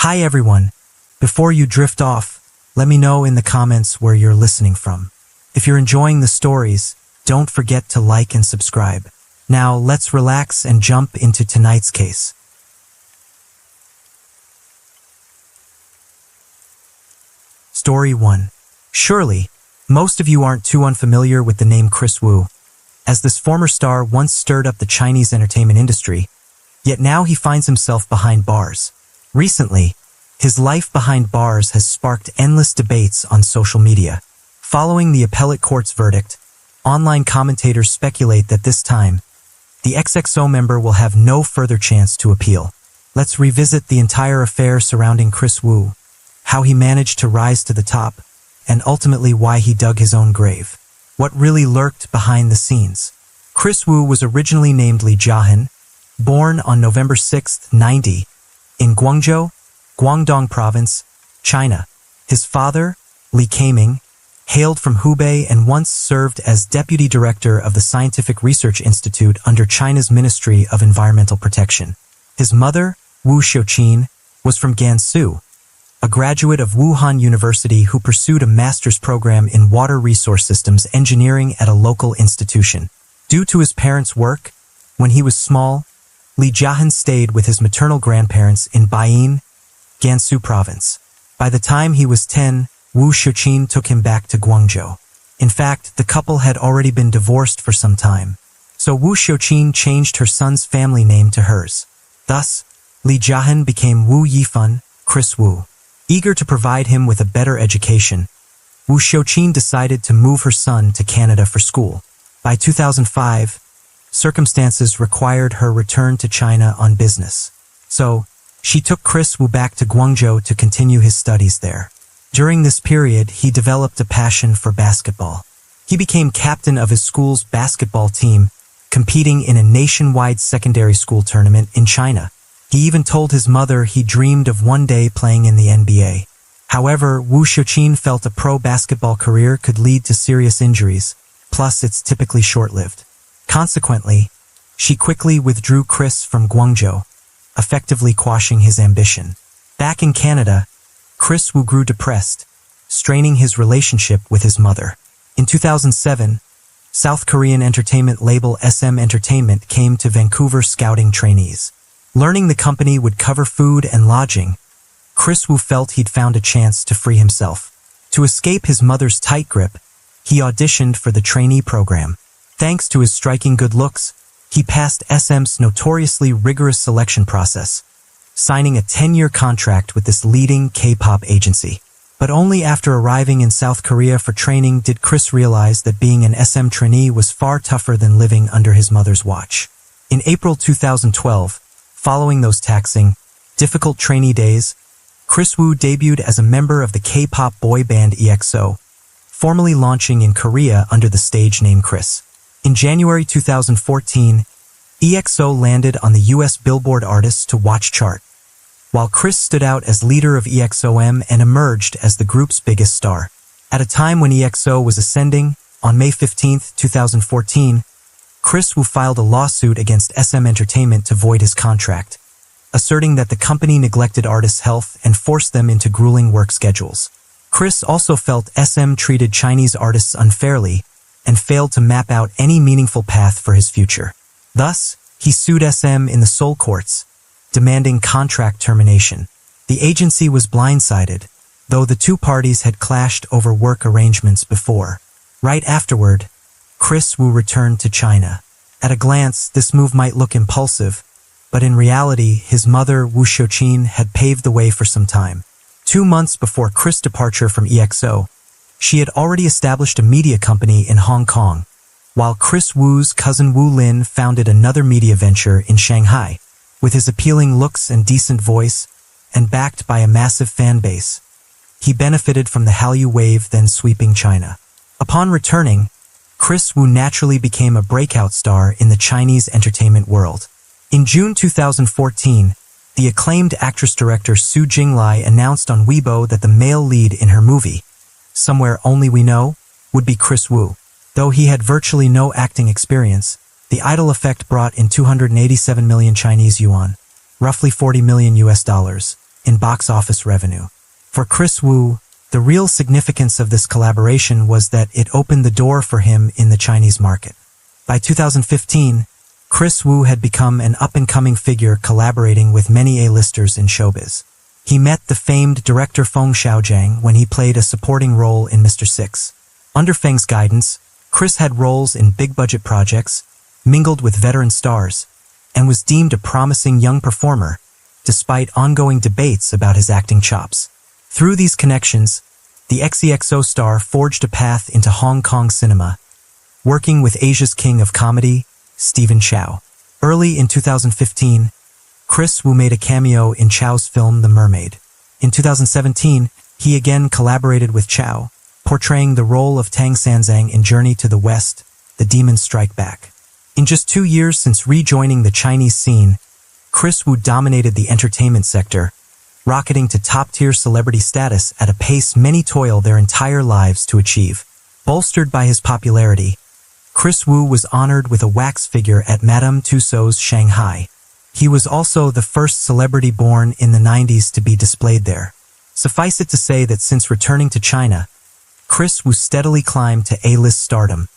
Hi everyone. Before you drift off, let me know in the comments where you're listening from. If you're enjoying the stories, don't forget to like and subscribe. Now let's relax and jump into tonight's case. Story 1. Surely, most of you aren't too unfamiliar with the name Chris Wu, as this former star once stirred up the Chinese entertainment industry, yet now he finds himself behind bars. Recently, his life behind bars has sparked endless debates on social media. Following the appellate court's verdict, online commentators speculate that this time, the XXO member will have no further chance to appeal. Let's revisit the entire affair surrounding Chris Wu, how he managed to rise to the top, and ultimately why he dug his own grave. What really lurked behind the scenes. Chris Wu was originally named Li Jiahan, born on November 6, 1990, in Guangzhou, Guangdong Province, China. His father, Li Kaiming, hailed from Hubei and once served as deputy director of the Scientific Research Institute under China's Ministry of Environmental Protection. His mother, Wu Xiuqin, was from Gansu, a graduate of Wuhan University who pursued a master's program in water resource systems engineering at a local institution. Due to his parents' work, when he was small, Li Jiahan stayed with his maternal grandparents in Baiyin, Gansu Province. By the time he was 10, Wu Xiuqin took him back to Guangzhou. In fact, the couple had already been divorced for some time, so Wu Xiuqin changed her son's family name to hers. Thus, Li Jiahan became Wu Yifan, Chris Wu. Eager to provide him with a better education, Wu Xiuqin decided to move her son to Canada for school. By 2005, circumstances required her return to China on business. So, she took Chris Wu back to Guangzhou to continue his studies there. During this period, he developed a passion for basketball. He became captain of his school's basketball team, competing in a nationwide secondary school tournament in China. He even told his mother he dreamed of one day playing in the NBA. However, Wu Xiuqin felt a pro basketball career could lead to serious injuries, plus it's typically short-lived. Consequently, she quickly withdrew Chris from Guangzhou, effectively quashing his ambition. Back in Canada, Chris Wu grew depressed, straining his relationship with his mother. In 2007, South Korean entertainment label SM Entertainment came to Vancouver scouting trainees. Learning the company would cover food and lodging, Chris Wu felt he'd found a chance to free himself. To escape his mother's tight grip, he auditioned for the trainee program. Thanks to his striking good looks, he passed SM's notoriously rigorous selection process, signing a 10-year contract with this leading K-pop agency. But only after arriving in South Korea for training did Chris realize that being an SM trainee was far tougher than living under his mother's watch. In April 2012, following those taxing, difficult trainee days, Chris Wu debuted as a member of the K-pop boy band EXO, formally launching in Korea under the stage name Chris. In January 2014, EXO landed on the US Billboard Artists to Watch chart, while Chris stood out as leader of EXO-M and emerged as the group's biggest star. At a time when EXO was ascending, on May 15, 2014, Chris Wu filed a lawsuit against SM Entertainment to void his contract, asserting that the company neglected artists' health and forced them into grueling work schedules. Chris also felt SM treated Chinese artists unfairly and failed to map out any meaningful path for his future. Thus, he sued SM in the Seoul courts, demanding contract termination. The agency was blindsided, though the two parties had clashed over work arrangements before. Right afterward, Chris Wu returned to China. At a glance, this move might look impulsive, but in reality, his mother, Wu Xiuqin, had paved the way for some time. 2 months before Chris' departure from EXO, she had already established a media company in Hong Kong, while Chris Wu's cousin Wu Lin founded another media venture in Shanghai. With his appealing looks and decent voice, and backed by a massive fan base, he benefited from the Hallyu wave then sweeping China. Upon returning, Chris Wu naturally became a breakout star in the Chinese entertainment world. In June 2014, the acclaimed actress-director Su Jinglai announced on Weibo that the male lead in her movie, Somewhere Only We Know, would be Chris Wu. Though he had virtually no acting experience, the idol effect brought in 287 million Chinese yuan, roughly $40 million US, in box office revenue. For Chris Wu, the real significance of this collaboration was that it opened the door for him in the Chinese market. By 2015, Chris Wu had become an up-and-coming figure collaborating with many A-listers in showbiz. He met the famed director Feng Xiaojiang when he played a supporting role in Mr. Six. Under Feng's guidance, Chris had roles in big-budget projects, mingled with veteran stars, and was deemed a promising young performer, despite ongoing debates about his acting chops. Through these connections, the XEXO star forged a path into Hong Kong cinema, working with Asia's king of comedy, Stephen Chow. Early in 2015, Chris Wu made a cameo in Chow's film The Mermaid. In 2017, he again collaborated with Chow, portraying the role of Tang Sanzang in Journey to the West, The Demons Strike Back. In just 2 years since rejoining the Chinese scene, Chris Wu dominated the entertainment sector, rocketing to top-tier celebrity status at a pace many toil their entire lives to achieve. Bolstered by his popularity, Chris Wu was honored with a wax figure at Madame Tussauds Shanghai. He was also the first celebrity born in the 90s to be displayed there. Suffice it to say that since returning to China, Chris Wu steadily climbed to A-list stardom,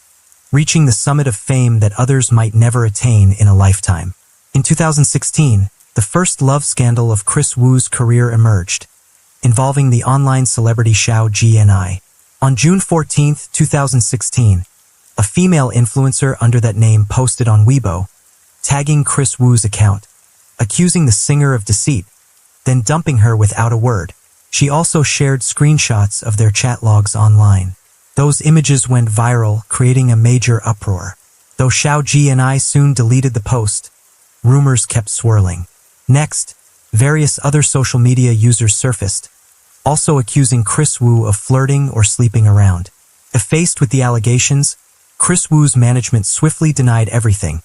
reaching the summit of fame that others might never attain in a lifetime. In 2016, the first love scandal of Chris Wu's career emerged, involving the online celebrity Xiao Jianai. On June 14, 2016, a female influencer under that name posted on Weibo, tagging Chris Wu's account, accusing the singer of deceit, then dumping her without a word. She also shared screenshots of their chat logs online. Those images went viral, creating a major uproar. Though Xiao Jianai soon deleted the post, rumors kept swirling. Next, various other social media users surfaced, also accusing Chris Wu of flirting or sleeping around. Faced with the allegations, Chris Wu's management swiftly denied everything,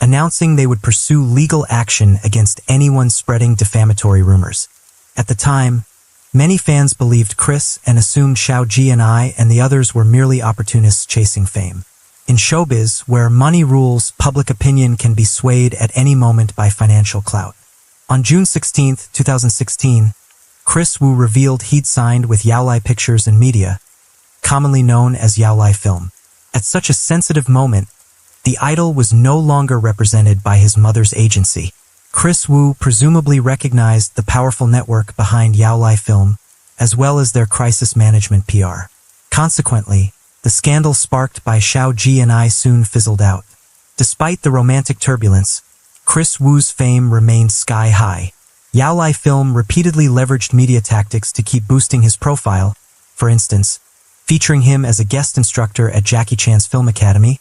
announcing they would pursue legal action against anyone spreading defamatory rumors. At the time, many fans believed Chris and assumed Xiao Jianai and the others were merely opportunists chasing fame. In showbiz, where money rules, public opinion can be swayed at any moment by financial clout. On June 16, 2016, Chris Wu revealed he'd signed with Yaolai Pictures and Media, commonly known as Yaolai Film. At such a sensitive moment, the idol was no longer represented by his mother's agency. Chris Wu presumably recognized the powerful network behind Yaolai Film, as well as their crisis management PR. Consequently, the scandal sparked by Xiao Jianai soon fizzled out. Despite the romantic turbulence, Chris Wu's fame remained sky-high. Yaolai Film repeatedly leveraged media tactics to keep boosting his profile, for instance, featuring him as a guest instructor at Jackie Chan's Film Academy,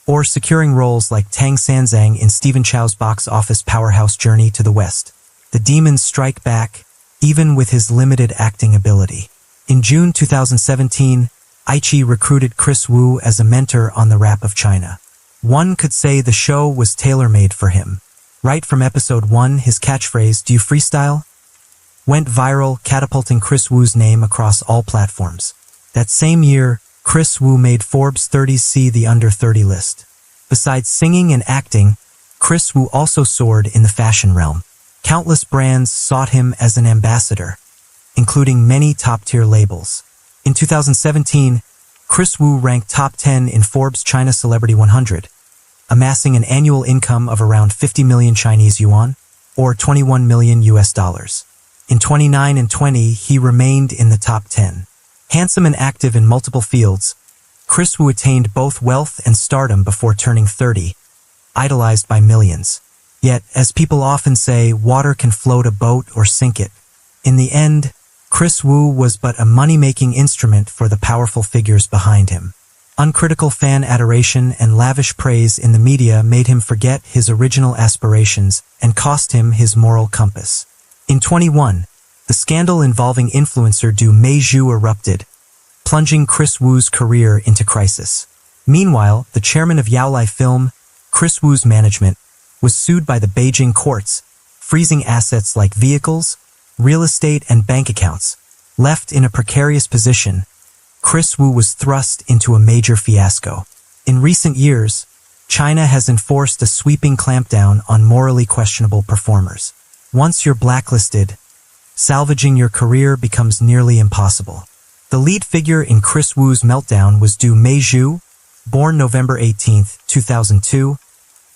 or securing roles like Tang Sanzang in Stephen Chow's box office powerhouse Journey to the West. The Demons Strike Back, even with his limited acting ability. In June 2017, Aichi recruited Chris Wu as a mentor on The Rap of China. One could say the show was tailor-made for him. Right from episode 1, his catchphrase, "Do you freestyle?" went viral, catapulting Chris Wu's name across all platforms. That same year, Chris Wu made Forbes 30's the Under 30 list. Besides singing and acting, Chris Wu also soared in the fashion realm. Countless brands sought him as an ambassador, including many top-tier labels. In 2017, Chris Wu ranked top 10 in Forbes China Celebrity 100, amassing an annual income of around 50 million Chinese yuan, or $21 million US. In 2019 and 20, he remained in the top 10. Handsome and active in multiple fields, Chris Wu attained both wealth and stardom before turning 30, idolized by millions. Yet, as people often say, water can float a boat or sink it. In the end, Chris Wu was but a money-making instrument for the powerful figures behind him. Uncritical fan adoration and lavish praise in the media made him forget his original aspirations and cost him his moral compass. In 2021, the scandal involving influencer Du Meizhu erupted, plunging Chris Wu's career into crisis. Meanwhile, the chairman of Yaolai Film, Chris Wu's management, was sued by the Beijing courts, freezing assets like vehicles, real estate, and bank accounts. Left in a precarious position, Chris Wu was thrust into a major fiasco. In recent years, China has enforced a sweeping clampdown on morally questionable performers. Once you're blacklisted, salvaging your career becomes nearly impossible. The lead figure in Chris Wu's meltdown was Du Meizhu, born November 18, 2002,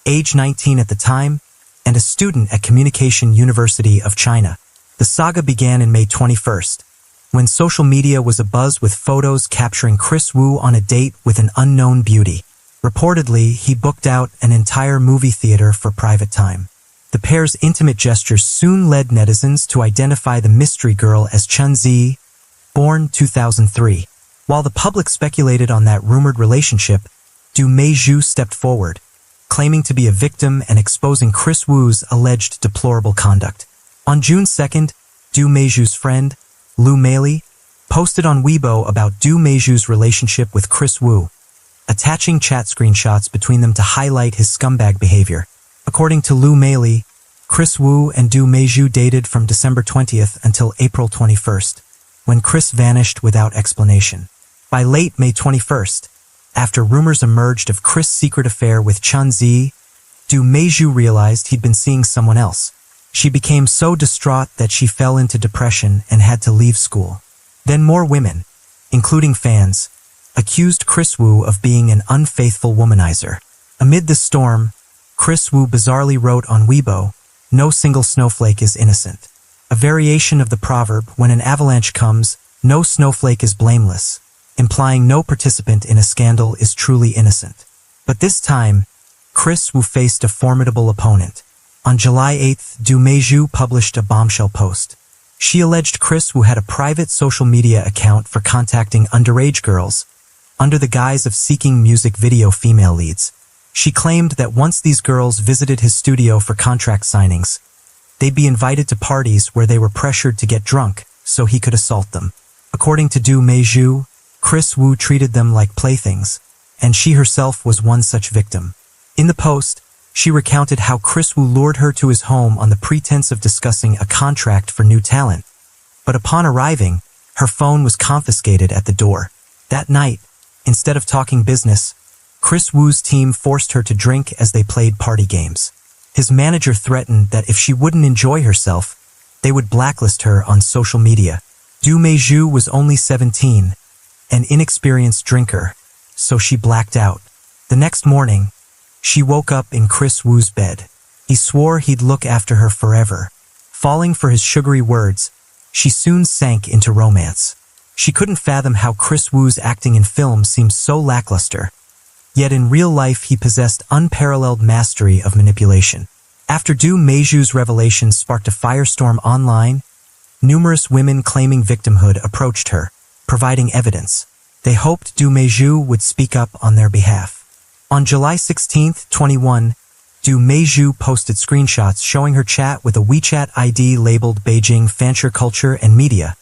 age 19 at the time, and a student at Communication University of China. The saga began in May 21st, when social media was abuzz with photos capturing Chris Wu on a date with an unknown beauty. Reportedly, he booked out an entire movie theater for private time. The pair's intimate gestures soon led netizens to identify the mystery girl as Chen Zi, born 2003. While the public speculated on that rumored relationship, Du Meizhu stepped forward, claiming to be a victim and exposing Chris Wu's alleged deplorable conduct. On June 2nd, Du Meizhu's friend, Lu Meili, posted on Weibo about Du Meizhu's relationship with Chris Wu, attaching chat screenshots between them to highlight his scumbag behavior. According to Lu Meili, Chris Wu and Du Meizhu dated from December 20th until April 21st, when Chris vanished without explanation. By late May 21st, after rumors emerged of Chris' secret affair with Chen Zi, Du Meizhu realized he'd been seeing someone else. She became so distraught that she fell into depression and had to leave school. Then more women, including fans, accused Chris Wu of being an unfaithful womanizer. Amid the storm, Chris Wu bizarrely wrote on Weibo, "No single snowflake is innocent," a variation of the proverb, "When an avalanche comes, no snowflake is blameless," implying no participant in a scandal is truly innocent. But this time, Chris Wu faced a formidable opponent. On July 8th, Du Meizhu published a bombshell post. She alleged Chris Wu had a private social media account for contacting underage girls, under the guise of seeking music video female leads. She claimed that once these girls visited his studio for contract signings, they'd be invited to parties where they were pressured to get drunk so he could assault them. According to Du Meizhu, Chris Wu treated them like playthings, and she herself was one such victim. In the post, she recounted how Chris Wu lured her to his home on the pretense of discussing a contract for new talent. But upon arriving, her phone was confiscated at the door. That night, instead of talking business, Chris Wu's team forced her to drink as they played party games. His manager threatened that if she wouldn't enjoy herself, they would blacklist her on social media. Du Meizhu was only 17, an inexperienced drinker, so she blacked out. The next morning, she woke up in Chris Wu's bed. He swore he'd look after her forever. Falling for his sugary words, she soon sank into romance. She couldn't fathom how Chris Wu's acting in film seemed so lackluster. Yet in real life he possessed unparalleled mastery of manipulation. After Du Meizhu's revelations sparked a firestorm online, numerous women claiming victimhood approached her, providing evidence. They hoped Du Meizhu would speak up on their behalf. On July 16, 2021, Du Meizhu posted screenshots showing her chat with a WeChat ID labeled Beijing Fanshare Culture and Media,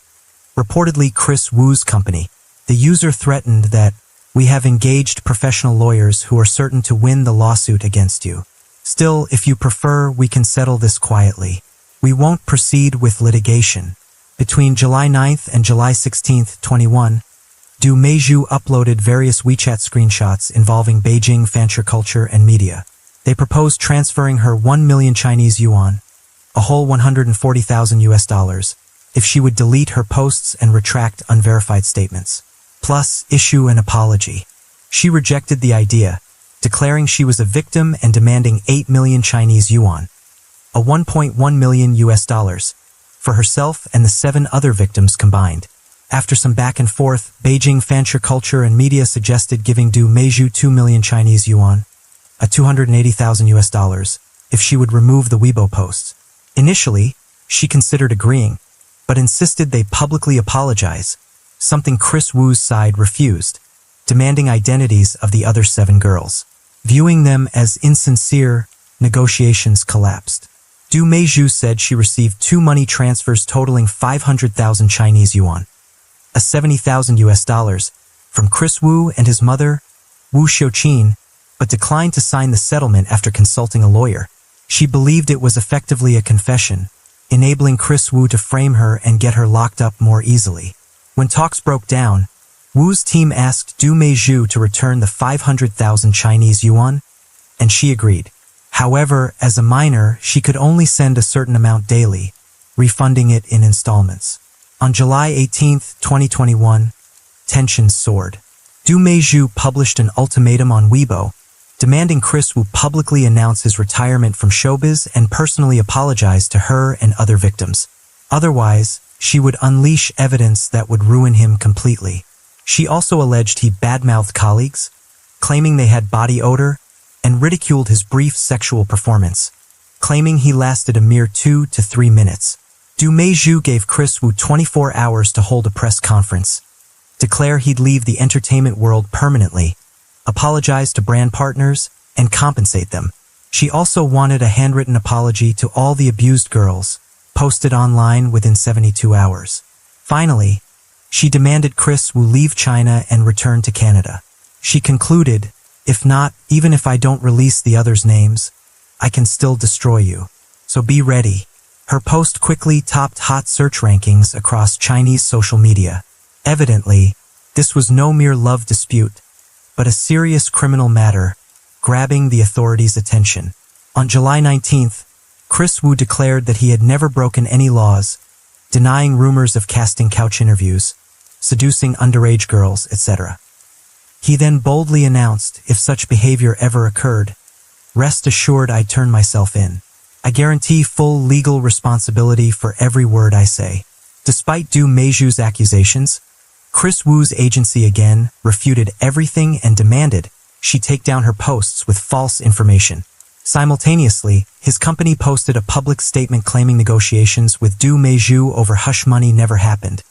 reportedly Chris Wu's company. The user threatened that, "We have engaged professional lawyers who are certain to win the lawsuit against you. Still, if you prefer, we can settle this quietly. We won't proceed with litigation." Between July 9th and July 16th, 2021, Du Meizhu uploaded various WeChat screenshots involving Beijing Fanshare Culture and Media. They proposed transferring her 1 million Chinese yuan, a whole $140,000 US, if she would delete her posts and retract unverified statements, plus issue an apology. She rejected the idea, declaring she was a victim and demanding 8 million Chinese yuan, a $1.1 million US, for herself and the 7 other victims combined. After some back and forth, Beijing Fanshare Culture and Media suggested giving Du Meizhu 2 million Chinese yuan, a $280,000 US, if she would remove the Weibo posts. Initially, she considered agreeing, but insisted they publicly apologize, something Chris Wu's side refused, demanding identities of the other 7 girls. Viewing them as insincere, negotiations collapsed. Du Meizhu said she received 2 money transfers totaling 500,000 Chinese yuan, a $70,000 US, from Chris Wu and his mother, Wu Xiuqin, but declined to sign the settlement after consulting a lawyer. She believed it was effectively a confession, enabling Chris Wu to frame her and get her locked up more easily. When talks broke down, Wu's team asked Du Meizhu to return the 500,000 Chinese yuan, and she agreed. However, as a minor, she could only send a certain amount daily, refunding it in installments. On July 18, 2021, tensions soared. Du Meizhu published an ultimatum on Weibo, demanding Chris Wu publicly announce his retirement from showbiz and personally apologize to her and other victims. Otherwise, she would unleash evidence that would ruin him completely. She also alleged he badmouthed colleagues, claiming they had body odor, and ridiculed his brief sexual performance, claiming he lasted a mere 2 to 3 minutes. Du Meizhu gave Chris Wu 24 hours to hold a press conference, declare he'd leave the entertainment world permanently, apologize to brand partners, and compensate them. She also wanted a handwritten apology to all the abused girls, posted online within 72 hours. Finally, she demanded Chris Wu leave China and return to Canada. She concluded, "If not, even if I don't release the others' names, I can still destroy you. So be ready." Her post quickly topped hot search rankings across Chinese social media. Evidently, this was no mere love dispute, but a serious criminal matter, grabbing the authorities' attention. On July 19th, Chris Wu declared that he had never broken any laws, denying rumors of casting couch interviews, seducing underage girls, etc. He then boldly announced, if such behavior ever occurred, "Rest assured I turn myself in. I guarantee full legal responsibility for every word I say." Despite Du Meizhu's accusations, Chris Wu's agency again refuted everything and demanded she take down her posts with false information. Simultaneously, his company posted a public statement claiming negotiations with Du Meizhu over hush money never happened,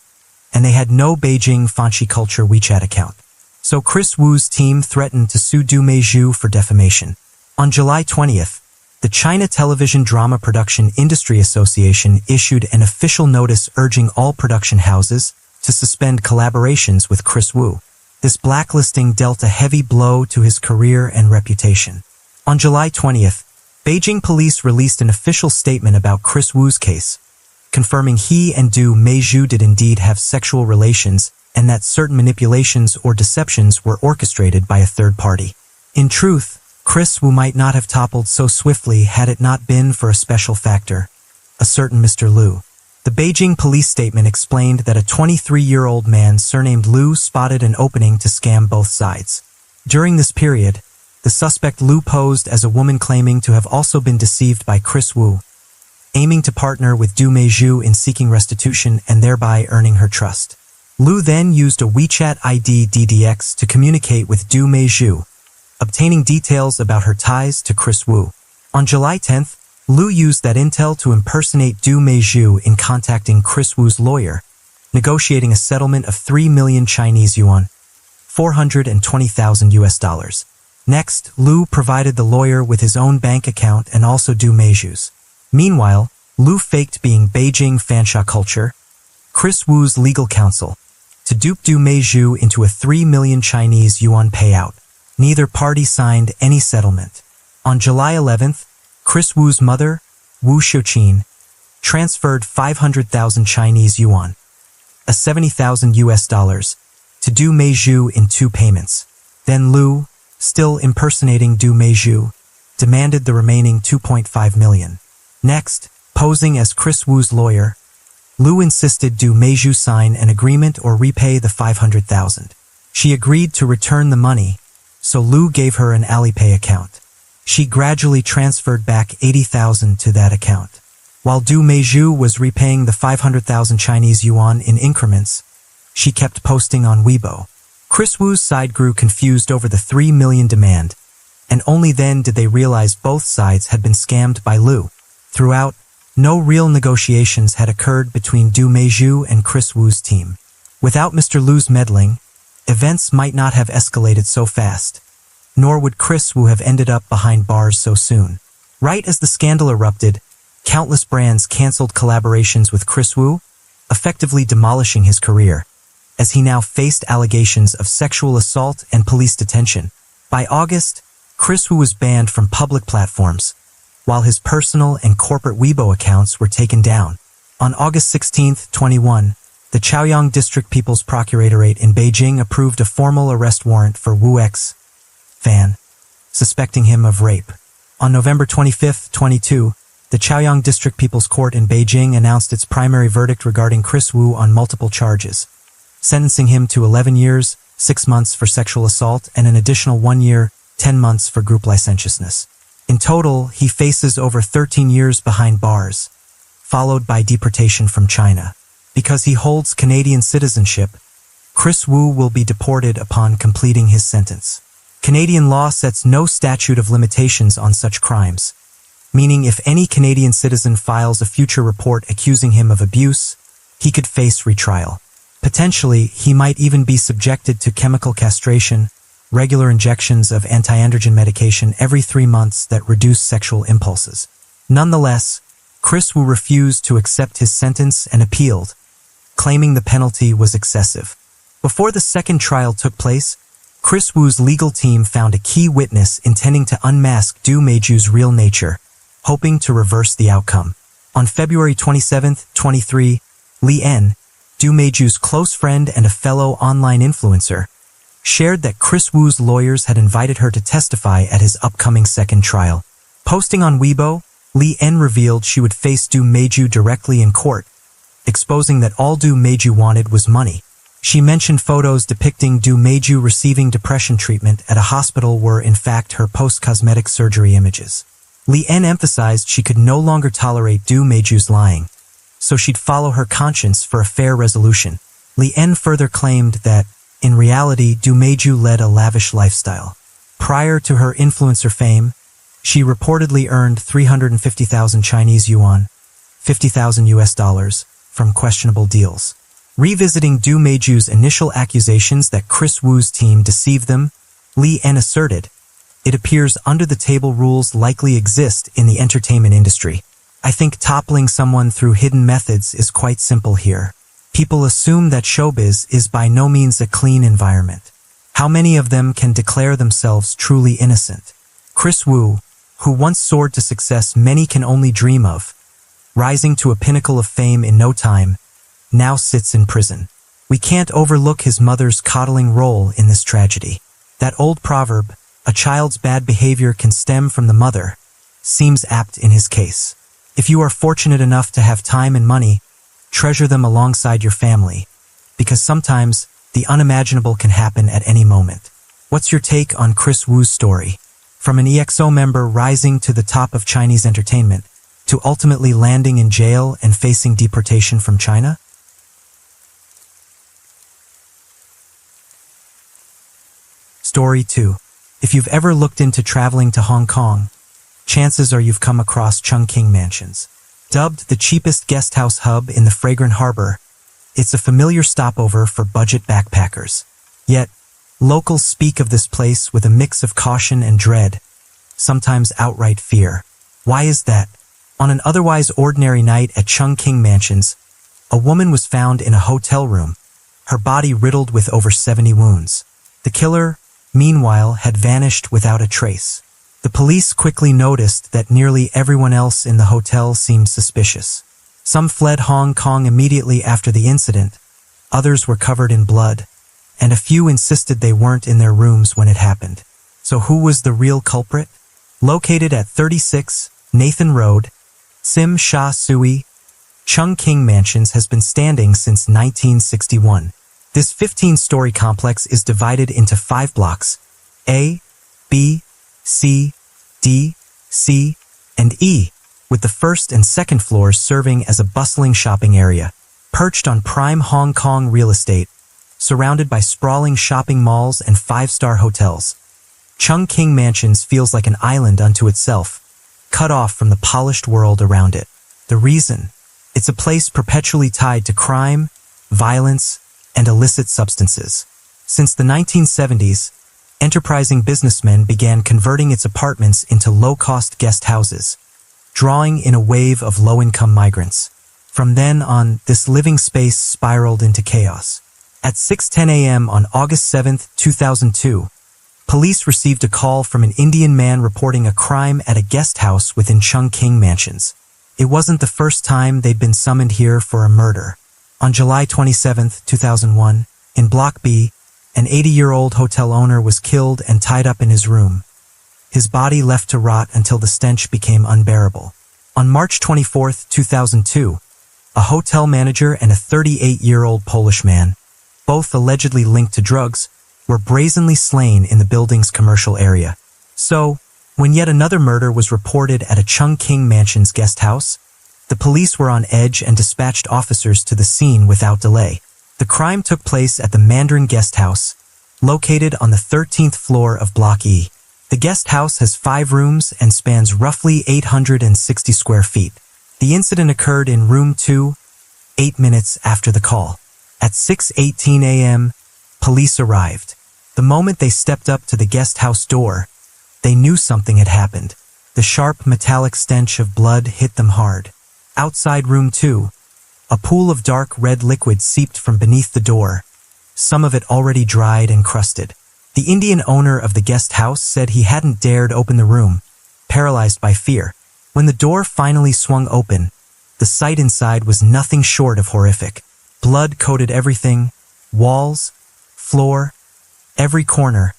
and they had no Beijing Fanchi Culture WeChat account. So Chris Wu's team threatened to sue Du Meizhu for defamation. On July 20th, the China Television Drama Production Industry Association issued an official notice urging all production houses to suspend collaborations with Chris Wu. This blacklisting dealt a heavy blow to his career and reputation. On July 20th, Beijing police released an official statement about Chris Wu's case, confirming he and Du Meizhu did indeed have sexual relations and that certain manipulations or deceptions were orchestrated by a third party. In truth, Chris Wu might not have toppled so swiftly had it not been for a special factor, a certain Mr. Liu. The Beijing police statement explained that a 23-year-old man surnamed Liu spotted an opening to scam both sides. During this period, the suspect Liu posed as a woman claiming to have also been deceived by Chris Wu, aiming to partner with Du Meizhu in seeking restitution and thereby earning her trust. Liu then used a WeChat ID DDX to communicate with Du Meizhu, obtaining details about her ties to Chris Wu. On July 10th, Liu used that intel to impersonate Du Meizhu in contacting Chris Wu's lawyer, negotiating a settlement of 3 million Chinese yuan, $420,000 US. Next, Liu provided the lawyer with his own bank account and also Du Meizhu's. Meanwhile, Liu faked being Beijing Fansha Culture, Chris Wu's legal counsel, to dupe Du Meizhu into a 3 million Chinese yuan payout. Neither party signed any settlement. On July 11th, Chris Wu's mother, Wu Xiuqin, transferred 500,000 Chinese yuan, a $70,000 US, to Du Meizhu in 2 payments. Then Liu, still impersonating Du Meizhu, demanded the remaining 2.5 million. Next, posing as Chris Wu's lawyer, Liu insisted Du Meizhu sign an agreement or repay the 500,000. She agreed to return the money, so Liu gave her an Alipay account. She gradually transferred back 80,000 to that account. While Du Meizhu was repaying the 500,000 Chinese yuan in increments, she kept posting on Weibo. Chris Wu's side grew confused over the 3 million demand, and only then did they realize both sides had been scammed by Liu. Throughout, no real negotiations had occurred between Du Meizhu and Chris Wu's team. Without Mr. Liu's meddling, events might not have escalated so fast, nor would Chris Wu have ended up behind bars so soon. Right as the scandal erupted, countless brands canceled collaborations with Chris Wu, effectively demolishing his career, as he now faced allegations of sexual assault and police detention. By August, Chris Wu was banned from public platforms, while his personal and corporate Weibo accounts were taken down. On August 16, 21, the Chaoyang District People's Procuratorate in Beijing approved a formal arrest warrant for Wu X fan, suspecting him of rape. On November 25, 22, The Chaoyang District People's Court in Beijing announced its primary verdict regarding Chris Wu on multiple charges, sentencing him to 11 years, 6 months for sexual assault and an additional 1 year, 10 months for group licentiousness. In total, he faces over 13 years behind bars, followed by deportation from China. Because he holds Canadian citizenship, Chris Wu will be deported upon completing his sentence. Canadian law sets no statute of limitations on such crimes, meaning if any Canadian citizen files a future report accusing him of abuse, he could face retrial. Potentially, he might even be subjected to chemical castration, regular injections of anti-androgen medication every 3 months that reduce sexual impulses. Nonetheless, Chris Wu refused to accept his sentence and appealed, claiming the penalty was excessive. Before the second trial took place, Chris Wu's legal team found a key witness intending to unmask Du Meiju's real nature, hoping to reverse the outcome. On February 27, 23, Li En, Du Meiju's close friend and a fellow online influencer, shared that Chris Wu's lawyers had invited her to testify at his upcoming second trial. Posting on Weibo, Li En revealed she would face Du Meiju directly in court, exposing that all Du Meiju wanted was money. She mentioned photos depicting Du Meiju receiving depression treatment at a hospital were in fact her post-cosmetic surgery images. Li En emphasized she could no longer tolerate Du Meiju's lying, so she'd follow her conscience for a fair resolution. Li En further claimed that, in reality, Du Meiju led a lavish lifestyle. Prior to her influencer fame, she reportedly earned 350,000 Chinese yuan, $50,000 US, from questionable deals. Revisiting Du Meiju's initial accusations that Chris Wu's team deceived them, Li En asserted, "It appears under-the-table rules likely exist in the entertainment industry. I think toppling someone through hidden methods is quite simple here. People assume that showbiz is by no means a clean environment. How many of them can declare themselves truly innocent? Chris Wu, who once soared to success many can only dream of, rising to a pinnacle of fame in no time, now sits in prison. We can't overlook his mother's coddling role in this tragedy. That old proverb, a child's bad behavior can stem from the mother, seems apt in his case. If you are fortunate enough to have time and money, treasure them alongside your family, because sometimes the unimaginable can happen at any moment." What's your take on Chris Wu's story? From an EXO member rising to the top of Chinese entertainment, to ultimately landing in jail and facing deportation from China? Story 2. If you've ever looked into traveling to Hong Kong, chances are you've come across Chungking Mansions. Dubbed the cheapest guesthouse hub in the fragrant harbor, it's a familiar stopover for budget backpackers. Yet, locals speak of this place with a mix of caution and dread, sometimes outright fear. Why is that? On an otherwise ordinary night at Chungking Mansions, a woman was found in a hotel room, her body riddled with over 70 wounds. The killer, meanwhile, had vanished without a trace. The police quickly noticed that nearly everyone else in the hotel seemed suspicious. Some fled Hong Kong immediately after the incident, others were covered in blood, and a few insisted they weren't in their rooms when it happened. So who was the real culprit? Located at 36 Nathan Road, Tsim Sha Tsui, Chungking Mansions has been standing since 1961. This 15-story complex is divided into 5 blocks, A, B, C, D, C, and E, with the first and second floors serving as a bustling shopping area. Perched on prime Hong Kong real estate, surrounded by sprawling shopping malls and 5-star hotels, Chungking Mansions feels like an island unto itself, cut off from the polished world around it. The reason? It's a place perpetually tied to crime, violence, and illicit substances. Since the 1970s, enterprising businessmen began converting its apartments into low-cost guest houses, drawing in a wave of low-income migrants. From then on, this living space spiraled into chaos. At 6:10 a.m. on August 7, 2002, police received a call from an Indian man reporting a crime at a guest house within Chungking Mansions. It wasn't the first time they'd been summoned here for a murder. On July 27, 2001, in Block B, an 80-year-old hotel owner was killed and tied up in his room, his body left to rot until the stench became unbearable. On March 24, 2002, a hotel manager and a 38-year-old Polish man, both allegedly linked to drugs, were brazenly slain in the building's commercial area. So, when yet another murder was reported at a Chungking Mansion's guest house, the police were on edge and dispatched officers to the scene without delay. The crime took place at the Mandarin Guest House, located on the 13th floor of Block E. The guest house has 5 rooms and spans roughly 860 square feet. The incident occurred in room 2, 8 minutes after the call. At 6:18 a.m., police arrived. The moment they stepped up to the guest house door, they knew something had happened. The sharp metallic stench of blood hit them hard. Outside room 2, a pool of dark red liquid seeped from beneath the door, some of it already dried and crusted. The Indian owner of the guest house said he hadn't dared open the room, paralyzed by fear. When the door finally swung open, the sight inside was nothing short of horrific. Blood coated everything, walls, floor, every corner,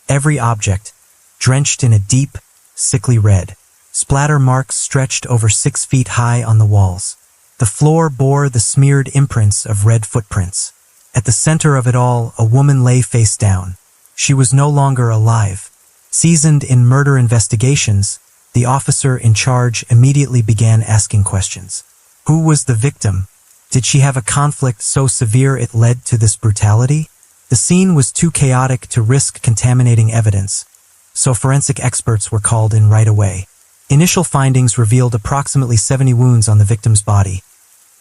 every object, drenched in a deep, sickly red. Splatter marks stretched over 6 feet high on the walls. The floor bore the smeared imprints of red footprints. At the center of it all, a woman lay face down. She was no longer alive. Seasoned in murder investigations, the officer in charge immediately began asking questions. Who was the victim? Did she have a conflict so severe it led to this brutality? The scene was too chaotic to risk contaminating evidence, so forensic experts were called in right away. Initial findings revealed approximately 70 wounds on the victim's body,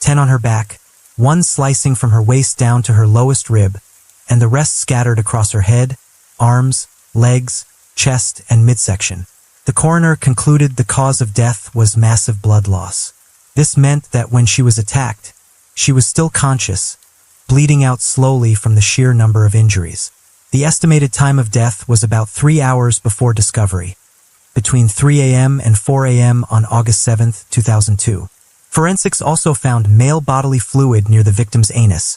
10 on her back, 1 slicing from her waist down to her lowest rib, and the rest scattered across her head, arms, legs, chest, and midsection. The coroner concluded the cause of death was massive blood loss. This meant that when she was attacked, she was still conscious, bleeding out slowly from the sheer number of injuries. The estimated time of death was about 3 hours before discovery, between 3 a.m. and 4 a.m. on August 7, 2002. Forensics also found male bodily fluid near the victim's anus,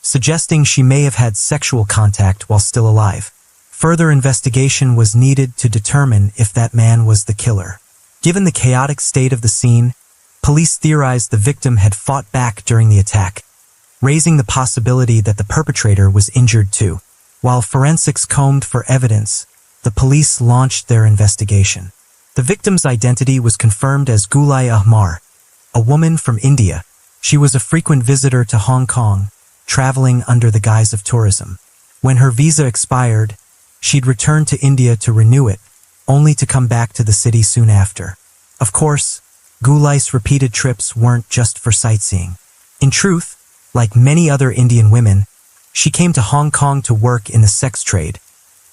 suggesting she may have had sexual contact while still alive. Further investigation was needed to determine if that man was the killer. Given the chaotic state of the scene, police theorized the victim had fought back during the attack, raising the possibility that the perpetrator was injured too. While forensics combed for evidence, the police launched their investigation. The victim's identity was confirmed as Gulai Ahmar, a woman from India. She was a frequent visitor to Hong Kong, traveling under the guise of tourism. When her visa expired, she'd returned to India to renew it, only to come back to the city soon after. Of course, Gulai's repeated trips weren't just for sightseeing. In truth, like many other Indian women, she came to Hong Kong to work in the sex trade,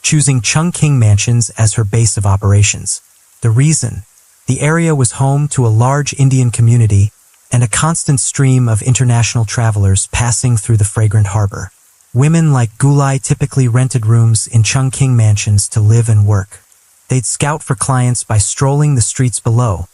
choosing Chungking Mansions as her base of operations. The reason? The area was home to a large Indian community and a constant stream of international travelers passing through the fragrant harbor. Women like Gulai typically rented rooms in Chungking Mansions to live and work. They'd scout for clients by strolling the streets below,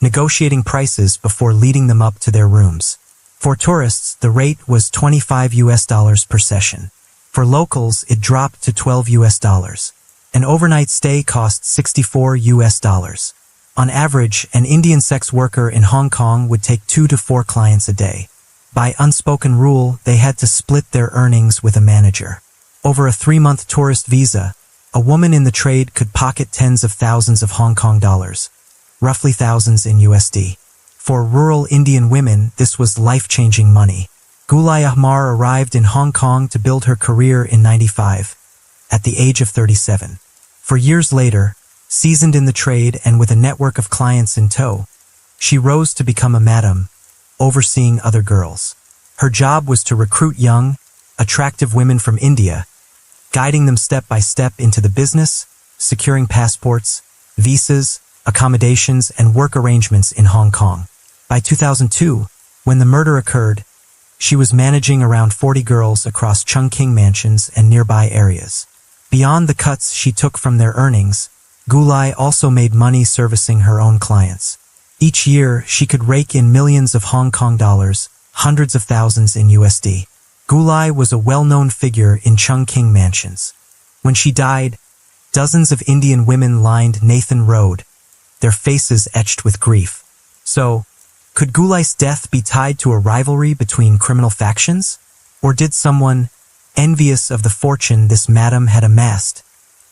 negotiating prices before leading them up to their rooms. For tourists, the rate was $25 per session. For locals, it dropped to $12. An overnight stay cost $64. On average, an Indian sex worker in Hong Kong would take 2 to 4 clients a day. By unspoken rule, they had to split their earnings with a manager. Over a 3-month tourist visa, a woman in the trade could pocket tens of thousands of Hong Kong dollars, roughly thousands in USD. For rural Indian women, this was life-changing money. Gulai Ahmar arrived in Hong Kong to build her career in '95, at the age of 37. For years later, seasoned in the trade and with a network of clients in tow, she rose to become a madam, overseeing other girls. Her job was to recruit young, attractive women from India, guiding them step by step into the business, securing passports, visas, accommodations, and work arrangements in Hong Kong. By 2002, when the murder occurred, she was managing around 40 girls across Chungking Mansions and nearby areas. Beyond the cuts she took from their earnings, Gulai also made money servicing her own clients. Each year, she could rake in millions of Hong Kong dollars, hundreds of thousands in USD. Gulai was a well-known figure in Chungking Mansions. When she died, dozens of Indian women lined Nathan Road, their faces etched with grief. So, could Gulai's death be tied to a rivalry between criminal factions? Or did someone, envious of the fortune this madam had amassed,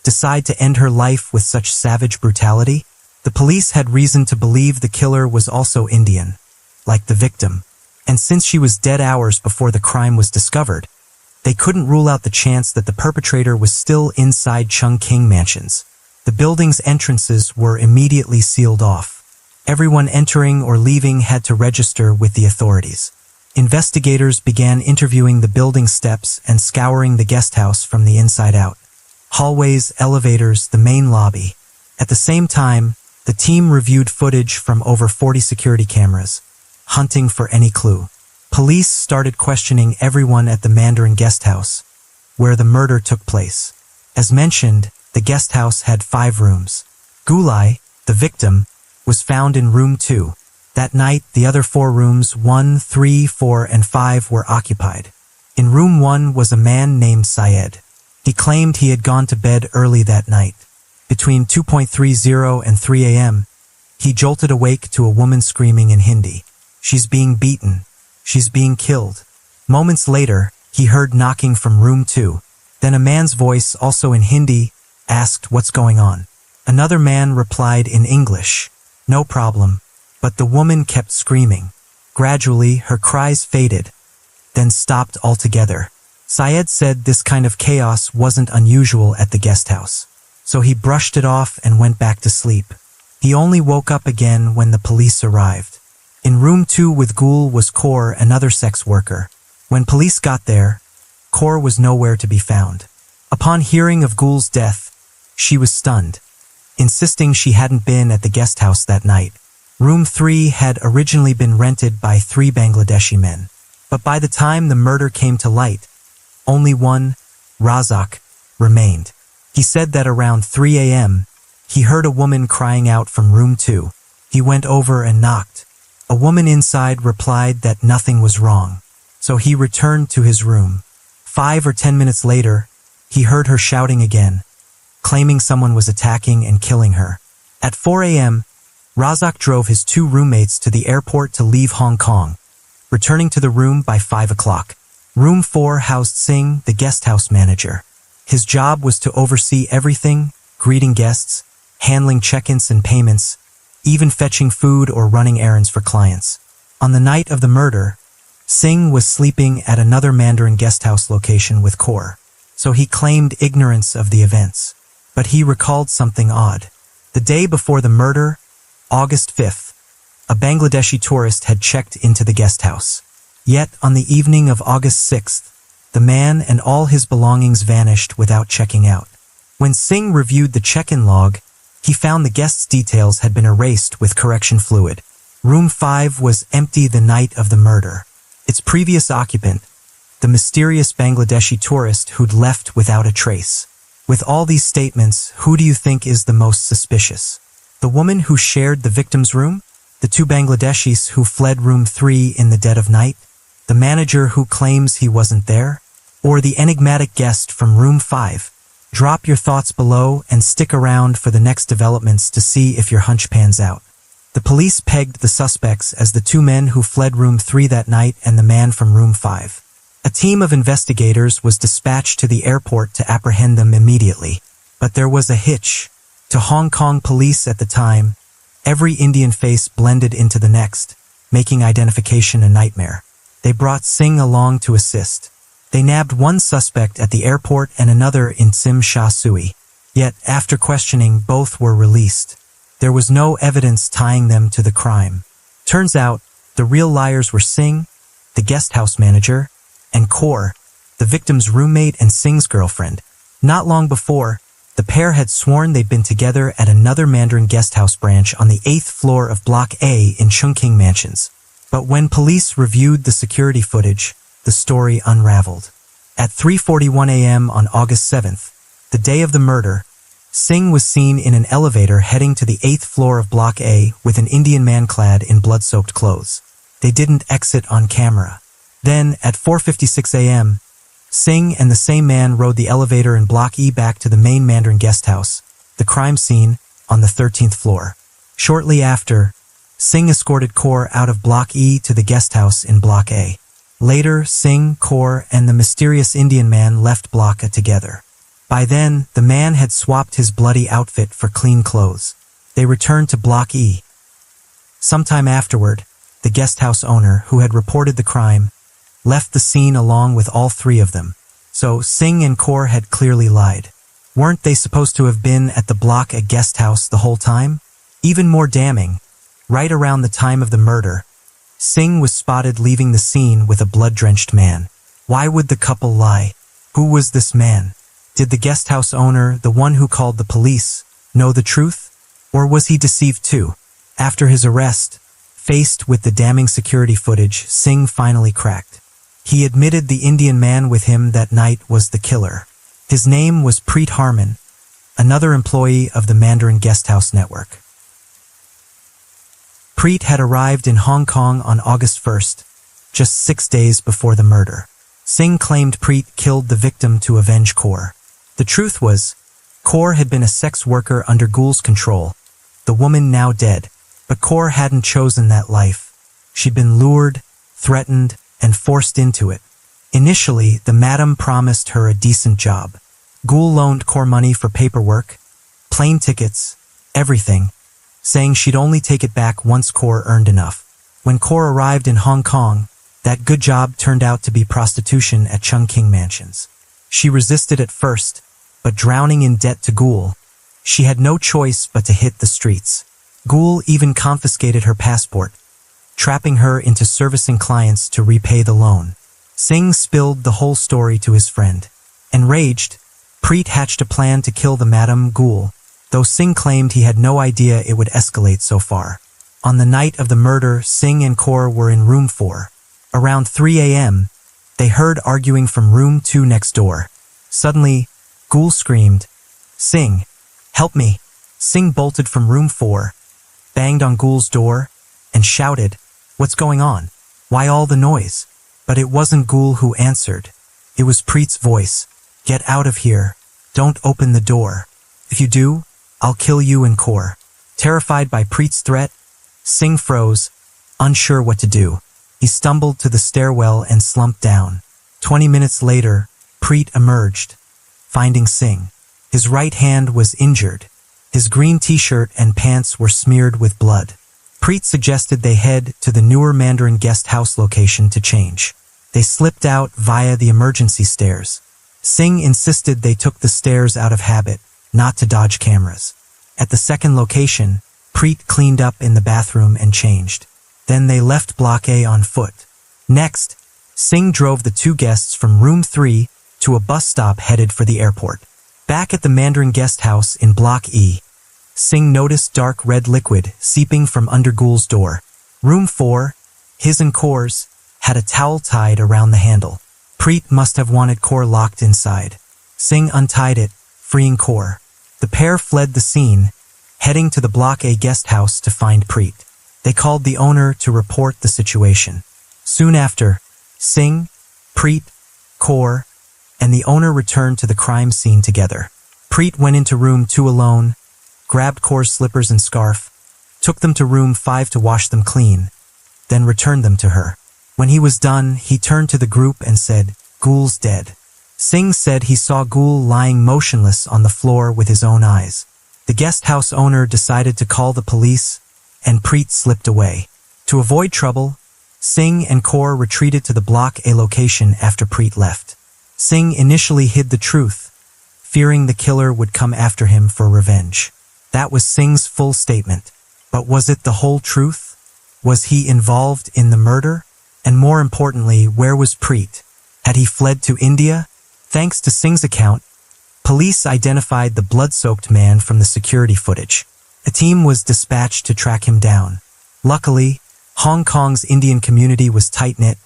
decide to end her life with such savage brutality? The police had reason to believe the killer was also Indian, like the victim, and since she was dead hours before the crime was discovered, they couldn't rule out the chance that the perpetrator was still inside Chungking Mansions. The building's entrances were immediately sealed off. Everyone entering or leaving had to register with the authorities. Investigators began interviewing the building steps and scouring the guest house from the inside out. Hallways, elevators, the main lobby. At the same time, the team reviewed footage from over 40 security cameras, hunting for any clue. Police started questioning everyone at the Mandarin guest house, where the murder took place. As mentioned, the guest house had 5 rooms. Gulai, the victim, was found in room 2. That night, the other 4 rooms, 1, 3, 4, and 5, were occupied. In room 1 was a man named Syed. He claimed he had gone to bed early that night. Between 2:30 and 3 a.m., he jolted awake to a woman screaming in Hindi, "She's being beaten. She's being killed." Moments later, he heard knocking from room 2. Then a man's voice, also in Hindi, asked what's going on. Another man replied in English, "No problem," but the woman kept screaming. Gradually, her cries faded, then stopped altogether. Syed said this kind of chaos wasn't unusual at the guest house, so he brushed it off and went back to sleep. He only woke up again when the police arrived. In room 2 with Gul was Kaur, another sex worker. When police got there, Kaur was nowhere to be found. Upon hearing of Gul's death, she was stunned, insisting she hadn't been at the guest house that night. Room 3 had originally been rented by 3 Bangladeshi men, but by the time the murder came to light, only one, Razak, remained. He said that around 3 a.m., he heard a woman crying out from room 2. He went over and knocked. A woman inside replied that nothing was wrong, so he returned to his room. 5 or 10 minutes later, he heard her shouting again, claiming someone was attacking and killing her. At 4 a.m., Razak drove his 2 roommates to the airport to leave Hong Kong, returning to the room by 5 o'clock. Room 4 housed Singh, the guest house manager. His job was to oversee everything, greeting guests, handling check-ins and payments, even fetching food or running errands for clients. On the night of the murder, Singh was sleeping at another Mandarin guest house location with Kaur, so he claimed ignorance of the events. But he recalled something odd. The day before the murder, August 5th, a Bangladeshi tourist had checked into the guest house. Yet, on the evening of August 6th, the man and all his belongings vanished without checking out. When Singh reviewed the check-in log, he found the guest's details had been erased with correction fluid. Room 5 was empty the night of the murder. Its previous occupant, the mysterious Bangladeshi tourist who'd left without a trace. With all these statements, who do you think is the most suspicious? The woman who shared the victim's room? The 2 Bangladeshis who fled room 3 in the dead of night? The manager who claims he wasn't there? Or the enigmatic guest from room 5? Drop your thoughts below and stick around for the next developments to see if your hunch pans out. The police pegged the suspects as the 2 men who fled room 3 that night and the man from room 5. A team of investigators was dispatched to the airport to apprehend them immediately. But there was a hitch. To Hong Kong police at the time, every Indian face blended into the next, making identification a nightmare. They brought Singh along to assist. They nabbed one suspect at the airport and another in Tsim Sha Tsui. Yet, after questioning, both were released. There was no evidence tying them to the crime. Turns out, the real liars were Singh, the guest house manager, and Kaur, the victim's roommate and Singh's girlfriend. Not long before, the pair had sworn they'd been together at another Mandarin guest house branch on the 8th floor of Block A in Chungking Mansions. But when police reviewed the security footage, the story unraveled. At 3:41 a.m. on August 7th, the day of the murder, Singh was seen in an elevator heading to the 8th floor of Block A with an Indian man clad in blood-soaked clothes. They didn't exit on camera. Then, at 4:56 a.m., Singh and the same man rode the elevator in Block E back to the main Mandarin guest house, the crime scene, on the 13th floor. Shortly after, Singh escorted Kaur out of Block E to the guest house in Block A. Later, Singh, Kaur, and the mysterious Indian man left Block A together. By then, the man had swapped his bloody outfit for clean clothes. They returned to Block E. Sometime afterward, the guest house owner, who had reported the crime, left the scene along with all three of them. So Singh and Kaur had clearly lied. Weren't they supposed to have been at the Block A guest house the whole time? Even more damning, right around the time of the murder, Singh was spotted leaving the scene with a blood-drenched man. Why would the couple lie? Who was this man? Did the guest house owner, the one who called the police, know the truth? Or was he deceived too? After his arrest, faced with the damning security footage, Singh finally cracked. He admitted the Indian man with him that night was the killer. His name was Preet Harman, another employee of the Mandarin Guesthouse Network. Preet had arrived in Hong Kong on August 1st, just 6 days before the murder. Singh claimed Preet killed the victim to avenge Kaur. The truth was, Kaur had been a sex worker under Gul's control, the woman now dead, but Kaur hadn't chosen that life. She'd been lured, threatened, and forced into it. Initially, the madam promised her a decent job. Gul loaned Kaur money for paperwork, plane tickets, everything, saying she'd only take it back once Kaur earned enough. When Kaur arrived in Hong Kong, that good job turned out to be prostitution at Chung King Mansions. She resisted at first, but drowning in debt to Gul, she had no choice but to hit the streets. Gul even confiscated her passport, trapping her into servicing clients to repay the loan. Singh spilled the whole story to his friend. Enraged, Preet hatched a plan to kill the Madam Gul, though Singh claimed he had no idea it would escalate so far. On the night of the murder, Singh and Kaur were in room 4. Around 3 a.m., they heard arguing from room 2 next door. Suddenly, Gul screamed, "Singh, help me!" Singh bolted from room 4, banged on Gul's door, and shouted, "What's going on? Why all the noise?" But it wasn't Gul who answered. It was Preet's voice. "Get out of here. Don't open the door. If you do, I'll kill you and Kaur." Terrified by Preet's threat, Singh froze, unsure what to do. He stumbled to the stairwell and slumped down. 20 minutes later, Preet emerged, finding Singh. His right hand was injured. His green t-shirt and pants were smeared with blood. Preet suggested they head to the newer Mandarin guest house location to change. They slipped out via the emergency stairs. Singh insisted they took the stairs out of habit, not to dodge cameras. At the second location, Preet cleaned up in the bathroom and changed. Then they left Block A on foot. Next, Singh drove the two guests from room 3 to a bus stop headed for the airport. Back at the Mandarin guest house in Block E, Singh noticed dark red liquid seeping from under Gul's door. Room 4, his and Kaur's, had a towel tied around the handle. Preet must have wanted Kaur locked inside. Singh untied it, freeing Kaur. The pair fled the scene, heading to the Block A guest house to find Preet. They called the owner to report the situation. Soon after, Singh, Preet, Kaur, and the owner returned to the crime scene together. Preet went into room 2 alone, grabbed Kaur's slippers and scarf, took them to room 5 to wash them clean, then returned them to her. When he was done, he turned to the group and said, "Gul's dead." Singh said he saw Gul lying motionless on the floor with his own eyes. The guest house owner decided to call the police, and Preet slipped away. To avoid trouble, Singh and Kaur retreated to the Block A location after Preet left. Singh initially hid the truth, fearing the killer would come after him for revenge. That was Singh's full statement. But was it the whole truth? Was he involved in the murder? And more importantly, where was Preet? Had he fled to India? Thanks to Singh's account, police identified the blood-soaked man from the security footage. A team was dispatched to track him down. Luckily, Hong Kong's Indian community was tight-knit,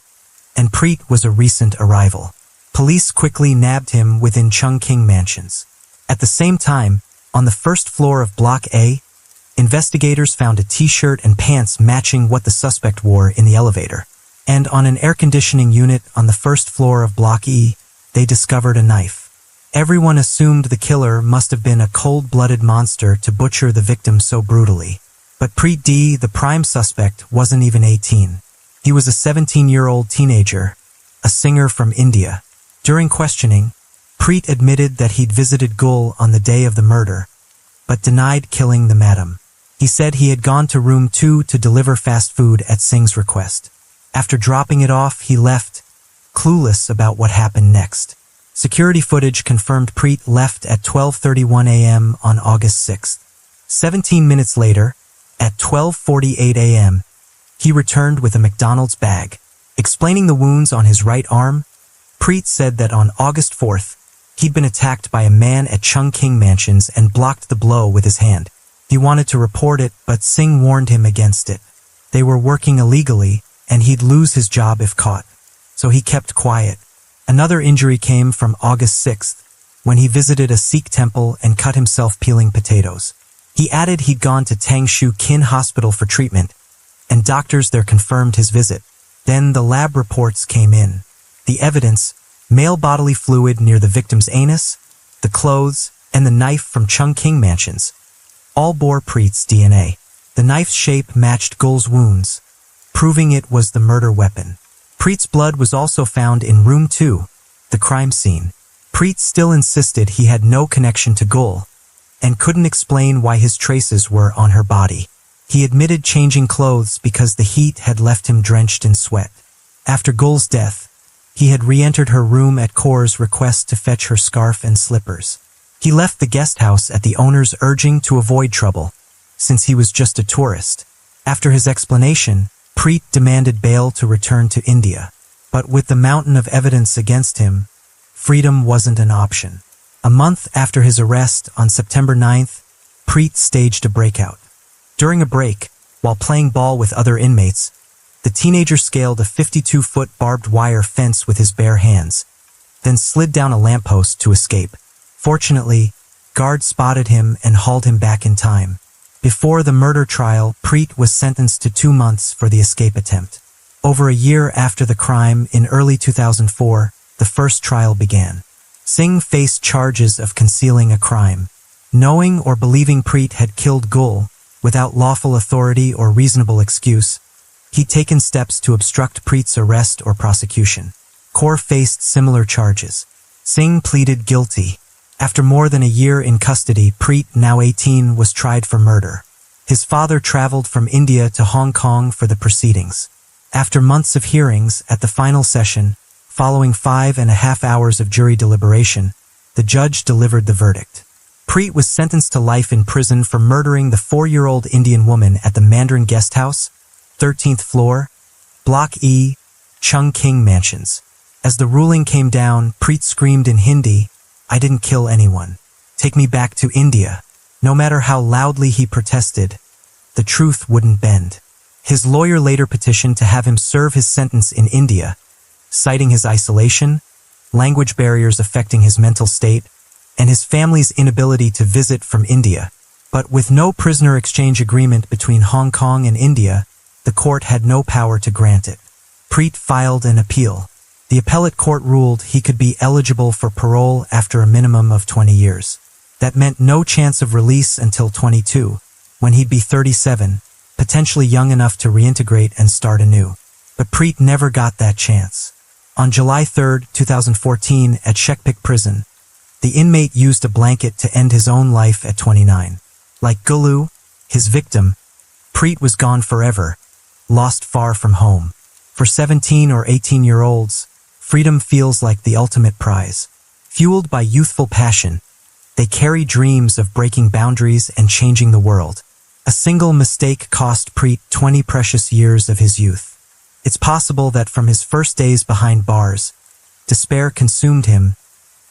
and Preet was a recent arrival. Police quickly nabbed him within Chung King Mansions. At the same time, on the first floor of Block A, investigators found a t-shirt and pants matching what the suspect wore in the elevator. And on an air conditioning unit on the first floor of Block E, they discovered a knife. Everyone assumed the killer must have been a cold-blooded monster to butcher the victim so brutally. But Preet D., the prime suspect, wasn't even 18. He was a 17-year-old teenager, a singer from India. During questioning, Preet admitted that he'd visited Gul on the day of the murder, but denied killing the madam. He said he had gone to room 2 to deliver fast food at Singh's request. After dropping it off, he left, clueless about what happened next. Security footage confirmed Preet left at 12:31 a.m. on August 6th. 17 minutes later, at 12:48 a.m., he returned with a McDonald's bag. Explaining the wounds on his right arm, Preet said that on August 4th, he'd been attacked by a man at Chung King Mansions and blocked the blow with his hand. He wanted to report it, but Singh warned him against it. They were working illegally, and he'd lose his job if caught. So he kept quiet. Another injury came from August 6th, when he visited a Sikh temple and cut himself peeling potatoes. He added he'd gone to Tangshu Kin Hospital for treatment, and doctors there confirmed his visit. Then the lab reports came in. The evidence, male bodily fluid near the victim's anus, the clothes, and the knife from Chung King Mansions, all bore Preet's DNA. The knife's shape matched Gul's wounds, proving it was the murder weapon. Preet's blood was also found in room 2, the crime scene. Preet still insisted he had no connection to Gul, and couldn't explain why his traces were on her body. He admitted changing clothes because the heat had left him drenched in sweat. After Gul's death, he had re-entered her room at Kaur's request to fetch her scarf and slippers. He left the guest house at the owner's urging to avoid trouble, since he was just a tourist. After his explanation, Preet demanded bail to return to India. But with the mountain of evidence against him, freedom wasn't an option. A month after his arrest on September 9th, Preet staged a breakout. During a break, while playing ball with other inmates, the teenager scaled a 52-foot barbed wire fence with his bare hands, then slid down a lamppost to escape. Fortunately, guards spotted him and hauled him back in time. Before the murder trial, Preet was sentenced to 2 months for the escape attempt. Over a year after the crime, in early 2004, the first trial began. Singh faced charges of concealing a crime. Knowing or believing Preet had killed Gul, without lawful authority or reasonable excuse, he'd taken steps to obstruct Preet's arrest or prosecution. Kaur faced similar charges. Singh pleaded guilty. After more than a year in custody, Preet, now 18, was tried for murder. His father traveled from India to Hong Kong for the proceedings. After months of hearings, at the final session, following 5.5 hours of jury deliberation, the judge delivered the verdict. Preet was sentenced to life in prison for murdering the 4-year-old Indian woman at the Mandarin Guest House, 13th floor, Block E, Chung King Mansions. As the ruling came down, Preet screamed in Hindi, "I didn't kill anyone. Take me back to India." No matter how loudly he protested, the truth wouldn't bend. His lawyer later petitioned to have him serve his sentence in India, citing his isolation, language barriers affecting his mental state, and his family's inability to visit from India. But with no prisoner exchange agreement between Hong Kong and India, the court had no power to grant it. Preet filed an appeal. The appellate court ruled he could be eligible for parole after a minimum of 20 years. That meant no chance of release until 22, when he'd be 37, potentially young enough to reintegrate and start anew. But Preet never got that chance. On July 3, 2014, at Shekpik prison, the inmate used a blanket to end his own life at 29. Like Gulu, his victim, Preet was gone forever, lost far from home. For 17 or 18-year-olds, freedom feels like the ultimate prize. Fueled by youthful passion, they carry dreams of breaking boundaries and changing the world. A single mistake cost Preet 20 precious years of his youth. It's possible that from his first days behind bars, despair consumed him,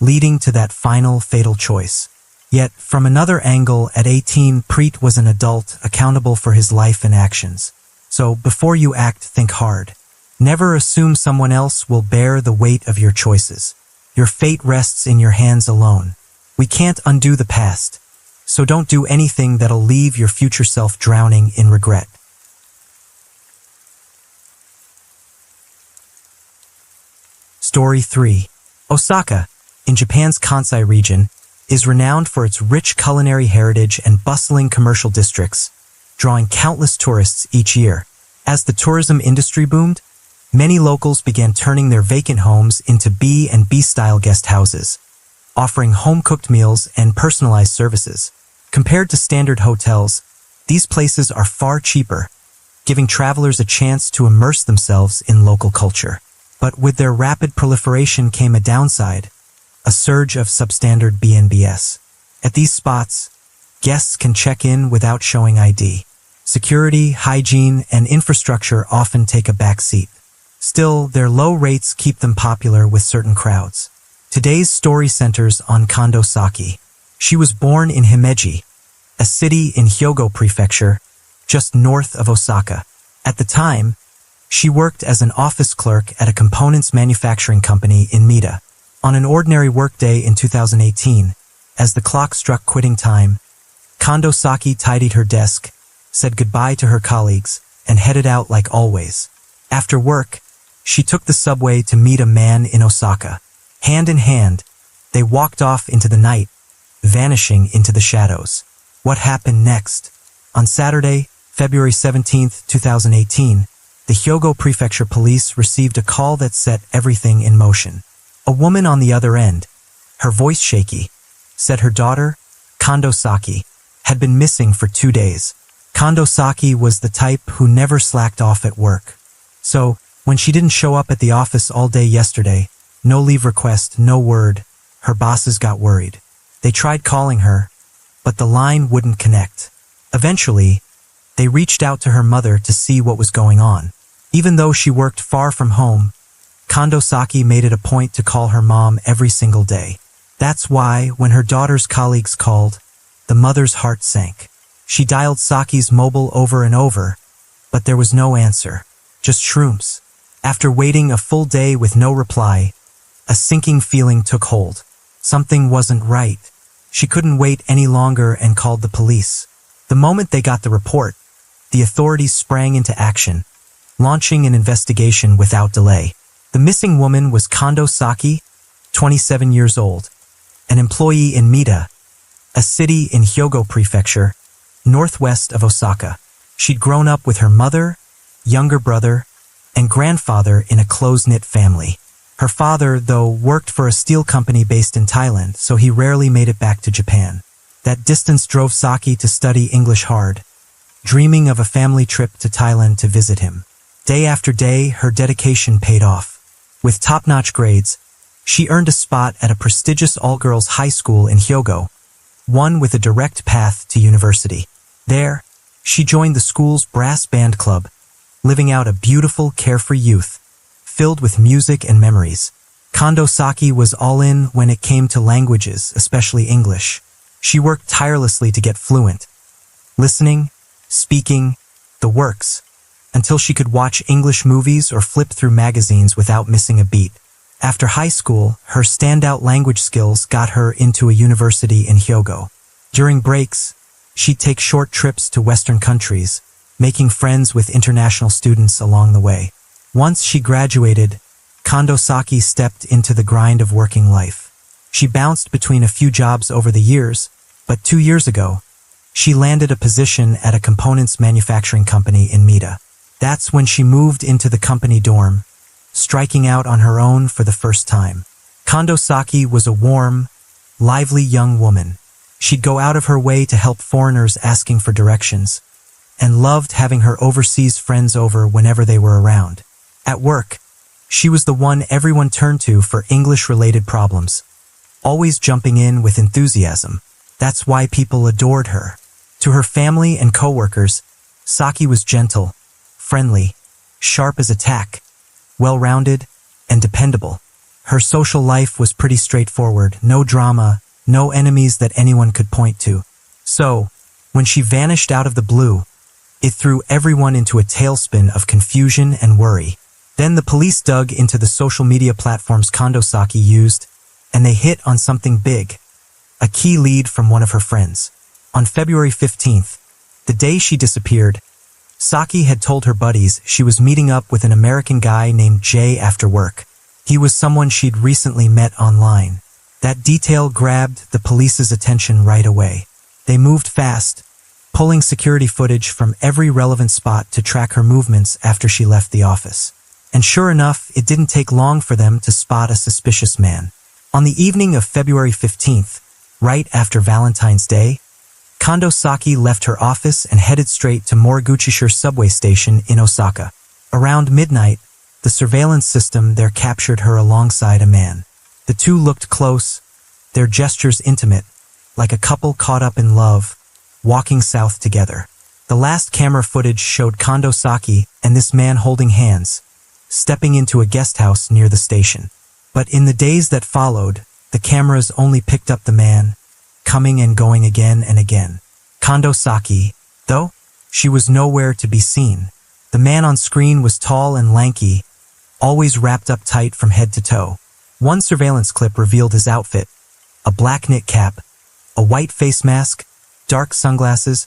leading to that final fatal choice. Yet, from another angle, at 18, Preet was an adult accountable for his life and actions. So, before you act, think hard. Never assume someone else will bear the weight of your choices. Your fate rests in your hands alone. We can't undo the past, so don't do anything that'll leave your future self drowning in regret. Story 3. Osaka, in Japan's Kansai region, is renowned for its rich culinary heritage and bustling commercial districts, drawing countless tourists each year. As the tourism industry boomed, many locals began turning their vacant homes into B&B-style guest houses, offering home-cooked meals and personalized services. Compared to standard hotels, these places are far cheaper, giving travelers a chance to immerse themselves in local culture. But with their rapid proliferation came a downside, a surge of substandard B&Bs. At these spots, guests can check in without showing ID. Security, hygiene, and infrastructure often take a back seat. Still, their low rates keep them popular with certain crowds. Today's story centers on Kondo Saki. She was born in Himeji, a city in Hyogo Prefecture, just north of Osaka. At the time, she worked as an office clerk at a components manufacturing company in Mita. On an ordinary workday in 2018, as the clock struck quitting time, Kondo Saki tidied her desk, said goodbye to her colleagues, and headed out like always. After work, she took the subway to meet a man in Osaka. Hand in hand, they walked off into the night, vanishing into the shadows. What happened next? On Saturday, February 17, 2018, the Hyogo Prefecture Police received a call that set everything in motion. A woman on the other end, her voice shaky, said her daughter, Kondo Saki, had been missing for 2 days. Kondo Saki was the type who never slacked off at work. So, when she didn't show up at the office all day yesterday, no leave request, no word, her bosses got worried. They tried calling her, but the line wouldn't connect. Eventually, they reached out to her mother to see what was going on. Even though she worked far from home, Kondo Saki made it a point to call her mom every single day. That's why, when her daughter's colleagues called, the mother's heart sank. She dialed Saki's mobile over and over, but there was no answer, just shrooms. After waiting a full day with no reply, a sinking feeling took hold. Something wasn't right. She couldn't wait any longer and called the police. The moment they got the report, the authorities sprang into action, launching an investigation without delay. The missing woman was Kondo Saki, 27 years old, an employee in Mita, a city in Hyogo Prefecture, northwest of Osaka. She'd grown up with her mother, younger brother, and grandfather in a close-knit family. Her father, though, worked for a steel company based in Thailand, so he rarely made it back to Japan. That distance drove Saki to study English hard, dreaming of a family trip to Thailand to visit him. Day after day, her dedication paid off. With top-notch grades, she earned a spot at a prestigious all-girls high school in Hyogo, one with a direct path to university. There, she joined the school's brass band club, living out a beautiful, carefree youth, filled with music and memories. Kondo Saki was all in when it came to languages, especially English. She worked tirelessly to get fluent, listening, speaking, the works, until she could watch English movies or flip through magazines without missing a beat. After high school, her standout language skills got her into a university in Hyogo. During breaks, she'd take short trips to Western countries, making friends with international students along the way. Once she graduated, Kondo Saki stepped into the grind of working life. She bounced between a few jobs over the years, but 2 years ago, she landed a position at a components manufacturing company in Mita. That's when she moved into the company dorm, striking out on her own for the first time. Kondo Saki was a warm, lively young woman. She'd go out of her way to help foreigners asking for directions, and loved having her overseas friends over whenever they were around. At work, she was the one everyone turned to for English-related problems, always jumping in with enthusiasm. That's why people adored her. To her family and coworkers, Saki was gentle, friendly, sharp as a tack, well-rounded, and dependable. Her social life was pretty straightforward, no drama, no enemies that anyone could point to. So, when she vanished out of the blue, it threw everyone into a tailspin of confusion and worry. Then the police dug into the social media platforms Kondo Saki used, and they hit on something big, a key lead from one of her friends. On February 15th, the day she disappeared, Saki had told her buddies she was meeting up with an American guy named Jay after work. He was someone she'd recently met online. That detail grabbed the police's attention right away. They moved fast, pulling security footage from every relevant spot to track her movements after she left the office. And sure enough, it didn't take long for them to spot a suspicious man. On the evening of February 15th, right after Valentine's Day, Kondo Saki left her office and headed straight to Moriguchi subway station in Osaka. Around midnight, the surveillance system there captured her alongside a man. The two looked close, their gestures intimate, like a couple caught up in love, walking south together. The last camera footage showed Kondo Saki and this man holding hands, stepping into a guest house near the station. But in the days that followed, the cameras only picked up the man, coming and going again and again. Kondo Saki, though, she was nowhere to be seen. The man on screen was tall and lanky, always wrapped up tight from head to toe. One surveillance clip revealed his outfit: a black knit cap, a white face mask, dark sunglasses,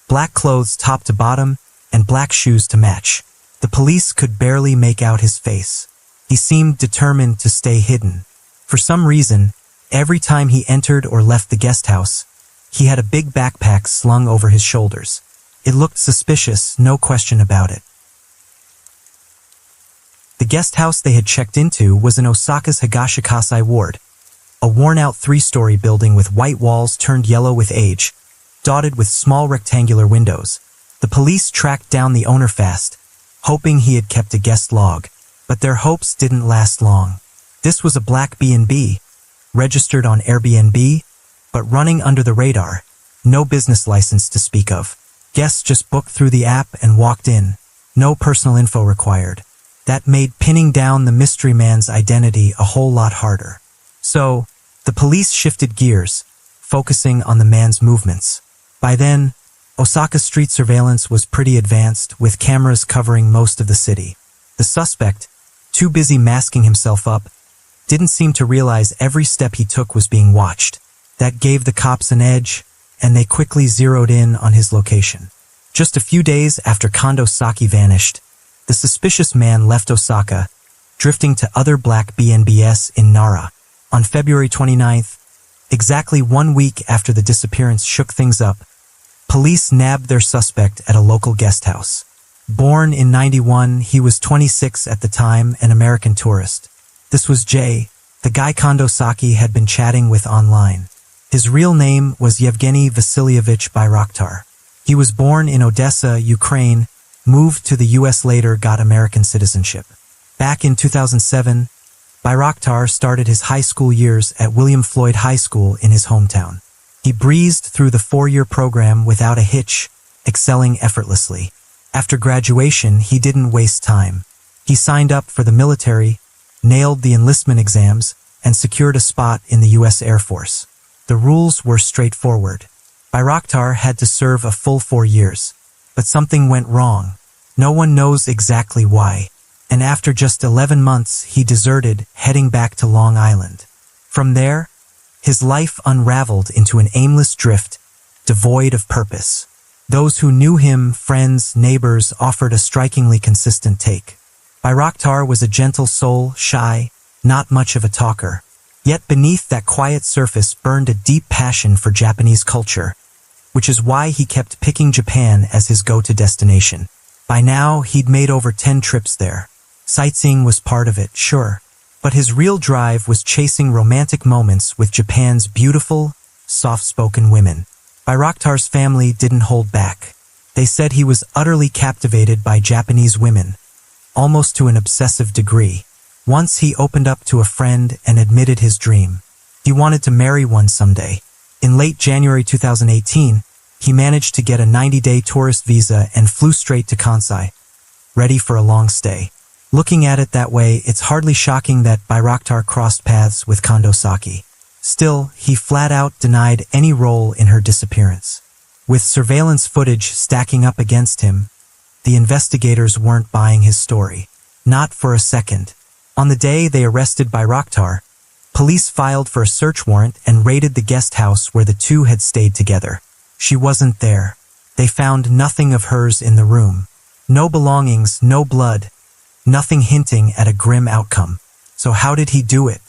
black clothes top to bottom, and black shoes to match. The police could barely make out his face. He seemed determined to stay hidden. For some reason, every time he entered or left the guest house, he had a big backpack slung over his shoulders. It looked suspicious, no question about it. The guest house they had checked into was in Osaka's Higashikasai ward, a worn-out 3-story building with white walls turned yellow with age, dotted with small rectangular windows. The police tracked down the owner fast, hoping he had kept a guest log, but their hopes didn't last long. This was a black B&B, registered on Airbnb, but running under the radar, no business license to speak of. Guests just booked through the app and walked in, no personal info required. That made pinning down the mystery man's identity a whole lot harder. So, the police shifted gears, focusing on the man's movements. By then, Osaka's street surveillance was pretty advanced, with cameras covering most of the city. The suspect, too busy masking himself up, didn't seem to realize every step he took was being watched. That gave the cops an edge, and they quickly zeroed in on his location. Just a few days after Kondo Saki vanished, the suspicious man left Osaka, drifting to other black B&Bs in Nara. On February 29th, exactly 1 week after the disappearance shook things up, police nabbed their suspect at a local guest house. Born in '91, he was 26 at the time, an American tourist. This was Jay, the guy Kondo Saki had been chatting with online. His real name was Yevgeny Vasilyevich Bayraktar. He was born in Odessa, Ukraine, moved to the US later, got American citizenship. Back in 2007, Bayraktar started his high school years at William Floyd High School in his hometown. He breezed through the 4-year program without a hitch, excelling effortlessly. After graduation, he didn't waste time. He signed up for the military, nailed the enlistment exams, and secured a spot in the US Air Force. The rules were straightforward. Bayraktar had to serve a full 4 years. But something went wrong. No one knows exactly why. And after just 11 months, he deserted, heading back to Long Island. From there, his life unraveled into an aimless drift, devoid of purpose. Those who knew him, friends, neighbors, offered a strikingly consistent take. Bayraktar was a gentle soul, shy, not much of a talker. Yet beneath that quiet surface burned a deep passion for Japanese culture, which is why he kept picking Japan as his go-to destination. By now, he'd made over 10 trips there. Sightseeing was part of it, sure, but his real drive was chasing romantic moments with Japan's beautiful, soft-spoken women. Bayraktar's family didn't hold back. They said he was utterly captivated by Japanese women, almost to an obsessive degree. Once he opened up to a friend and admitted his dream. He wanted to marry one someday. In late January 2018, he managed to get a 90-day tourist visa and flew straight to Kansai, ready for a long stay. Looking at it that way, it's hardly shocking that Bayraktar crossed paths with Kondo Saki. Still, he flat out denied any role in her disappearance. With surveillance footage stacking up against him, the investigators weren't buying his story. Not for a second. On the day they arrested Bayraktar, police filed for a search warrant and raided the guest house where the two had stayed together. She wasn't there. They found nothing of hers in the room. No belongings, no blood, nothing hinting at a grim outcome. So how did he do it?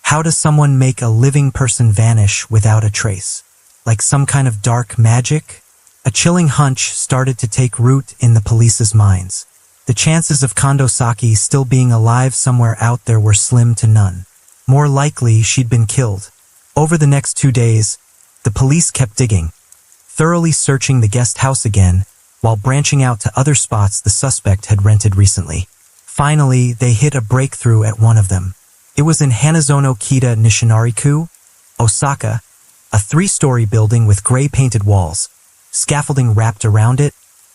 How does someone make a living person vanish without a trace? Like some kind of dark magic? A chilling hunch started to take root in the police's minds. The chances of Kondo Saki still being alive somewhere out there were slim to none. More likely, she'd been killed. Over the next 2 days, the police kept digging, thoroughly searching the guest house again, while branching out to other spots the suspect had rented recently. Finally, they hit a breakthrough at one of them. It was in Hanazono Kita Nishinari-ku, Osaka, a 3-story building with gray-painted walls, scaffolding wrapped around it,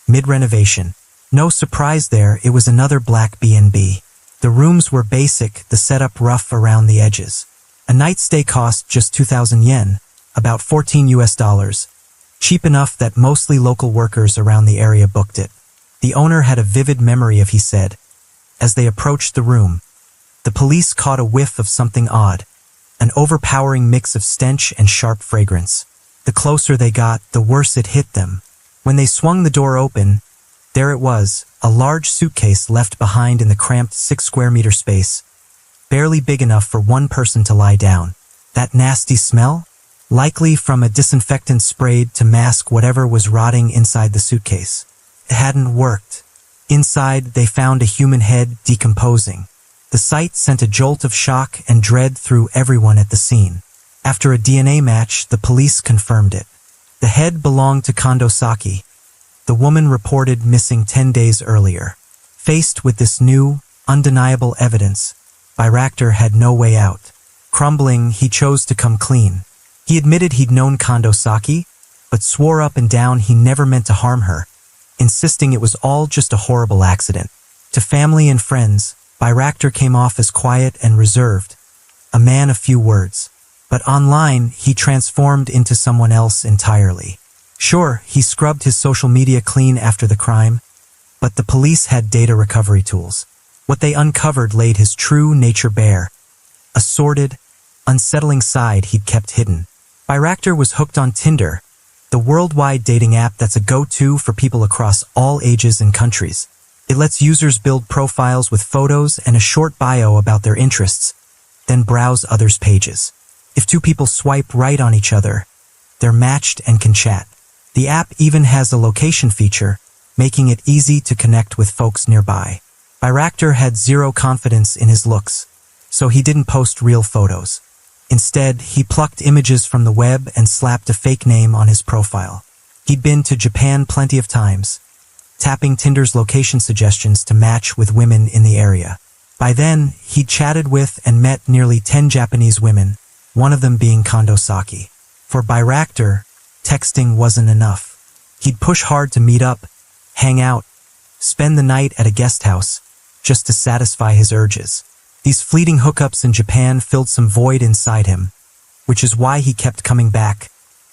mid-renovation. No surprise there, it was another black B&B. The rooms were basic, the setup rough around the edges. A night stay cost just 2,000 yen, about $14, cheap enough that mostly local workers around the area booked it. The owner had a vivid memory of, he said. As they approached the room, the police caught a whiff of something odd, an overpowering mix of stench and sharp fragrance. The closer they got, the worse it hit them. When they swung the door open, there it was, a large suitcase left behind in the cramped 6-square-meter space, barely big enough for one person to lie down. That nasty smell? Likely from a disinfectant sprayed to mask whatever was rotting inside the suitcase. It hadn't worked. Inside, they found a human head decomposing. The sight sent a jolt of shock and dread through everyone at the scene. After a DNA match, the police confirmed it. The head belonged to Kondo Saki, the woman reported missing 10 days earlier. Faced with this new, undeniable evidence, Bhairactar had no way out. Crumbling, he chose to come clean. He admitted he'd known Kondo Saki, but swore up and down he never meant to harm her, insisting it was all just a horrible accident. To family and friends, Bhairactar came off as quiet and reserved, a man of few words. But online, he transformed into someone else entirely. Sure, he scrubbed his social media clean after the crime, but the police had data recovery tools. What they uncovered laid his true nature bare, a sordid, unsettling side he'd kept hidden. Bhairactar was hooked on Tinder, the worldwide dating app that's a go-to for people across all ages and countries. It lets users build profiles with photos and a short bio about their interests, then browse others' pages. If 2 people swipe right on each other, they're matched and can chat. The app even has a location feature, making it easy to connect with folks nearby. Bhairactar had zero confidence in his looks, so he didn't post real photos. Instead, he plucked images from the web and slapped a fake name on his profile. He'd been to Japan plenty of times, tapping Tinder's location suggestions to match with women in the area. By then, he'd chatted with and met nearly 10 Japanese women, one of them being Kondo Saki. For Bhairactar, texting wasn't enough. He'd push hard to meet up, hang out, spend the night at a guest house, just to satisfy his urges. These fleeting hookups in Japan filled some void inside him, which is why he kept coming back,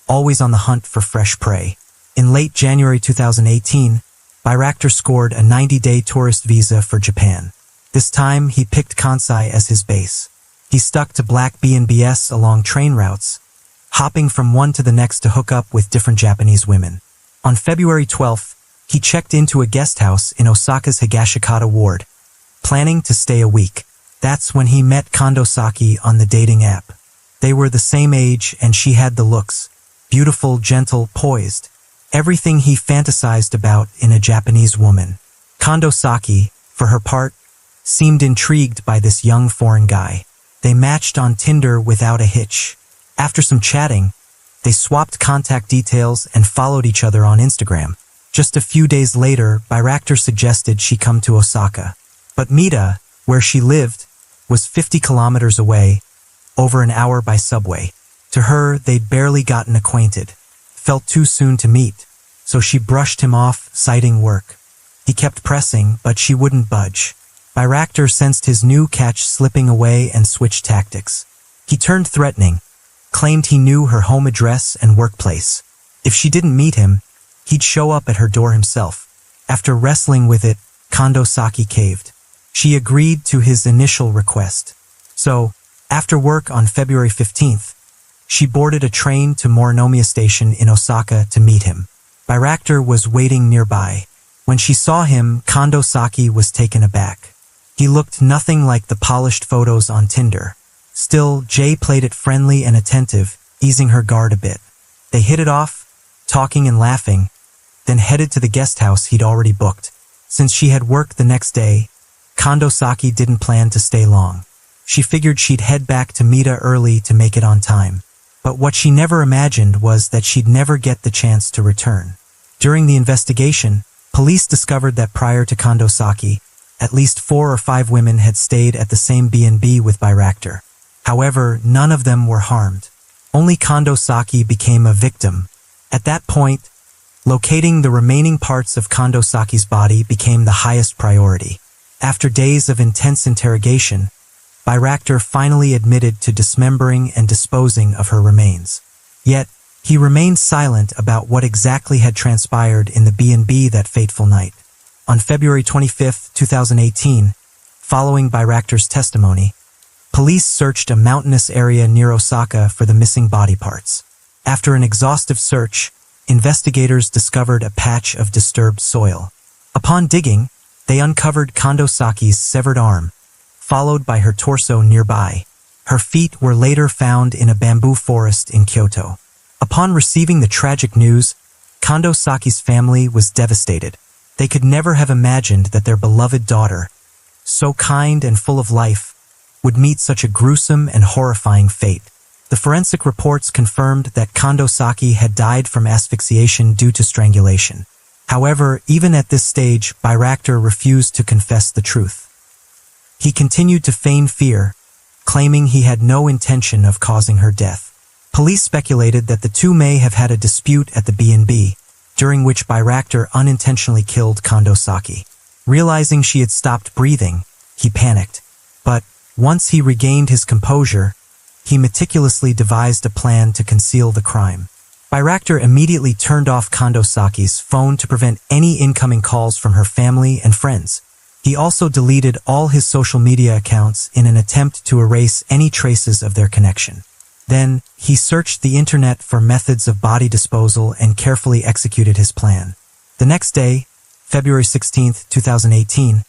always on the hunt for fresh prey. In late January 2018, Bhairactar scored a 90-day tourist visa for Japan. This time, he picked Kansai as his base. He stuck to black B&Bs along train routes, hopping from one to the next to hook up with different Japanese women. On February 12th, he checked into a guest house in Osaka's Higashikata ward, planning to stay a week. That's when he met Kondo Saki on the dating app. They were the same age and she had the looks. Beautiful, gentle, poised. Everything he fantasized about in a Japanese woman. Kondo Saki, for her part, seemed intrigued by this young foreign guy. They matched on Tinder without a hitch. After some chatting, they swapped contact details and followed each other on Instagram. Just a few days later, Bhairactar suggested she come to Osaka. But Mita, where she lived, was 50 kilometers away, over an hour by subway. To her, they'd barely gotten acquainted. Felt too soon to meet, so she brushed him off, citing work. He kept pressing, but she wouldn't budge. Bhairactar sensed his new catch slipping away and switched tactics. He turned threatening, claimed he knew her home address and workplace. If she didn't meet him, he'd show up at her door himself. After wrestling with it, Kondo Saki caved. She agreed to his initial request. So, after work on February 15th, she boarded a train to Morinomiya Station in Osaka to meet him. Bhairactar was waiting nearby. When she saw him, Kondo Saki was taken aback. He looked nothing like the polished photos on Tinder. Still, Jay played it friendly and attentive, easing her guard a bit. They hit it off, talking and laughing, then headed to the guest house he'd already booked. Since she had work the next day, Kondo Saki didn't plan to stay long. She figured she'd head back to Mita early to make it on time. But what she never imagined was that she'd never get the chance to return. During the investigation, police discovered that prior to Kondo Saki, at least 4 or 5 women had stayed at the same B&B with Bayraktar. However, none of them were harmed. Only Kondo Saki became a victim. At that point, locating the remaining parts of Kondo Saki's body became the highest priority. After days of intense interrogation, Bayraktar finally admitted to dismembering and disposing of her remains. Yet, he remained silent about what exactly had transpired in the B&B that fateful night. On February 25, 2018, following Bayraktar's testimony, police searched a mountainous area near Osaka for the missing body parts. After an exhaustive search, investigators discovered a patch of disturbed soil. Upon digging, they uncovered Kondo Saki's severed arm, followed by her torso nearby. Her feet were later found in a bamboo forest in Kyoto. Upon receiving the tragic news, Kondo Saki's family was devastated. They could never have imagined that their beloved daughter, so kind and full of life, would meet such a gruesome and horrifying fate. The forensic reports confirmed that Kondo Saki had died from asphyxiation due to strangulation. However, even at this stage, Bayraktar refused to confess the truth. He continued to feign fear, claiming he had no intention of causing her death. Police speculated that the two may have had a dispute at the B&B, during which Bayraktar unintentionally killed Kondo Saki. Realizing she had stopped breathing, he panicked. But once he regained his composure, he meticulously devised a plan to conceal the crime. Bayraktar immediately turned off Kondo Saki's phone to prevent any incoming calls from her family and friends. He also deleted all his social media accounts in an attempt to erase any traces of their connection. Then, he searched the internet for methods of body disposal and carefully executed his plan. The next day, February 16, 2018,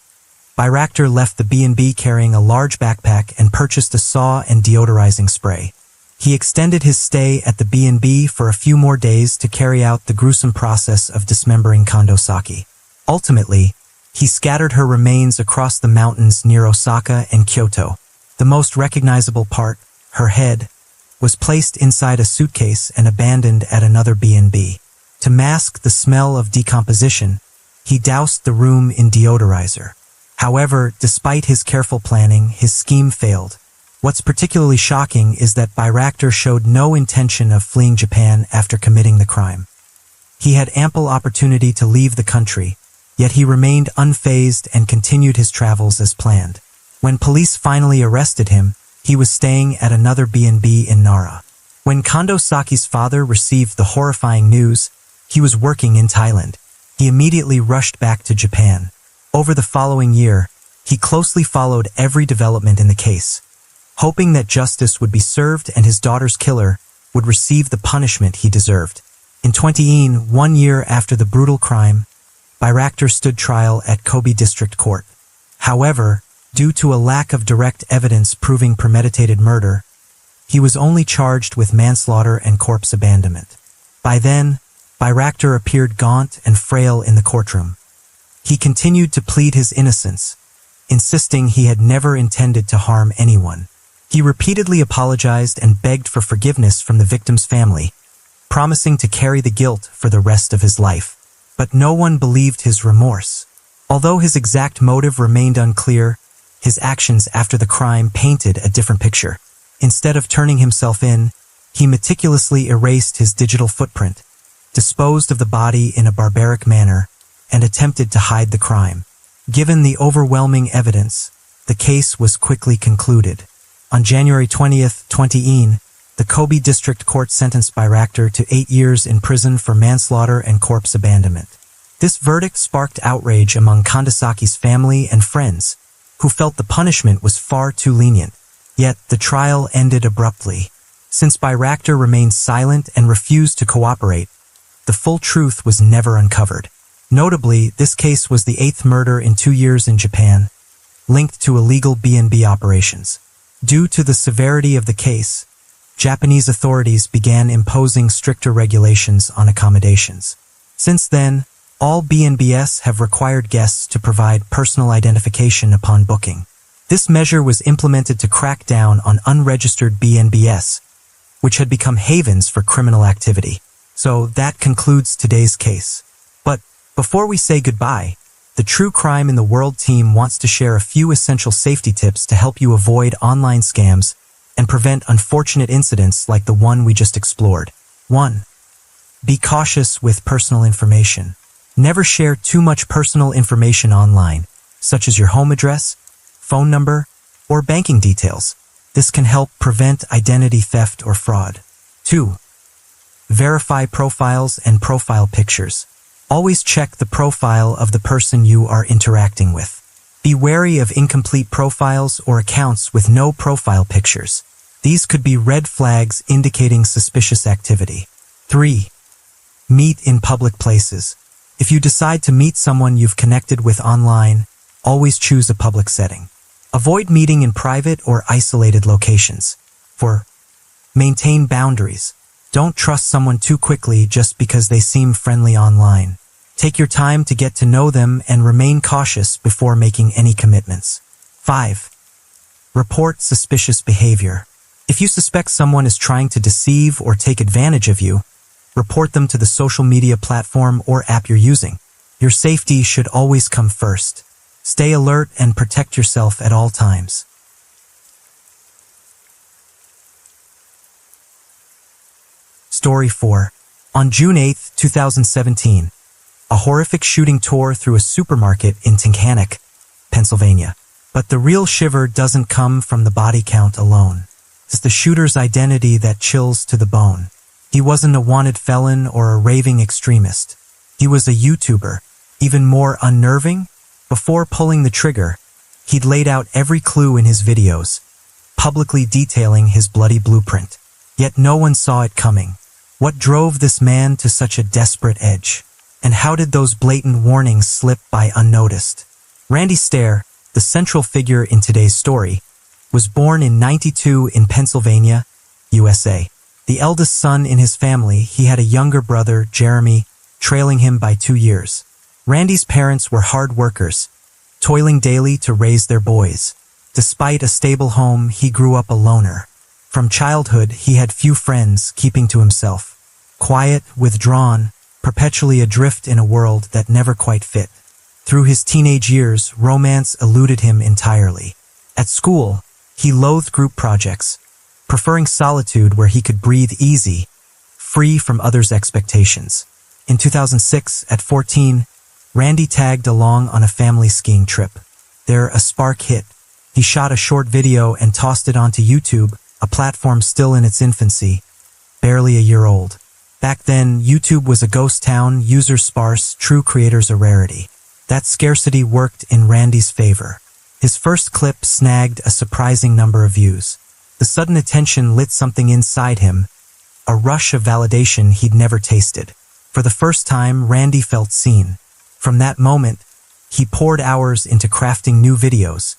Bayraktar left the B&B carrying a large backpack and purchased a saw and deodorizing spray. He extended his stay at the B&B for a few more days to carry out the gruesome process of dismembering Kondo Saki. Ultimately, he scattered her remains across the mountains near Osaka and Kyoto. The most recognizable part, her head, was placed inside a suitcase and abandoned at another B&B. To mask the smell of decomposition, he doused the room in deodorizer. However, despite his careful planning, his scheme failed. What's particularly shocking is that Bayraktar showed no intention of fleeing Japan after committing the crime. He had ample opportunity to leave the country, yet he remained unfazed and continued his travels as planned. When police finally arrested him, he was staying at another B&B in Nara. When Kondo Saki's father received the horrifying news, he was working in Thailand. He immediately rushed back to Japan. Over the following year, he closely followed every development in the case, hoping that justice would be served and his daughter's killer would receive the punishment he deserved. In 2018, 1 year after the brutal crime, Bayraktar stood trial at Kobe District Court. However, due to a lack of direct evidence proving premeditated murder, he was only charged with manslaughter and corpse abandonment. By then, Bayraktar appeared gaunt and frail in the courtroom. He continued to plead his innocence, insisting he had never intended to harm anyone. He repeatedly apologized and begged for forgiveness from the victim's family, promising to carry the guilt for the rest of his life. But no one believed his remorse. Although his exact motive remained unclear, his actions after the crime painted a different picture. Instead of turning himself in, he meticulously erased his digital footprint, disposed of the body in a barbaric manner, and attempted to hide the crime. Given the overwhelming evidence, the case was quickly concluded. On January 20, 2018, the Kobe District Court sentenced Bayraktar to 8 years in prison for manslaughter and corpse abandonment. This verdict sparked outrage among Kondo Saki's family and friends, who felt the punishment was far too lenient. Yet, the trial ended abruptly. Since Bayraktar remained silent and refused to cooperate, the full truth was never uncovered. Notably, this case was the 8th murder in 2 years in Japan, linked to illegal B&B operations. Due to the severity of the case, Japanese authorities began imposing stricter regulations on accommodations. Since then, All B&Bs have required guests to provide personal identification upon booking. This measure was implemented to crack down on unregistered B&Bs, which had become havens for criminal activity. So that concludes today's case. But before we say goodbye, the True Crime in the World team wants to share a few essential safety tips to help you avoid online scams and prevent unfortunate incidents like the one we just explored. 1. Be cautious with personal information. Never share too much personal information online, such as your home address, phone number, or banking details. This can help prevent identity theft or fraud. 2. Verify profiles and profile pictures. Always check the profile of the person you are interacting with. Be wary of incomplete profiles or accounts with no profile pictures. These could be red flags indicating suspicious activity. 3. Meet in public places. If you decide to meet someone you've connected with online, always choose a public setting. Avoid meeting in private or isolated locations. 4. Maintain boundaries. Don't trust someone too quickly just because they seem friendly online. Take your time to get to know them and remain cautious before making any commitments. 5. Report suspicious behavior. If you suspect someone is trying to deceive or take advantage of you, report them to the social media platform or app you're using. Your safety should always come first. Stay alert and protect yourself at all times. Story 4. On June 8, 2017, a horrific shooting tore through a supermarket in Tinkanek, Pennsylvania. But the real shiver doesn't come from the body count alone. It's the shooter's identity that chills to the bone. He wasn't a wanted felon or a raving extremist. He was a YouTuber. Even more unnerving, before pulling the trigger, he'd laid out every clue in his videos, publicly detailing his bloody blueprint. Yet no one saw it coming. What drove this man to such a desperate edge? And how did those blatant warnings slip by unnoticed? Randy Stair, the central figure in today's story, was born in '92 in Pennsylvania, USA. The eldest son in his family, he had a younger brother, Jeremy, trailing him by 2 years. Randy's parents were hard workers, toiling daily to raise their boys. Despite a stable home, he grew up a loner. From childhood, he had few friends, keeping to himself. Quiet, withdrawn, perpetually adrift in a world that never quite fit. Through his teenage years, romance eluded him entirely. At school, he loathed group projects, preferring solitude where he could breathe easy, free from others' expectations. In 2006, at 14, Randy tagged along on a family skiing trip. There, a spark hit. He shot a short video and tossed it onto YouTube, a platform still in its infancy, barely a year old. Back then, YouTube was a ghost town, users sparse, true creators a rarity. That scarcity worked in Randy's favor. His first clip snagged a surprising number of views. The sudden attention lit something inside him, a rush of validation he'd never tasted. For the first time, Randy felt seen. From that moment, he poured hours into crafting new videos,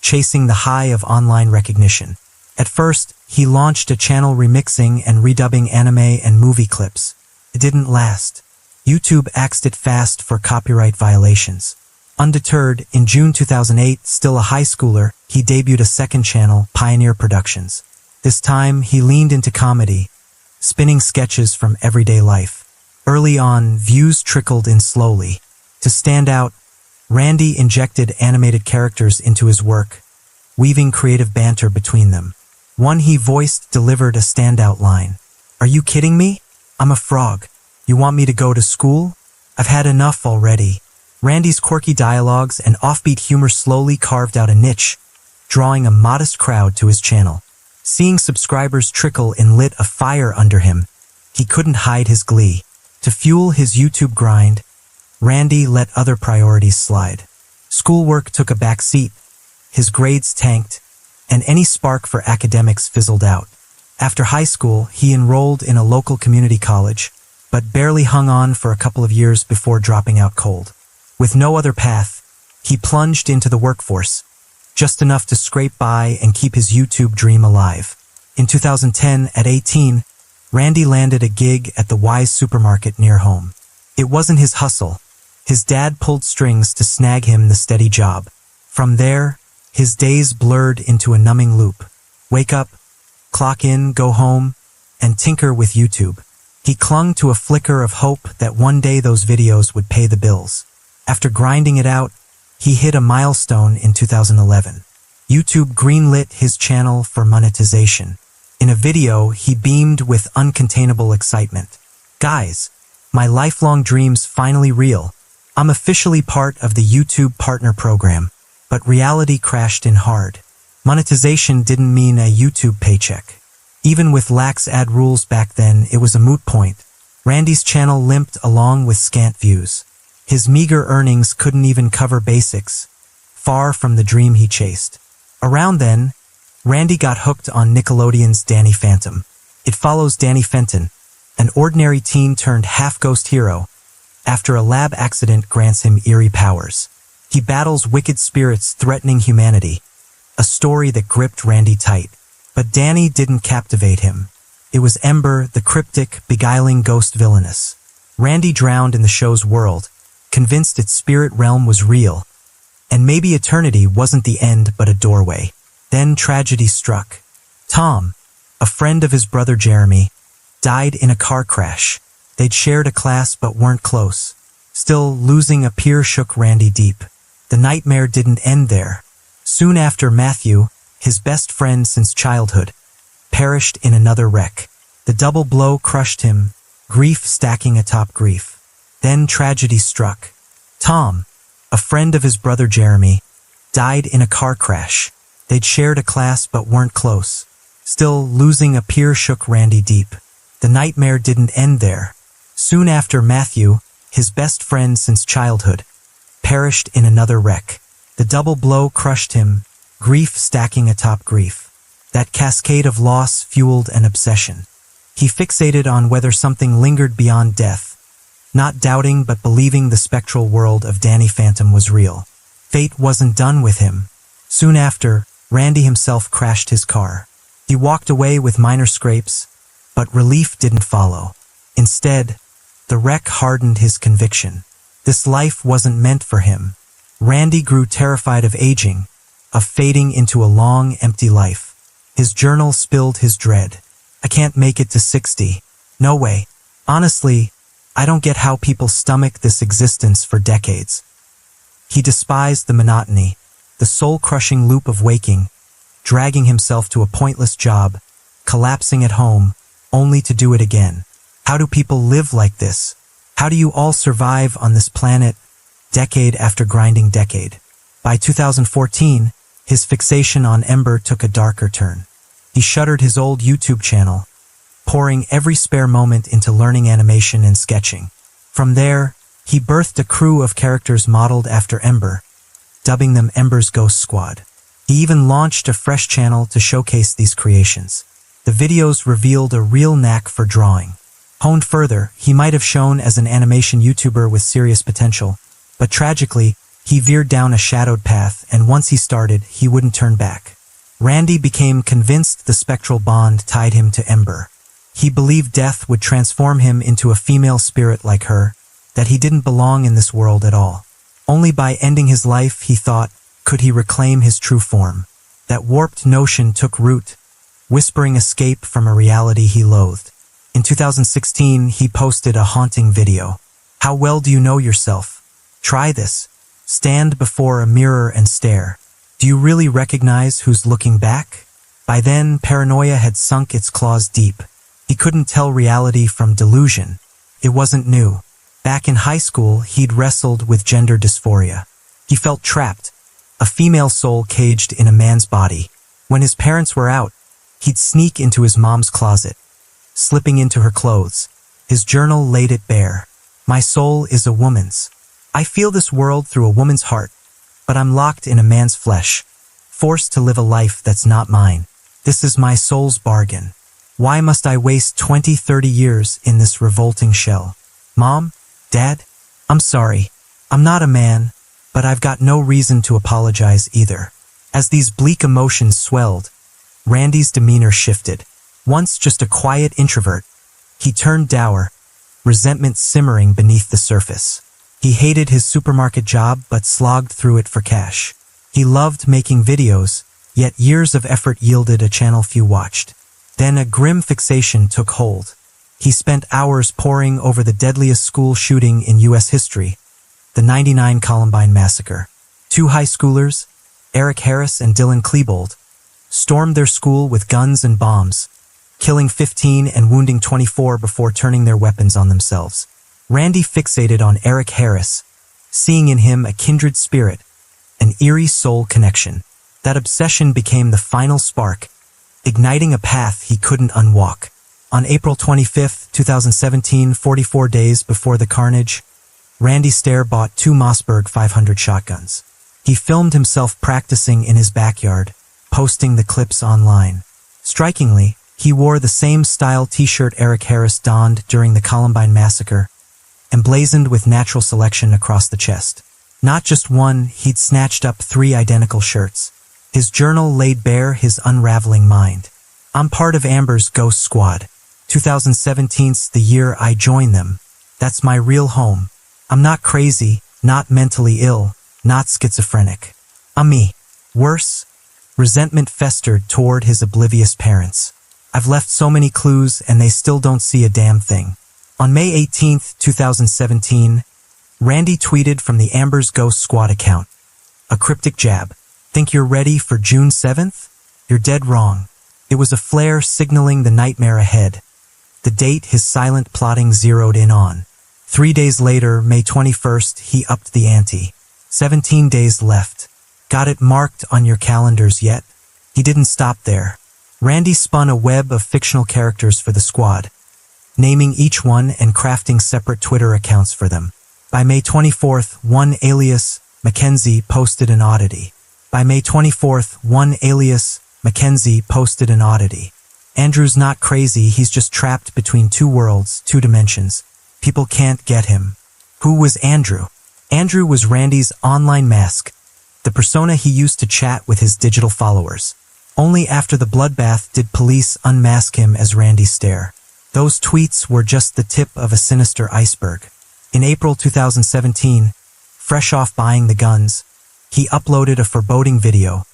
chasing the high of online recognition. At first, he launched a channel remixing and redubbing anime and movie clips. It didn't last. YouTube axed it fast for copyright violations. Undeterred, in June 2008, still a high schooler, he debuted a second channel, Pioneer Productions. This time, he leaned into comedy, spinning sketches from everyday life. Early on, views trickled in slowly. To stand out, Randy injected animated characters into his work, weaving creative banter between them. One he voiced delivered a standout line. "Are you kidding me? I'm a frog. You want me to go to school? I've had enough already." Randy's quirky dialogues and offbeat humor slowly carved out a niche, drawing a modest crowd to his channel. Seeing subscribers trickle in lit a fire under him, he couldn't hide his glee. To fuel his YouTube grind, Randy let other priorities slide. Schoolwork took a back seat, his grades tanked, and any spark for academics fizzled out. After high school, he enrolled in a local community college, but barely hung on for a couple of years before dropping out cold. With no other path, he plunged into the workforce, just enough to scrape by and keep his YouTube dream alive. In 2010, at 18, Randy landed a gig at the Wise supermarket near home. It wasn't his hustle, His dad pulled strings to snag him the steady job. From there, his days blurred into a numbing loop. Wake up, clock in, go home, and tinker with YouTube. He clung to a flicker of hope that one day those videos would pay the bills. After grinding it out, he hit a milestone in 2011. YouTube greenlit his channel for monetization. In a video, he beamed with uncontainable excitement. "Guys, my lifelong dream's finally real. I'm officially part of the YouTube Partner Program." But reality crashed in hard. Monetization didn't mean a YouTube paycheck. Even with lax ad rules back then, it was a moot point. Randy's channel limped along with scant views. His meager earnings couldn't even cover basics, far from the dream he chased. Around then, Randy got hooked on Nickelodeon's Danny Phantom. It follows Danny Fenton, an ordinary teen turned half-ghost hero, after a lab accident grants him eerie powers. He battles wicked spirits threatening humanity, a story that gripped Randy tight. But Danny didn't captivate him. It was Ember, the cryptic, beguiling ghost villainess. Randy drowned in the show's world, convinced its spirit realm was real, and maybe eternity wasn't the end but a doorway. Then tragedy struck. Tom, a friend of his brother Jeremy, died in a car crash. They'd shared a class but weren't close. Still, losing a peer shook Randy deep. The nightmare didn't end there. Soon after, Matthew, his best friend since childhood, perished in another wreck. The double blow crushed him, grief stacking atop grief. Then tragedy struck. Tom, a friend of his brother Jeremy, died in a car crash. They'd shared a class but weren't close. Still, losing a peer shook Randy deep. The nightmare didn't end there. Soon after, Matthew, his best friend since childhood, perished in another wreck. The double blow crushed him, grief stacking atop grief. That cascade of loss fueled an obsession. He fixated on whether something lingered beyond death, not doubting but believing the spectral world of Danny Phantom was real. Fate wasn't done with him. Soon after, Randy himself crashed his car. He walked away with minor scrapes, but relief didn't follow. Instead, the wreck hardened his conviction. This life wasn't meant for him. Randy grew terrified of aging, of fading into a long, empty life. His journal spilled his dread. "I can't make it to 60. No way. Honestly, I don't get how people stomach this existence for decades." He despised the monotony, the soul-crushing loop of waking, dragging himself to a pointless job, collapsing at home, only to do it again. How do people live like this? How do you all survive on this planet, decade after grinding decade? By 2014, his fixation on Ember took a darker turn. He shuttered his old YouTube channel, pouring every spare moment into learning animation and sketching. From there, he birthed a crew of characters modeled after Ember, dubbing them Ember's Ghost Squad. He even launched a fresh channel to showcase these creations. The videos revealed a real knack for drawing. Honed further, he might have shown as an animation YouTuber with serious potential, but tragically, he veered down a shadowed path, and once he started, he wouldn't turn back. Randy became convinced the spectral bond tied him to Ember. He believed death would transform him into a female spirit like her, that he didn't belong in this world at all. Only by ending his life, he thought, could he reclaim his true form. That warped notion took root, whispering escape from a reality he loathed. In 2016, he posted a haunting video. "How well do you know yourself? Try this. Stand before a mirror and stare. Do you really recognize who's looking back?" By then, paranoia had sunk its claws deep. He couldn't tell reality from delusion. It wasn't new. Back in high school, he'd wrestled with gender dysphoria. He felt trapped, a female soul caged in a man's body. When his parents were out, he'd sneak into his mom's closet, slipping into her clothes. His journal laid it bare. "My soul is a woman's. I feel this world through a woman's heart, but I'm locked in a man's flesh, forced to live a life that's not mine. This is my soul's bargain. Why must I waste 20, 30 years in this revolting shell? Mom? Dad? I'm sorry. I'm not a man, but I've got no reason to apologize either." As these bleak emotions swelled, Randy's demeanor shifted. Once just a quiet introvert, he turned dour, resentment simmering beneath the surface. He hated his supermarket job but slogged through it for cash. He loved making videos, yet years of effort yielded a channel few watched. Then a grim fixation took hold. He spent hours poring over the deadliest school shooting in U.S. history, the '99 Columbine Massacre. Two high schoolers, Eric Harris and Dylan Klebold, stormed their school with guns and bombs, killing 15 and wounding 24 before turning their weapons on themselves. Randy fixated on Eric Harris, seeing in him a kindred spirit, an eerie soul connection. That obsession became the final spark, igniting a path he couldn't unwalk. On April 25, 2017, 44 days before the carnage, Randy Stair bought 2 Mossberg 500 shotguns. He filmed himself practicing in his backyard, posting the clips online. Strikingly, he wore the same style t-shirt Eric Harris donned during the Columbine Massacre, emblazoned with natural selection across the chest. Not just one, he'd snatched up 3 identical shirts. His journal laid bare his unraveling mind. I'm part of Amber's Ghost Squad. 2017's the year I joined them. That's my real home. I'm not crazy, not mentally ill, not schizophrenic. I'm me. Worse, resentment festered toward his oblivious parents. I've left so many clues and they still don't see a damn thing. On May 18, 2017, Randy tweeted from the Amber's Ghost Squad account. A cryptic jab. Think you're ready for June 7th? You're dead wrong. It was a flare signaling the nightmare ahead. The date his silent plotting zeroed in on. 3 days later, May 21st, he upped the ante. 17 days left. Got it marked on your calendars yet? He didn't stop there. Randy spun a web of fictional characters for the squad, naming each one and crafting separate Twitter accounts for them. By May 24th, one alias, Mackenzie, posted an oddity. By May 24th, one alias, Mackenzie, posted an oddity. Andrew's not crazy, he's just trapped between 2 worlds, 2 dimensions. People can't get him. Who was Andrew? Andrew was Randy's online mask, the persona he used to chat with his digital followers. Only after the bloodbath did police unmask him as Randy Stair. Those tweets were just the tip of a sinister iceberg. In April 2017, fresh off buying the guns, he uploaded a foreboding video,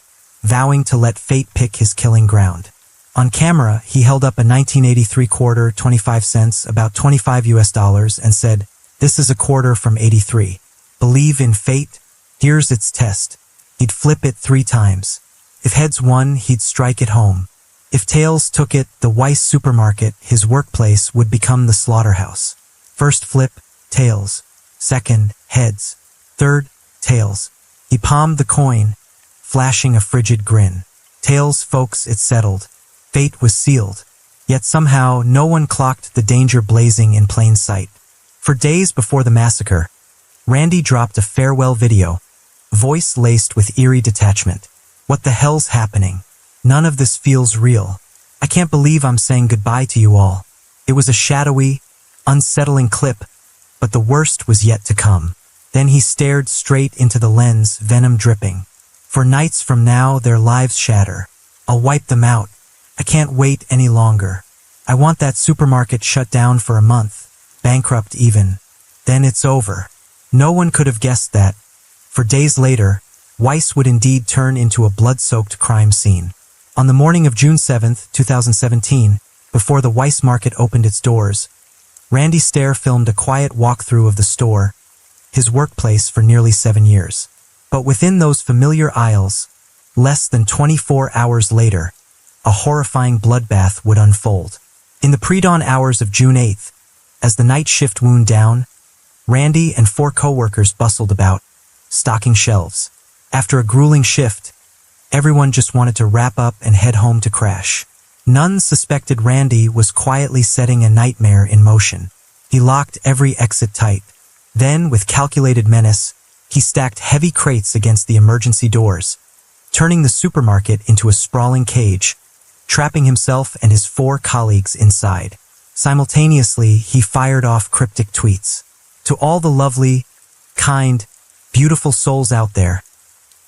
vowing to let fate pick his killing ground. On camera, he held up a 1983 quarter, 25 cents, about $25 and said, "This is a quarter from '83. Believe in fate? Here's its test." He'd flip it 3 times. If heads won, he'd strike it home. If tails took it, the Weiss supermarket, his workplace, would become the slaughterhouse. First flip, tails. Second, heads. Third, tails. He palmed the coin, flashing a frigid grin. Tails, folks, it settled. Fate was sealed. Yet somehow, no one clocked the danger blazing in plain sight. For days before the massacre, Randy dropped a farewell video, voice laced with eerie detachment. What the hell's happening? None of this feels real. I can't believe I'm saying goodbye to you all. It was a shadowy, unsettling clip, but the worst was yet to come. Then he stared straight into the lens, venom dripping. For nights from now, their lives shatter. I'll wipe them out. I can't wait any longer. I want that supermarket shut down for a month, bankrupt even. Then it's over. No one could have guessed that. For days later, Weiss would indeed turn into a blood-soaked crime scene. On the morning of June 7, 2017, before the Weiss Market opened its doors, Randy Stair filmed a quiet walkthrough of the store, his workplace for nearly 7 years. But within those familiar aisles, less than 24 hours later, a horrifying bloodbath would unfold. In the pre-dawn hours of June 8th, as the night shift wound down, Randy and 4 co-workers bustled about, stocking shelves. After a grueling shift, everyone just wanted to wrap up and head home to crash. None suspected Randy was quietly setting a nightmare in motion. He locked every exit tight. Then, with calculated menace, he stacked heavy crates against the emergency doors, turning the supermarket into a sprawling cage, trapping himself and his 4 colleagues inside. Simultaneously, he fired off cryptic tweets. To all the lovely, kind, beautiful souls out there,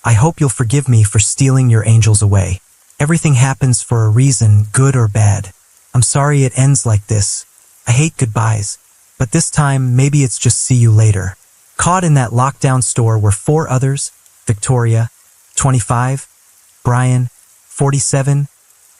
I hope you'll forgive me for stealing your angels away. Everything happens for a reason, good or bad. I'm sorry it ends like this. I hate goodbyes, but this time maybe it's just see you later. Caught in that lockdown store were 4 others: Victoria, 25, Brian, 47,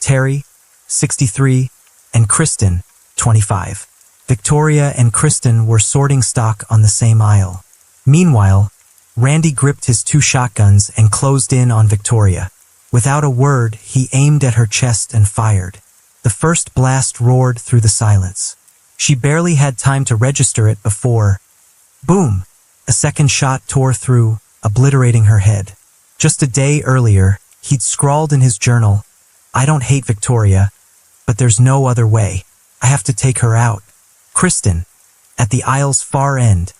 Terry, 63, and Kristen, 25. Victoria and Kristen were sorting stock on the same aisle. Meanwhile, Randy gripped his 2 shotguns and closed in on Victoria. Without a word, he aimed at her chest and fired. The first blast roared through the silence. She barely had time to register it before, boom, a second shot tore through, obliterating her head. Just a day earlier, he'd scrawled in his journal, "I don't hate Victoria, but there's no other way. I have to take her out." Kristen, at the aisle's far end,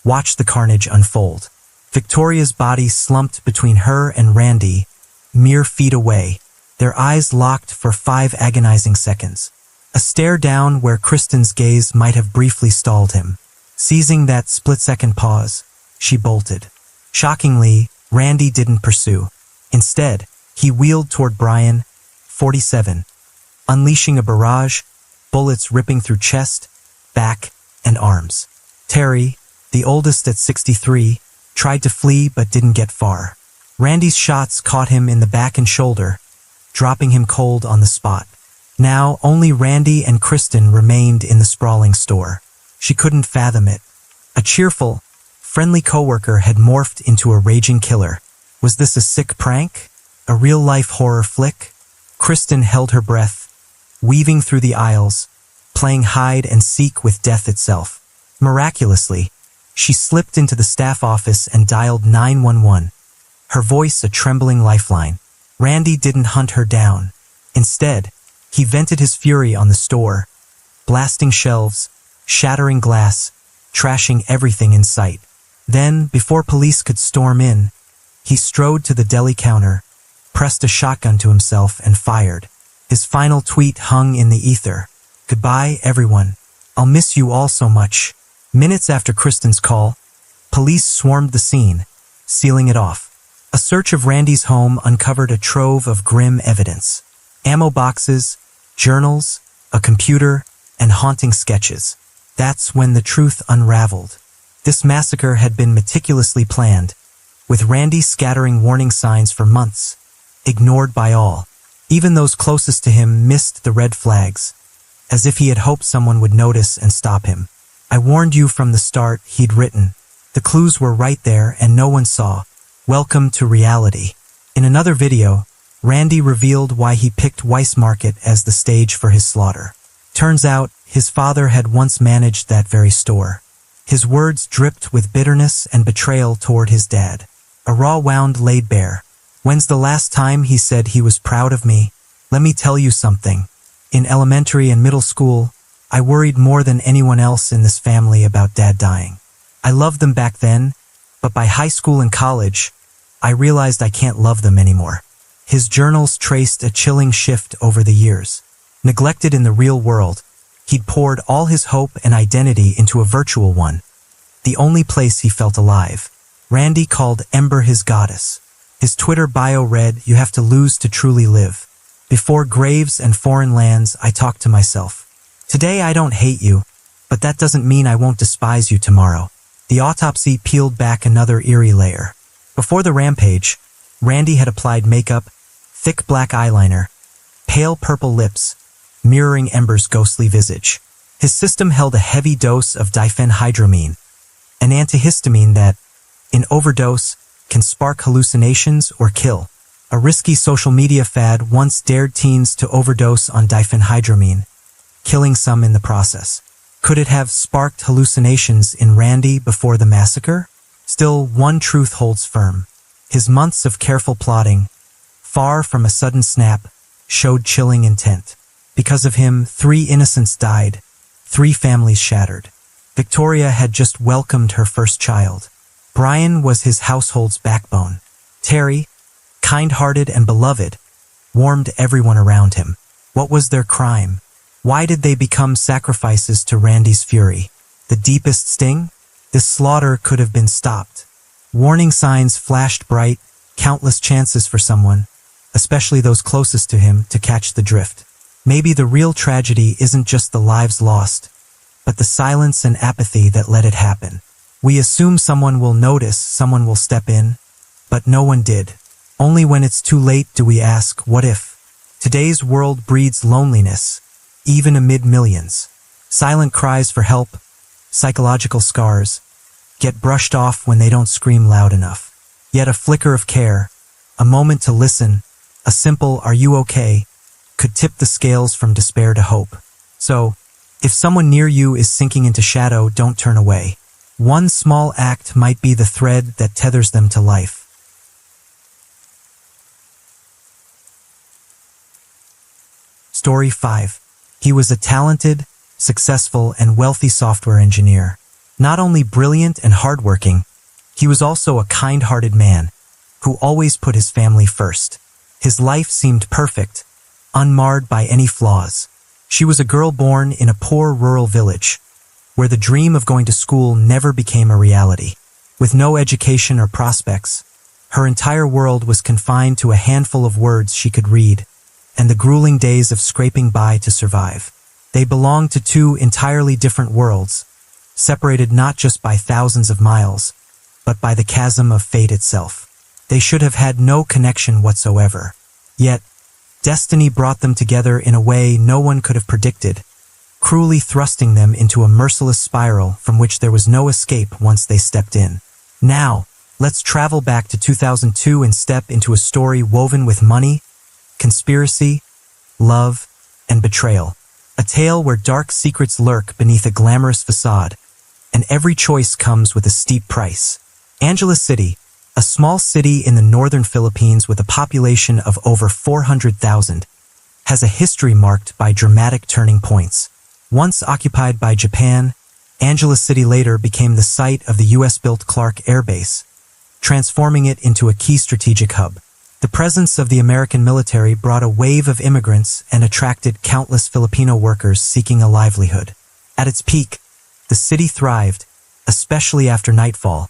watched the carnage unfold. Victoria's body slumped between her and Randy, mere feet away, their eyes locked for 5 agonizing seconds. A stare down where Kristen's gaze might have briefly stalled him. Seizing that split-second pause, she bolted. Shockingly, Randy didn't pursue. Instead, he wheeled toward Brian, 47, unleashing a barrage, bullets ripping through chest, back, and arms. Terry, the oldest at 63, tried to flee but didn't get far. Randy's shots caught him in the back and shoulder, dropping him cold on the spot. Now, only Randy and Kristen remained in the sprawling store. She couldn't fathom it. A cheerful, friendly coworker had morphed into a raging killer. Was this a sick prank? A real-life horror flick? Kristen held her breath, weaving through the aisles, playing hide and seek with death itself. Miraculously, she slipped into the staff office and dialed 911, her voice a trembling lifeline. Randy didn't hunt her down. Instead, he vented his fury on the store, blasting shelves, shattering glass, trashing everything in sight. Then, before police could storm in, he strode to the deli counter, pressed a shotgun to himself, and fired. His final tweet hung in the ether. "Goodbye, everyone. I'll miss you all so much." Minutes after Kristen's call, police swarmed the scene, sealing it off. A search of Randy's home uncovered a trove of grim evidence. Ammo boxes, journals, a computer, and haunting sketches. That's when the truth unraveled. This massacre had been meticulously planned, with Randy scattering warning signs for months, ignored by all. Even those closest to him missed the red flags, as if he had hoped someone would notice and stop him. "I warned you from the start," he'd written. "The clues were right there and no one saw. Welcome to reality." In another video, Randy revealed why he picked Weiss Market as the stage for his slaughter. Turns out, his father had once managed that very store. His words dripped with bitterness and betrayal toward his dad. A raw wound laid bare. "When's the last time he said he was proud of me? Let me tell you something. In elementary and middle school, I worried more than anyone else in this family about Dad dying. I loved them back then, but by high school and college, I realized I can't love them anymore." His journals traced a chilling shift over the years. Neglected in the real world, he'd poured all his hope and identity into a virtual one, the only place he felt alive. Randy called Ember his goddess. His Twitter bio read, "You have to lose to truly live. Before graves and foreign lands, I talk to myself. Today I don't hate you, but that doesn't mean I won't despise you tomorrow." The autopsy peeled back another eerie layer. Before the rampage, Randy had applied makeup, thick black eyeliner, pale purple lips, mirroring Ember's ghostly visage. His system held a heavy dose of diphenhydramine, an antihistamine that, in overdose, can spark hallucinations or kill. A risky social media fad once dared teens to overdose on diphenhydramine, killing some in the process. Could it have sparked hallucinations in Randy before the massacre? Still, one truth holds firm. His months of careful plotting, far from a sudden snap, showed chilling intent. Because of him, 3 innocents died, 3 families shattered. Victoria had just welcomed her first child. Brian was his household's backbone. Terry, kind-hearted and beloved, warmed everyone around him. What was their crime? Why did they become sacrifices to Randy's fury? The deepest sting? This slaughter could have been stopped. Warning signs flashed bright, countless chances for someone, especially those closest to him, to catch the drift. Maybe the real tragedy isn't just the lives lost, but the silence and apathy that let it happen. We assume someone will notice, someone will step in, but no one did. Only when it's too late do we ask, what if? Today's world breeds loneliness, even amid millions. Silent cries for help, psychological scars, get brushed off when they don't scream loud enough. Yet a flicker of care, a moment to listen, a simple "are you okay?" could tip the scales from despair to hope. So, if someone near you is sinking into shadow, don't turn away. One small act might be the thread that tethers them to life. Story 5. He was a talented, successful, and wealthy software engineer. Not only brilliant and hardworking, he was also a kind-hearted man who always put his family first. His life seemed perfect, unmarred by any flaws. She was a girl born in a poor rural village, where the dream of going to school never became a reality. With no education or prospects, her entire world was confined to a handful of words she could read, and the grueling days of scraping by to survive. They belonged to two entirely different worlds, separated not just by thousands of miles, but by the chasm of fate itself. They should have had no connection whatsoever. Yet, destiny brought them together in a way no one could have predicted, cruelly thrusting them into a merciless spiral from which there was no escape once they stepped in. Now, let's travel back to 2002 and step into a story woven with money, conspiracy, love, and betrayal. A tale where dark secrets lurk beneath a glamorous facade, and every choice comes with a steep price. Angeles City, a small city in the northern Philippines with a population of over 400,000, has a history marked by dramatic turning points. Once occupied by Japan, Angeles City later became the site of the US-built Clark Air Base, transforming it into a key strategic hub. The presence of the American military brought a wave of immigrants and attracted countless Filipino workers seeking a livelihood. At its peak, the city thrived, especially after nightfall,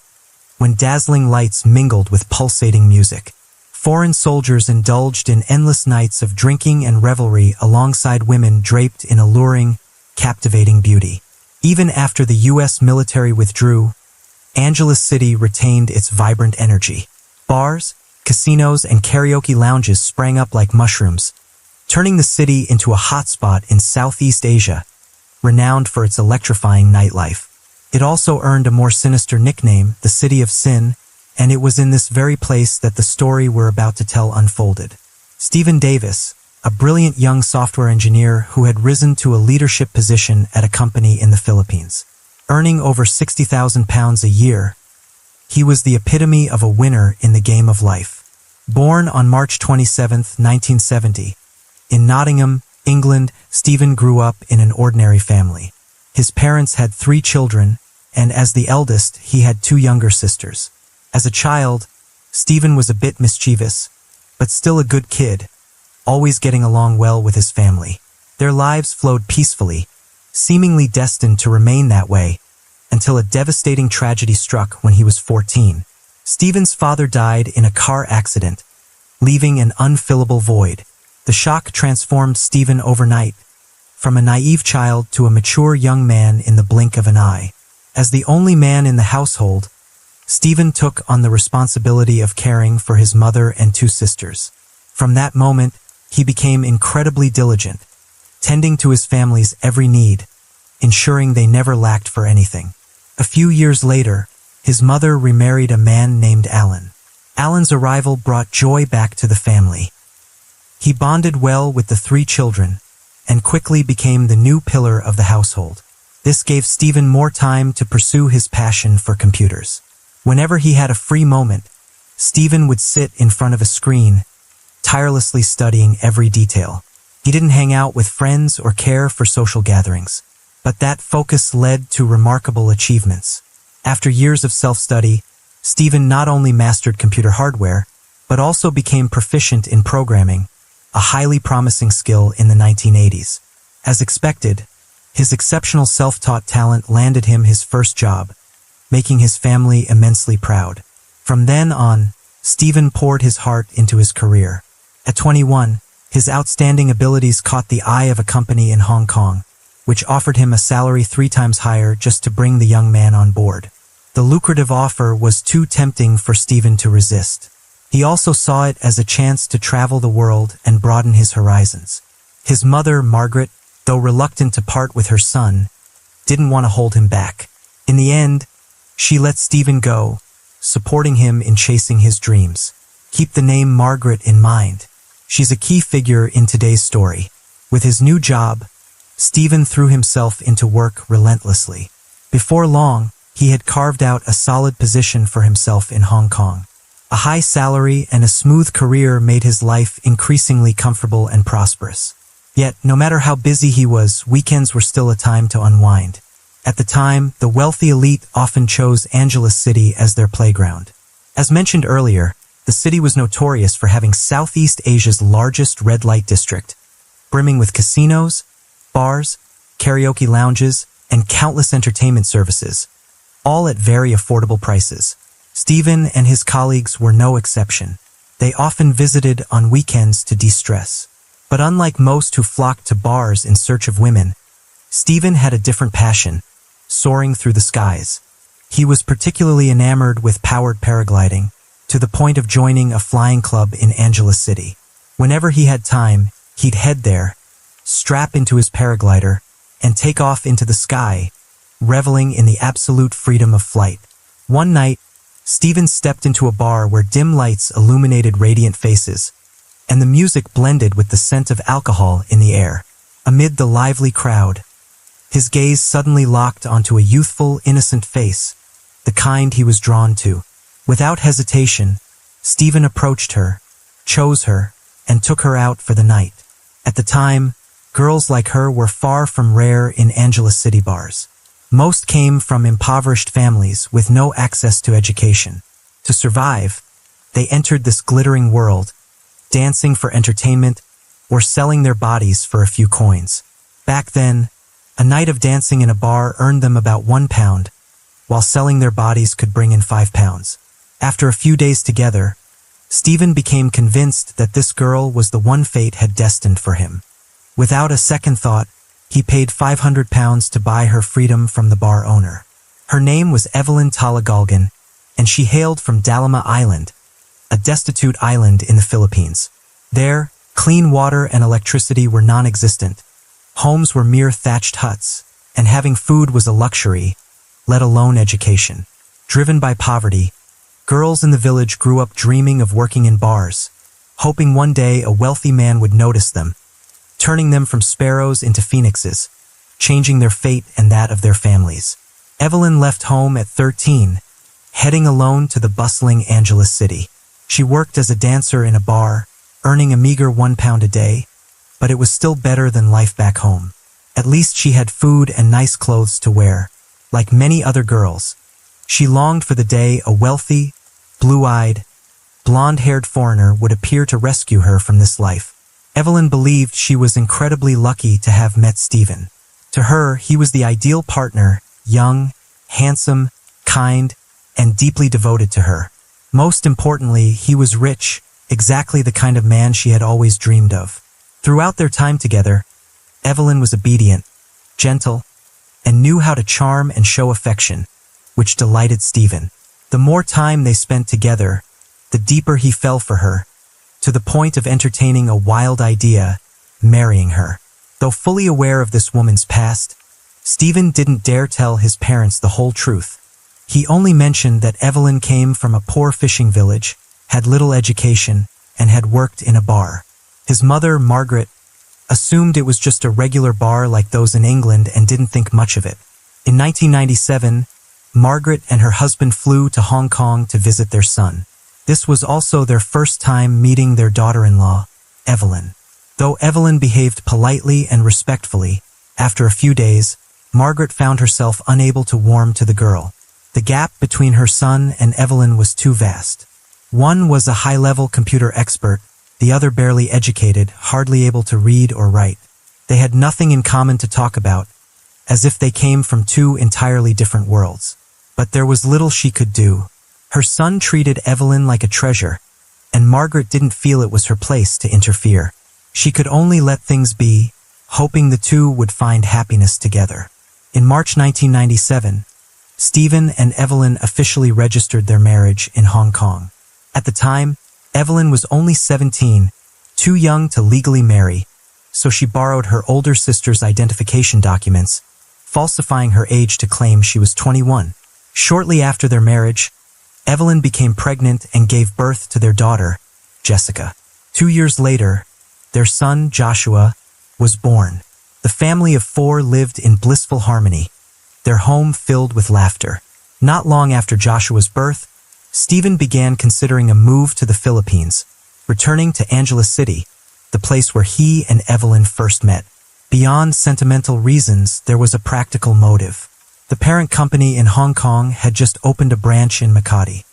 when dazzling lights mingled with pulsating music. Foreign soldiers indulged in endless nights of drinking and revelry alongside women draped in alluring, captivating beauty. Even after the U.S. military withdrew, Angeles City retained its vibrant energy. Bars, casinos, and karaoke lounges sprang up like mushrooms, turning the city into a hotspot in Southeast Asia, renowned for its electrifying nightlife. It also earned a more sinister nickname, the City of Sin, and it was in this very place that the story we're about to tell unfolded. Stephen Davis, a brilliant young software engineer who had risen to a leadership position at a company in the Philippines. Earning over £60,000 a year, he was the epitome of a winner in the game of life. Born on March 27, 1970, in Nottingham, England, Stephen grew up in an ordinary family. His parents had 3 children, and as the eldest, he had 2 younger sisters. As a child, Stephen was a bit mischievous, but still a good kid, always getting along well with his family. Their lives flowed peacefully, seemingly destined to remain that way, until a devastating tragedy struck when he was 14. Stephen's father died in a car accident, leaving an unfillable void. The shock transformed Stephen overnight, from a naive child to a mature young man in the blink of an eye. As the only man in the household, Stephen took on the responsibility of caring for his mother and 2 sisters. From that moment, he became incredibly diligent, tending to his family's every need, ensuring they never lacked for anything. A few years later, his mother remarried a man named Alan. Alan's arrival brought joy back to the family. He bonded well with the 3 children, and quickly became the new pillar of the household. This gave Stephen more time to pursue his passion for computers. Whenever he had a free moment, Stephen would sit in front of a screen, tirelessly studying every detail. He didn't hang out with friends or care for social gatherings, but that focus led to remarkable achievements. After years of self-study, Stephen not only mastered computer hardware, but also became proficient in programming, a highly promising skill in the 1980s. As expected, his exceptional self-taught talent landed him his first job, making his family immensely proud. From then on, Stephen poured his heart into his career. At 21, his outstanding abilities caught the eye of a company in Hong Kong, which offered him a salary 3 times higher just to bring the young man on board. The lucrative offer was too tempting for Stephen to resist. He also saw it as a chance to travel the world and broaden his horizons. His mother, Margaret, though reluctant to part with her son, didn't want to hold him back. In the end, she let Stephen go, supporting him in chasing his dreams. Keep the name Margaret in mind. She's a key figure in today's story. With his new job, Stephen threw himself into work relentlessly. Before long, he had carved out a solid position for himself in Hong Kong. A high salary and a smooth career made his life increasingly comfortable and prosperous. Yet, no matter how busy he was, weekends were still a time to unwind. At the time, the wealthy elite often chose Angeles City as their playground. As mentioned earlier, the city was notorious for having Southeast Asia's largest red light district, brimming with casinos, bars, karaoke lounges, and countless entertainment services, all at very affordable prices. Stephen and his colleagues were no exception. They often visited on weekends to de-stress. But unlike most who flocked to bars in search of women, Stephen had a different passion, soaring through the skies. He was particularly enamored with powered paragliding, to the point of joining a flying club in Angeles City. Whenever he had time, he'd head there, strap into his paraglider, and take off into the sky, reveling in the absolute freedom of flight. One night, Stephen stepped into a bar where dim lights illuminated radiant faces, and the music blended with the scent of alcohol in the air. Amid the lively crowd, his gaze suddenly locked onto a youthful, innocent face, the kind he was drawn to. Without hesitation, Stephen approached her, chose her, and took her out for the night. At the time, girls like her were far from rare in Angeles City bars. Most came from impoverished families with no access to education. To survive, they entered this glittering world, dancing for entertainment or selling their bodies for a few coins. Back then, a night of dancing in a bar earned them about £1, while selling their bodies could bring in £5. After a few days together, Stephen became convinced that this girl was the one fate had destined for him. Without a second thought, he paid £500 to buy her freedom from the bar owner. Her name was Evelyn Talagalgan, and she hailed from Dalima Island, a destitute island in the Philippines. There, clean water and electricity were non-existent. Homes were mere thatched huts, and having food was a luxury, let alone education. Driven by poverty, girls in the village grew up dreaming of working in bars, hoping one day a wealthy man would notice them, turning them from sparrows into phoenixes, changing their fate and that of their families. Evelyn left home at 13, heading alone to the bustling Angeles City. She worked as a dancer in a bar, earning a meager £1 a day, but it was still better than life back home. At least she had food and nice clothes to wear. Like many other girls, she longed for the day a wealthy, blue-eyed, blonde-haired foreigner would appear to rescue her from this life. Evelyn believed she was incredibly lucky to have met Stephen. To her, he was the ideal partner, young, handsome, kind, and deeply devoted to her. Most importantly, he was rich, exactly the kind of man she had always dreamed of. Throughout their time together, Evelyn was obedient, gentle, and knew how to charm and show affection, which delighted Stephen. The more time they spent together, the deeper he fell for her, to the point of entertaining a wild idea, marrying her. Though fully aware of this woman's past, Stephen didn't dare tell his parents the whole truth. He only mentioned that Evelyn came from a poor fishing village, had little education, and had worked in a bar. His mother, Margaret, assumed it was just a regular bar like those in England and didn't think much of it. In 1997, Margaret and her husband flew to Hong Kong to visit their son. This was also their first time meeting their daughter-in-law, Evelyn. Though Evelyn behaved politely and respectfully, after a few days, Margaret found herself unable to warm to the girl. The gap between her son and Evelyn was too vast. One was a high-level computer expert, the other barely educated, hardly able to read or write. They had nothing in common to talk about, as if they came from two entirely different worlds. But there was little she could do. Her son treated Evelyn like a treasure, and Margaret didn't feel it was her place to interfere. She could only let things be, hoping the two would find happiness together. In March 1997, Stephen and Evelyn officially registered their marriage in Hong Kong. At the time, Evelyn was only 17, too young to legally marry, so she borrowed her older sister's identification documents, falsifying her age to claim she was 21. Shortly after their marriage, Evelyn became pregnant and gave birth to their daughter, Jessica. 2 years later, their son, Joshua, was born. The family of 4 lived in blissful harmony, their home filled with laughter. Not long after Joshua's birth, Stephen began considering a move to the Philippines, returning to Angeles City, the place where he and Evelyn first met. Beyond sentimental reasons, there was a practical motive. The parent company in Hong Kong had just opened a branch in Makati,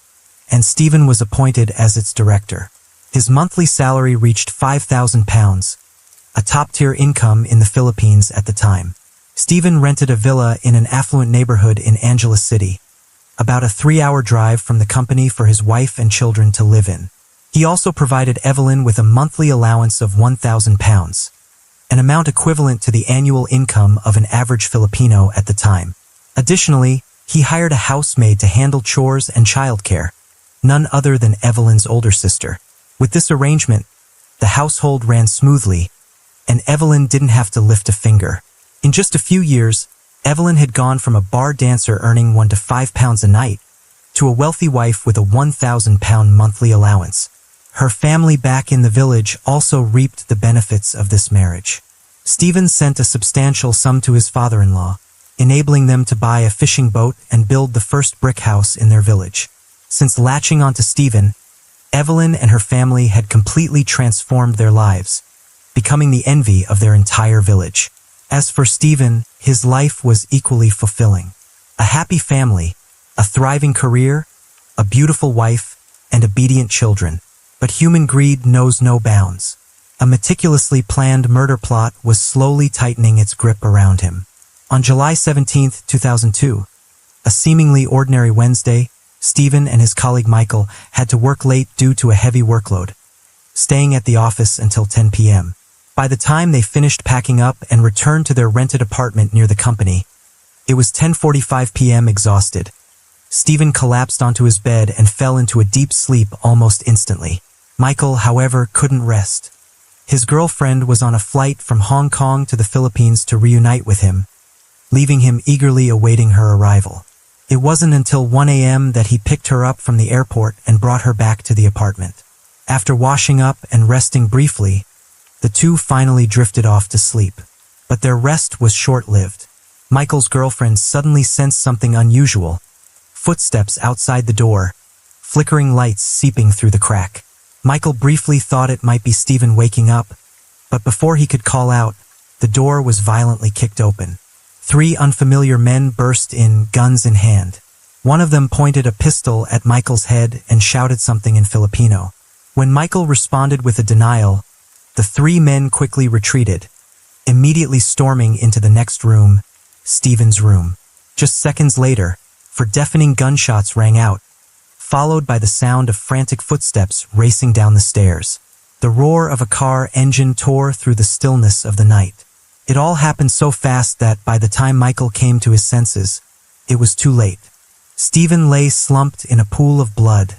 and Stephen was appointed as its director. His monthly salary reached £5,000, a top-tier income in the Philippines at the time. Stephen rented a villa in an affluent neighborhood in Angeles City, about a 3-hour drive from the company for his wife and children to live in. He also provided Evelyn with a monthly allowance of £1,000, an amount equivalent to the annual income of an average Filipino at the time. Additionally, he hired a housemaid to handle chores and childcare, none other than Evelyn's older sister. With this arrangement, the household ran smoothly, and Evelyn didn't have to lift a finger. In just a few years, Evelyn had gone from a bar dancer earning £1 to £5 a night to a wealthy wife with a £1,000 monthly allowance. Her family back in the village also reaped the benefits of this marriage. Stephen sent a substantial sum to his father-in-law, enabling them to buy a fishing boat and build the first brick house in their village. Since latching onto Stephen, Evelyn and her family had completely transformed their lives, becoming the envy of their entire village. As for Stephen, his life was equally fulfilling. A happy family, a thriving career, a beautiful wife, and obedient children. But human greed knows no bounds. A meticulously planned murder plot was slowly tightening its grip around him. On July 17, 2002, a seemingly ordinary Wednesday, Stephen and his colleague Michael had to work late due to a heavy workload, staying at the office until 10 p.m. By the time they finished packing up and returned to their rented apartment near the company, it was 10:45 p.m. Exhausted, Stephen collapsed onto his bed and fell into a deep sleep almost instantly. Michael, however, couldn't rest. His girlfriend was on a flight from Hong Kong to the Philippines to reunite with him, leaving him eagerly awaiting her arrival. It wasn't until 1 a.m. that he picked her up from the airport and brought her back to the apartment. After washing up and resting briefly, the two finally drifted off to sleep. But their rest was short-lived. Michael's girlfriend suddenly sensed something unusual. Footsteps outside the door, flickering lights seeping through the crack. Michael briefly thought it might be Stephen waking up, but before he could call out, the door was violently kicked open. 3 unfamiliar men burst in, guns in hand. One of them pointed a pistol at Michael's head and shouted something in Filipino. When Michael responded with a denial, the 3 men quickly retreated, immediately storming into the next room, Stephen's room. Just seconds later, deafening gunshots rang out, followed by the sound of frantic footsteps racing down the stairs. The roar of a car engine tore through the stillness of the night. It all happened so fast that by the time Michael came to his senses, it was too late. Stephen lay slumped in a pool of blood,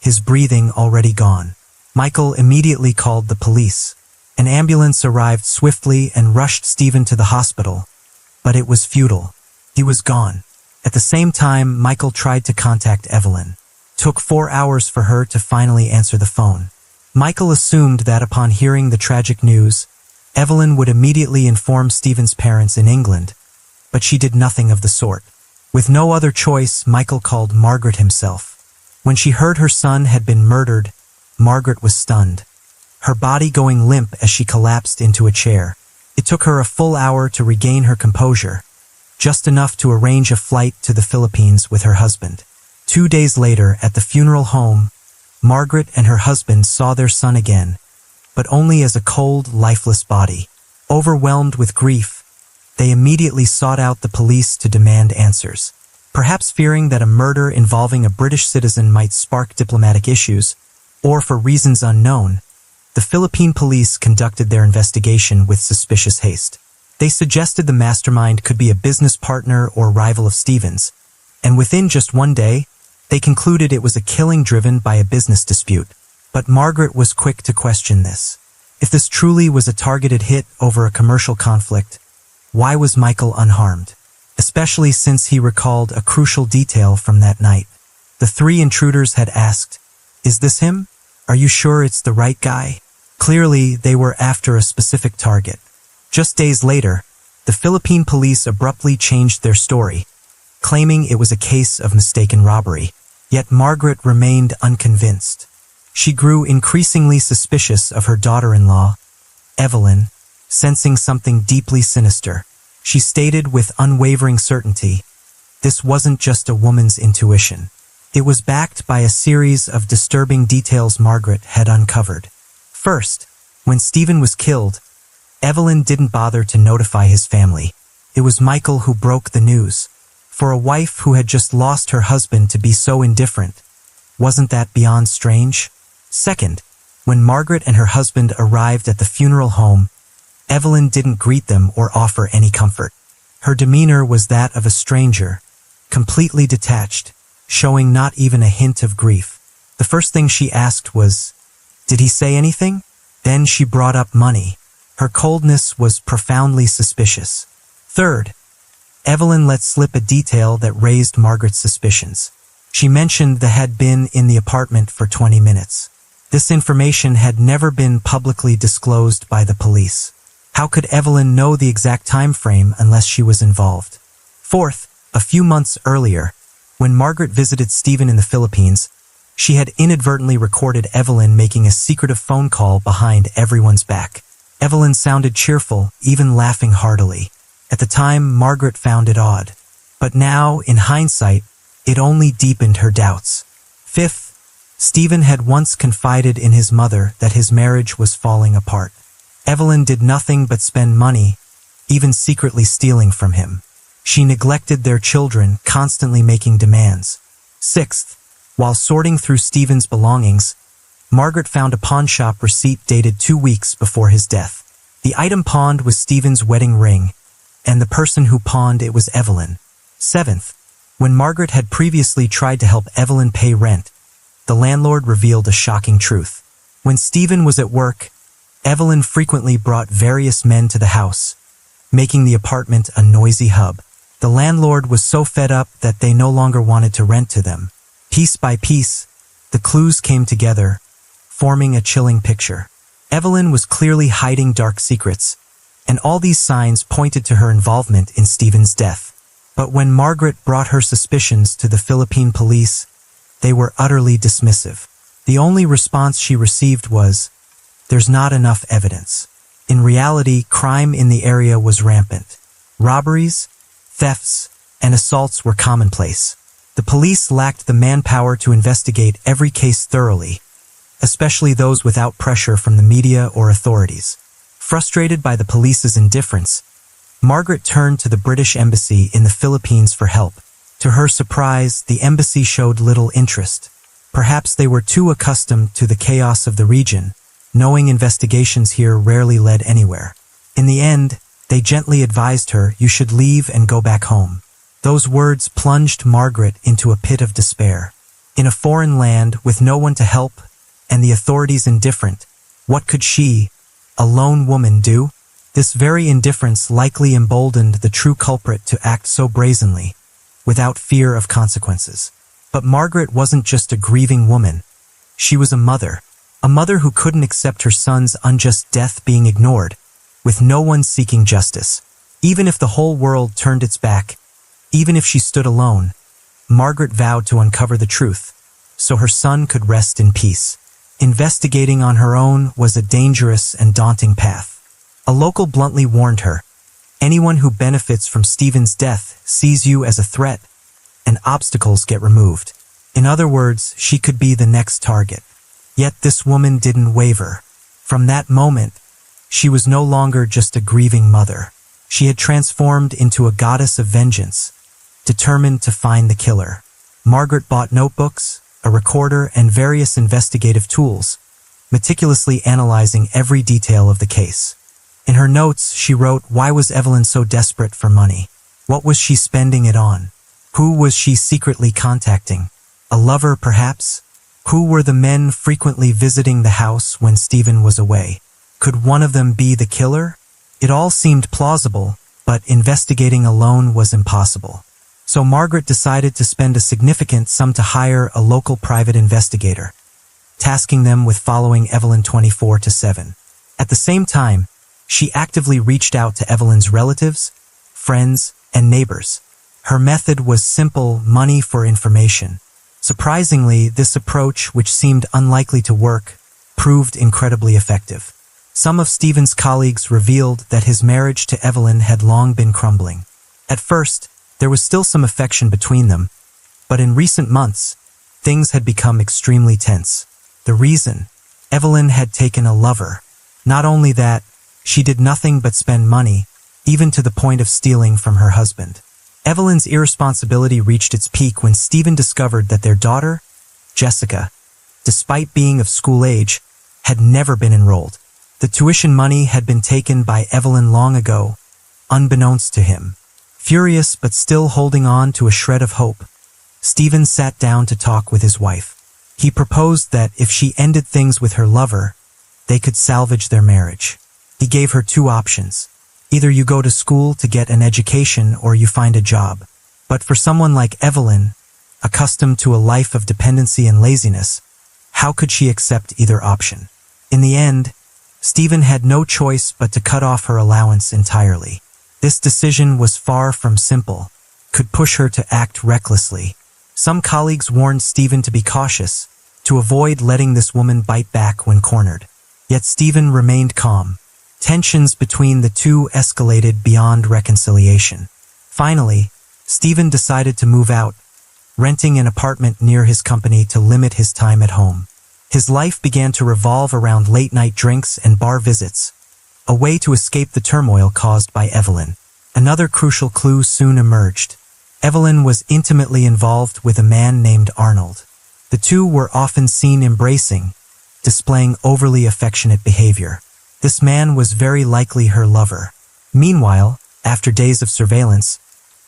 his breathing already gone. Michael immediately called the police. An ambulance arrived swiftly and rushed Stephen to the hospital, but it was futile. He was gone. At the same time, Michael tried to contact Evelyn. Took 4 hours for her to finally answer the phone. Michael assumed that upon hearing the tragic news, Evelyn would immediately inform Stephen's parents in England, but she did nothing of the sort. With no other choice, Michael called Margaret himself. When she heard her son had been murdered, Margaret was stunned, her body going limp as she collapsed into a chair. It took her a full hour to regain her composure, just enough to arrange a flight to the Philippines with her husband. 2 days later, at the funeral home, Margaret and her husband saw their son again, but only as a cold, lifeless body. Overwhelmed with grief, they immediately sought out the police to demand answers. Perhaps fearing that a murder involving a British citizen might spark diplomatic issues, or for reasons unknown, the Philippine police conducted their investigation with suspicious haste. They suggested the mastermind could be a business partner or rival of Stephen's, and within just one day, they concluded it was a killing driven by a business dispute. But Margaret was quick to question this. If this truly was a targeted hit over a commercial conflict, why was Michael unharmed? Especially since he recalled a crucial detail from that night. The three intruders had asked, "Is this him? Are you sure it's the right guy?" Clearly, they were after a specific target. Just days later, the Philippine police abruptly changed their story, claiming it was a case of mistaken robbery. Yet Margaret remained unconvinced. She grew increasingly suspicious of her daughter-in-law, Evelyn, sensing something deeply sinister. She stated with unwavering certainty, this wasn't just a woman's intuition. It was backed by a series of disturbing details Margaret had uncovered. First, when Stephen was killed, Evelyn didn't bother to notify his family. It was Michael who broke the news. For a wife who had just lost her husband to be so indifferent, wasn't that beyond strange? Second, when Margaret and her husband arrived at the funeral home, Evelyn didn't greet them or offer any comfort. Her demeanor was that of a stranger, completely detached, showing not even a hint of grief. The first thing she asked was, "Did he say anything?" Then she brought up money. Her coldness was profoundly suspicious. Third, Evelyn let slip a detail that raised Margaret's suspicions. She mentioned they had been in the apartment for 20 minutes. This information had never been publicly disclosed by the police. How could Evelyn know the exact time frame unless she was involved? Fourth, a few months earlier, when Margaret visited Stephen in the Philippines, she had inadvertently recorded Evelyn making a secretive phone call behind everyone's back. Evelyn sounded cheerful, even laughing heartily. At the time, Margaret found it odd. But now, in hindsight, it only deepened her doubts. Fifth, Stephen had once confided in his mother that his marriage was falling apart. Evelyn did nothing but spend money, even secretly stealing from him. She neglected their children, constantly making demands. Sixth, while sorting through Stephen's belongings, Margaret found a pawn shop receipt dated 2 weeks before his death. The item pawned was Stephen's wedding ring, and the person who pawned it was Evelyn. Seventh, when Margaret had previously tried to help Evelyn pay rent, the landlord revealed a shocking truth. When Stephen was at work, Evelyn frequently brought various men to the house, making the apartment a noisy hub. The landlord was so fed up that they no longer wanted to rent to them. Piece by piece, the clues came together, forming a chilling picture. Evelyn was clearly hiding dark secrets, and all these signs pointed to her involvement in Stephen's death. But when Margaret brought her suspicions to the Philippine police, they were utterly dismissive. The only response she received was, "There's not enough evidence." In reality, crime in the area was rampant. Robberies, thefts, and assaults were commonplace. The police lacked the manpower to investigate every case thoroughly, especially those without pressure from the media or authorities. Frustrated by the police's indifference, Margaret turned to the British Embassy in the Philippines for help. To her surprise, the embassy showed little interest. Perhaps they were too accustomed to the chaos of the region, knowing investigations here rarely led anywhere. In the end, they gently advised her, "You should leave and go back home." Those words plunged Margaret into a pit of despair. In a foreign land with no one to help and the authorities indifferent, what could she, a lone woman, do? This very indifference likely emboldened the true culprit to act so brazenly, without fear of consequences. But Margaret wasn't just a grieving woman. She was a mother who couldn't accept her son's unjust death being ignored, with no one seeking justice. Even if the whole world turned its back, even if she stood alone, Margaret vowed to uncover the truth, so her son could rest in peace. Investigating on her own was a dangerous and daunting path. A local bluntly warned her, "Anyone who benefits from Stephen's death sees you as a threat, and obstacles get removed." In other words, she could be the next target. Yet this woman didn't waver. From that moment, she was no longer just a grieving mother. She had transformed into a goddess of vengeance, determined to find the killer. Margaret bought notebooks, a recorder, and various investigative tools, meticulously analyzing every detail of the case. In her notes, she wrote, "Why was Evelyn so desperate for money? What was she spending it on? Who was she secretly contacting? A lover, perhaps? Who were the men frequently visiting the house when Stephen was away? Could one of them be the killer? It all seemed plausible, but investigating alone was impossible. So Margaret decided to spend a significant sum to hire a local private investigator, tasking them with following Evelyn 24/7. At the same time, she actively reached out to Evelyn's relatives, friends, and neighbors. Her method was simple: money for information. Surprisingly, this approach, which seemed unlikely to work, proved incredibly effective. Some of Stephen's colleagues revealed that his marriage to Evelyn had long been crumbling. At first, there was still some affection between them, but in recent months, things had become extremely tense. The reason? Evelyn had taken a lover. Not only that, she did nothing but spend money, even to the point of stealing from her husband. Evelyn's irresponsibility reached its peak when Stephen discovered that their daughter, Jessica, despite being of school age, had never been enrolled. The tuition money had been taken by Evelyn long ago, unbeknownst to him. Furious but still holding on to a shred of hope, Stephen sat down to talk with his wife. He proposed that if she ended things with her lover, they could salvage their marriage. He gave her two options. Either you go to school to get an education or you find a job. But for someone like Evelyn, accustomed to a life of dependency and laziness, how could she accept either option? In the end, Stephen had no choice but to cut off her allowance entirely. This decision was far from simple, could push her to act recklessly. Some colleagues warned Stephen to be cautious, to avoid letting this woman bite back when cornered. Yet Stephen remained calm. Tensions between the two escalated beyond reconciliation. Finally, Stephen decided to move out, renting an apartment near his company to limit his time at home. His life began to revolve around late-night drinks and bar visits, a way to escape the turmoil caused by Evelyn. Another crucial clue soon emerged. Evelyn was intimately involved with a man named Arnold. The two were often seen embracing, displaying overly affectionate behavior. This man was very likely her lover. Meanwhile, after days of surveillance,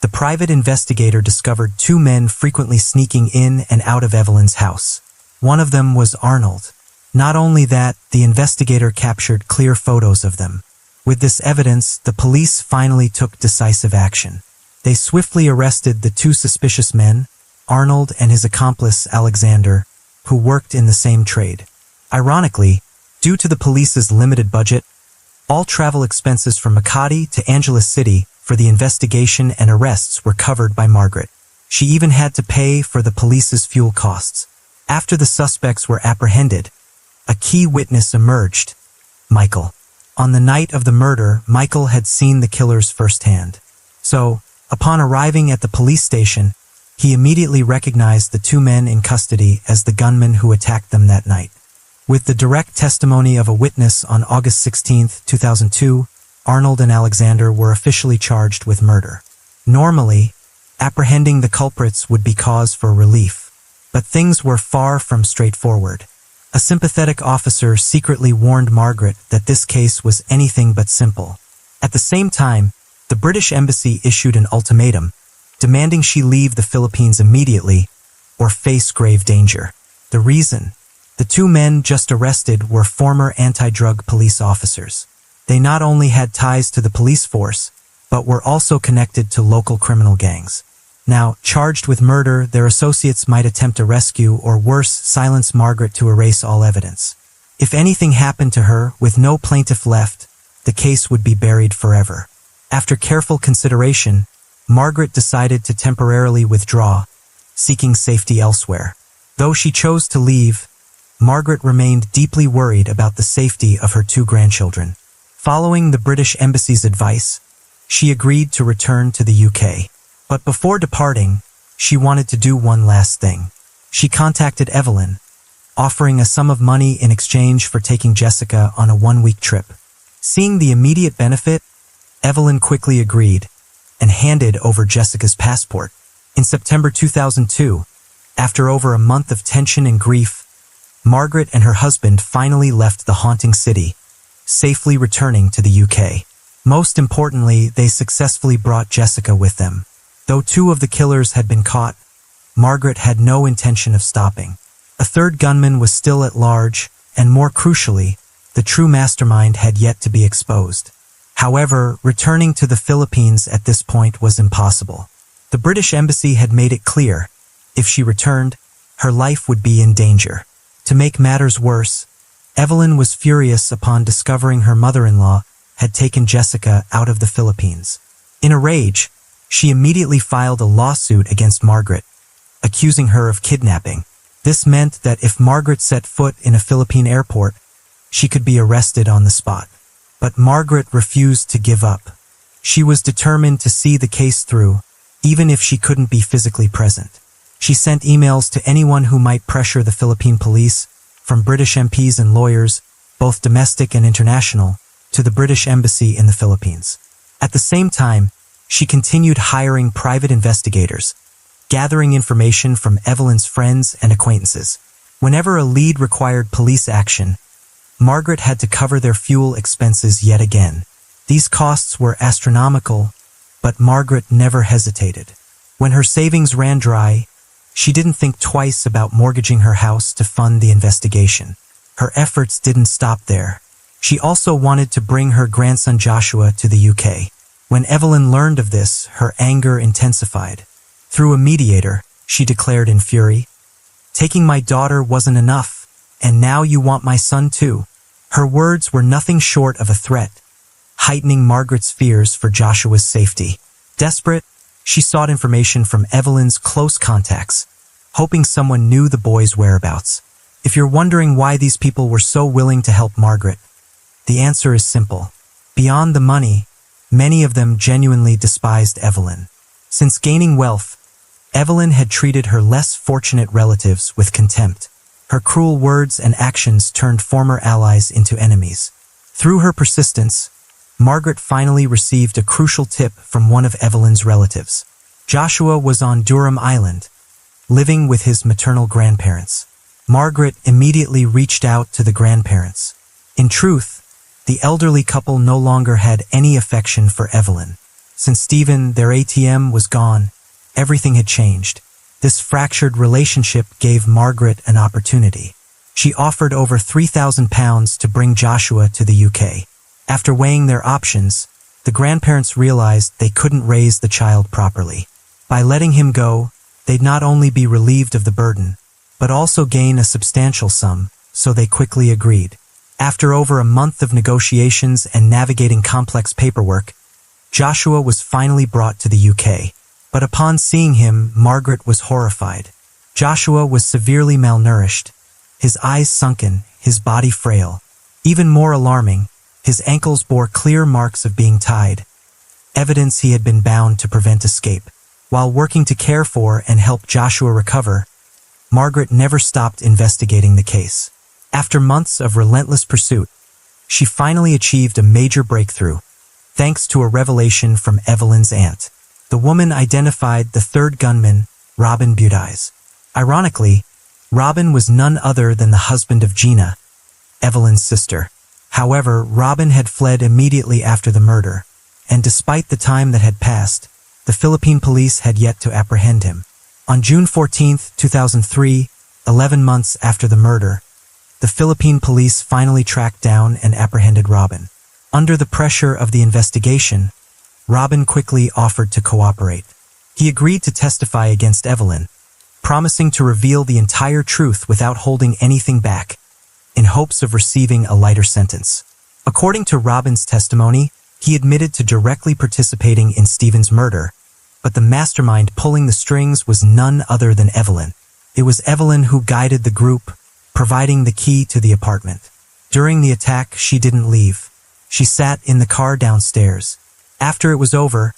the private investigator discovered two men frequently sneaking in and out of Evelyn's house. One of them was Arnold. Not only that, the investigator captured clear photos of them. With this evidence, the police finally took decisive action. They swiftly arrested the two suspicious men, Arnold and his accomplice Alexander, who worked in the same trade. Ironically, due to the police's limited budget, all travel expenses from Makati to Angeles City for the investigation and arrests were covered by Margaret. She even had to pay for the police's fuel costs. After the suspects were apprehended, a key witness emerged: Michael. On the night of the murder, Michael had seen the killers firsthand. So, upon arriving at the police station, he immediately recognized the two men in custody as the gunmen who attacked them that night. With the direct testimony of a witness on August 16, 2002, Arnold and Alexander were officially charged with murder. Normally, apprehending the culprits would be cause for relief, but things were far from straightforward. A sympathetic officer secretly warned Margaret that this case was anything but simple. At the same time, the British Embassy issued an ultimatum, demanding she leave the Philippines immediately or face grave danger. The reason? The two men just arrested were former anti-drug police officers. They not only had ties to the police force, but were also connected to local criminal gangs. Now, charged with murder, their associates might attempt a rescue or worse, silence Margaret to erase all evidence. If anything happened to her, with no plaintiff left, the case would be buried forever. After careful consideration, Margaret decided to temporarily withdraw, seeking safety elsewhere. Though she chose to leave, Margaret remained deeply worried about the safety of her two grandchildren. Following the British Embassy's advice, she agreed to return to the UK. But before departing, she wanted to do one last thing. She contacted Evelyn, offering a sum of money in exchange for taking Jessica on a one-week trip. Seeing the immediate benefit, Evelyn quickly agreed and handed over Jessica's passport. In September 2002, after over a month of tension and grief, Margaret and her husband finally left the haunting city, safely returning to the UK. Most importantly, they successfully brought Jessica with them. Though 2 of the killers had been caught, Margaret had no intention of stopping. A 3rd gunman was still at large, and more crucially, the true mastermind had yet to be exposed. However, returning to the Philippines at this point was impossible. The British Embassy had made it clear, if she returned, her life would be in danger. To make matters worse, Evelyn was furious upon discovering her mother-in-law had taken Jessica out of the Philippines. In a rage, she immediately filed a lawsuit against Margaret, accusing her of kidnapping. This meant that if Margaret set foot in a Philippine airport, she could be arrested on the spot. But Margaret refused to give up. She was determined to see the case through, even if she couldn't be physically present. She sent emails to anyone who might pressure the Philippine police, from British MPs and lawyers, both domestic and international, to the British Embassy in the Philippines. At the same time, she continued hiring private investigators, gathering information from Evelyn's friends and acquaintances. Whenever a lead required police action, Margaret had to cover their fuel expenses yet again. These costs were astronomical, but Margaret never hesitated. When her savings ran dry, she didn't think twice about mortgaging her house to fund the investigation. Her efforts didn't stop there. She also wanted to bring her grandson Joshua to the UK. When Evelyn learned of this, her anger intensified. Through a mediator, she declared in fury, "Taking my daughter wasn't enough, and now you want my son too." Her words were nothing short of a threat, heightening Margaret's fears for Joshua's safety. Desperate, she sought information from Evelyn's close contacts, hoping someone knew the boy's whereabouts. If you're wondering why these people were so willing to help Margaret, the answer is simple. Beyond the money, many of them genuinely despised Evelyn. Since gaining wealth, Evelyn had treated her less fortunate relatives with contempt. Her cruel words and actions turned former allies into enemies. Through her persistence, Margaret finally received a crucial tip from one of Evelyn's relatives. Joshua was on Durham Island, living with his maternal grandparents. Margaret immediately reached out to the grandparents. In truth, the elderly couple no longer had any affection for Evelyn. Since Stephen, their ATM, was gone, everything had changed. This fractured relationship gave Margaret an opportunity. She offered over £3,000 to bring Joshua to the UK. After weighing their options, the grandparents realized they couldn't raise the child properly. By letting him go, they'd not only be relieved of the burden, but also gain a substantial sum, so they quickly agreed. After over a month of negotiations and navigating complex paperwork, Joshua was finally brought to the UK. But upon seeing him, Margaret was horrified. Joshua was severely malnourished, his eyes sunken, his body frail. Even more alarming, his ankles bore clear marks of being tied, evidence he had been bound to prevent escape. While working to care for and help Joshua recover, Margaret never stopped investigating the case. After months of relentless pursuit, she finally achieved a major breakthrough, thanks to a revelation from Evelyn's aunt. The woman identified the 3rd gunman, Robin Budize. Ironically, Robin was none other than the husband of Gina, Evelyn's sister. However, Robin had fled immediately after the murder, and despite the time that had passed, the Philippine police had yet to apprehend him. On June 14, 2003, 11 months after the murder, the Philippine police finally tracked down and apprehended Robin. Under the pressure of the investigation, Robin quickly offered to cooperate. He agreed to testify against Evelyn, promising to reveal the entire truth without holding anything back, in hopes of receiving a lighter sentence. According to Robin's testimony, he admitted to directly participating in Stephen's murder, but the mastermind pulling the strings was none other than Evelyn. It was Evelyn who guided the group, providing the key to the apartment. During the attack, she didn't leave. She sat in the car downstairs. After it was over,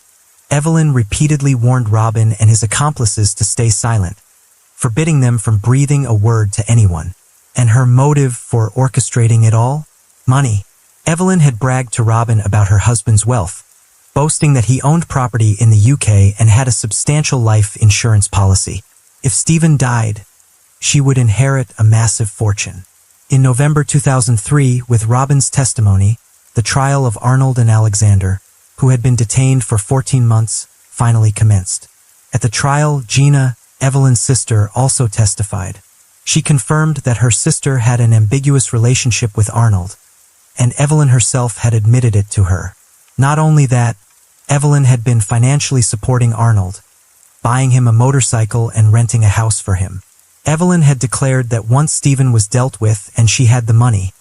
Evelyn repeatedly warned Robin and his accomplices to stay silent, forbidding them from breathing a word to anyone. And her motive for orchestrating it all? Money. Evelyn had bragged to Robin about her husband's wealth, boasting that he owned property in the UK and had a substantial life insurance policy. If Stephen died, she would inherit a massive fortune. In November 2003, with Robin's testimony, the trial of Arnold and Alexander, who had been detained for 14 months, finally commenced. At the trial, Gina, Evelyn's sister, also testified. She confirmed that her sister had an ambiguous relationship with Arnold, and Evelyn herself had admitted it to her. Not only that, Evelyn had been financially supporting Arnold, buying him a motorcycle and renting a house for him. Evelyn had declared that once Stephen was dealt with and she had the money,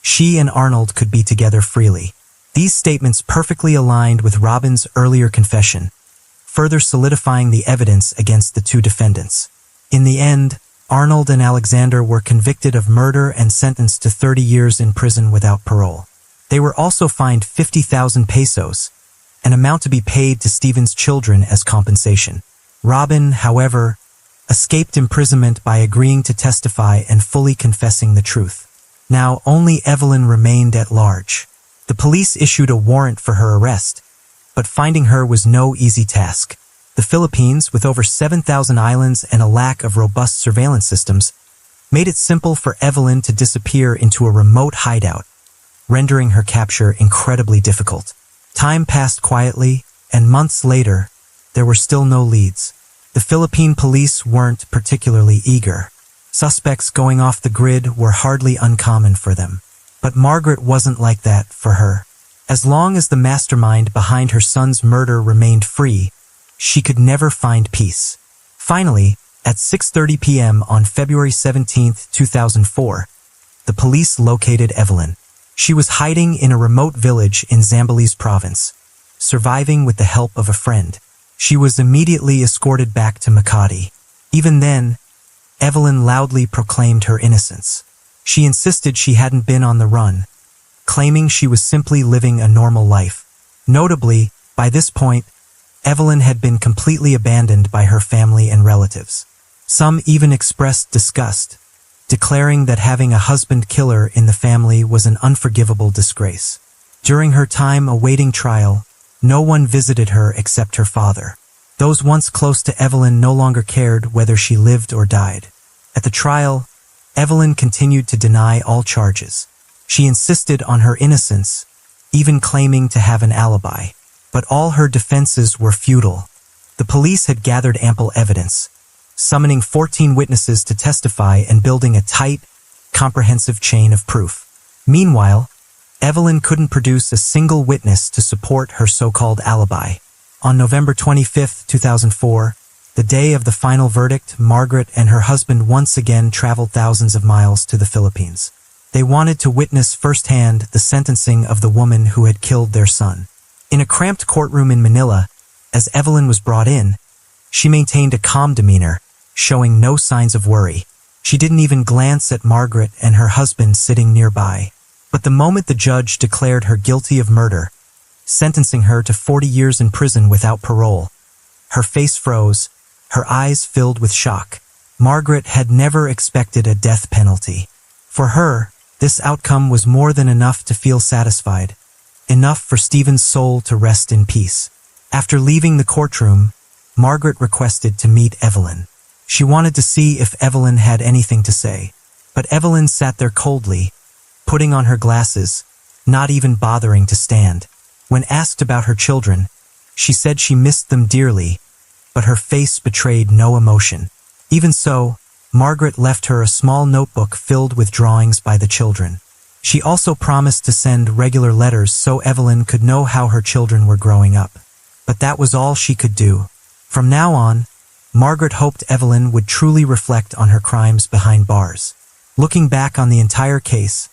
she and Arnold could be together freely. These statements perfectly aligned with Robin's earlier confession, further solidifying the evidence against the two defendants. In the end, Arnold and Alexander were convicted of murder and sentenced to 30 years in prison without parole. They were also fined 50,000 pesos, an amount to be paid to Stephen's children as compensation. Robin, however, escaped imprisonment by agreeing to testify and fully confessing the truth. Now only Evelyn remained at large. The police issued a warrant for her arrest, but finding her was no easy task. The Philippines, with over 7,000 islands and a lack of robust surveillance systems, made it simple for Evelyn to disappear into a remote hideout, rendering her capture incredibly difficult. Time passed quietly, and months later, there were still no leads. The Philippine police weren't particularly eager. Suspects going off the grid were hardly uncommon for them. But Margaret wasn't like that for her. As long as the mastermind behind her son's murder remained free, she could never find peace. Finally, at 6:30 p.m. on February 17, 2004, the police located Evelyn. She was hiding in a remote village in Zambales province, surviving with the help of a friend. She was immediately escorted back to Makati. Even then, Evelyn loudly proclaimed her innocence. She insisted she hadn't been on the run, claiming she was simply living a normal life. Notably, by this point, Evelyn had been completely abandoned by her family and relatives. Some even expressed disgust, declaring that having a husband killer in the family was an unforgivable disgrace. During her time awaiting trial, no one visited her except her father. Those once close to Evelyn no longer cared whether she lived or died. At the trial, Evelyn continued to deny all charges. She insisted on her innocence, even claiming to have an alibi. But all her defenses were futile. The police had gathered ample evidence, summoning 14 witnesses to testify and building a tight, comprehensive chain of proof. Meanwhile, Evelyn couldn't produce a single witness to support her so-called alibi. On November 25, 2004, the day of the final verdict, Margaret and her husband once again traveled thousands of miles to the Philippines. They wanted to witness firsthand the sentencing of the woman who had killed their son. In a cramped courtroom in Manila, as Evelyn was brought in, she maintained a calm demeanor, showing no signs of worry. She didn't even glance at Margaret and her husband sitting nearby. But the moment the judge declared her guilty of murder, sentencing her to 40 years in prison without parole, her face froze, her eyes filled with shock. Margaret had never expected a death penalty. For her, this outcome was more than enough to feel satisfied, enough for Stephen's soul to rest in peace. After leaving the courtroom, Margaret requested to meet Evelyn. She wanted to see if Evelyn had anything to say. But Evelyn sat there coldly, putting on her glasses, not even bothering to stand. When asked about her children, she said she missed them dearly, but her face betrayed no emotion. Even so, Margaret left her a small notebook filled with drawings by the children. She also promised to send regular letters so Evelyn could know how her children were growing up. But that was all she could do. From now on, Margaret hoped Evelyn would truly reflect on her crimes behind bars. Looking back on the entire case,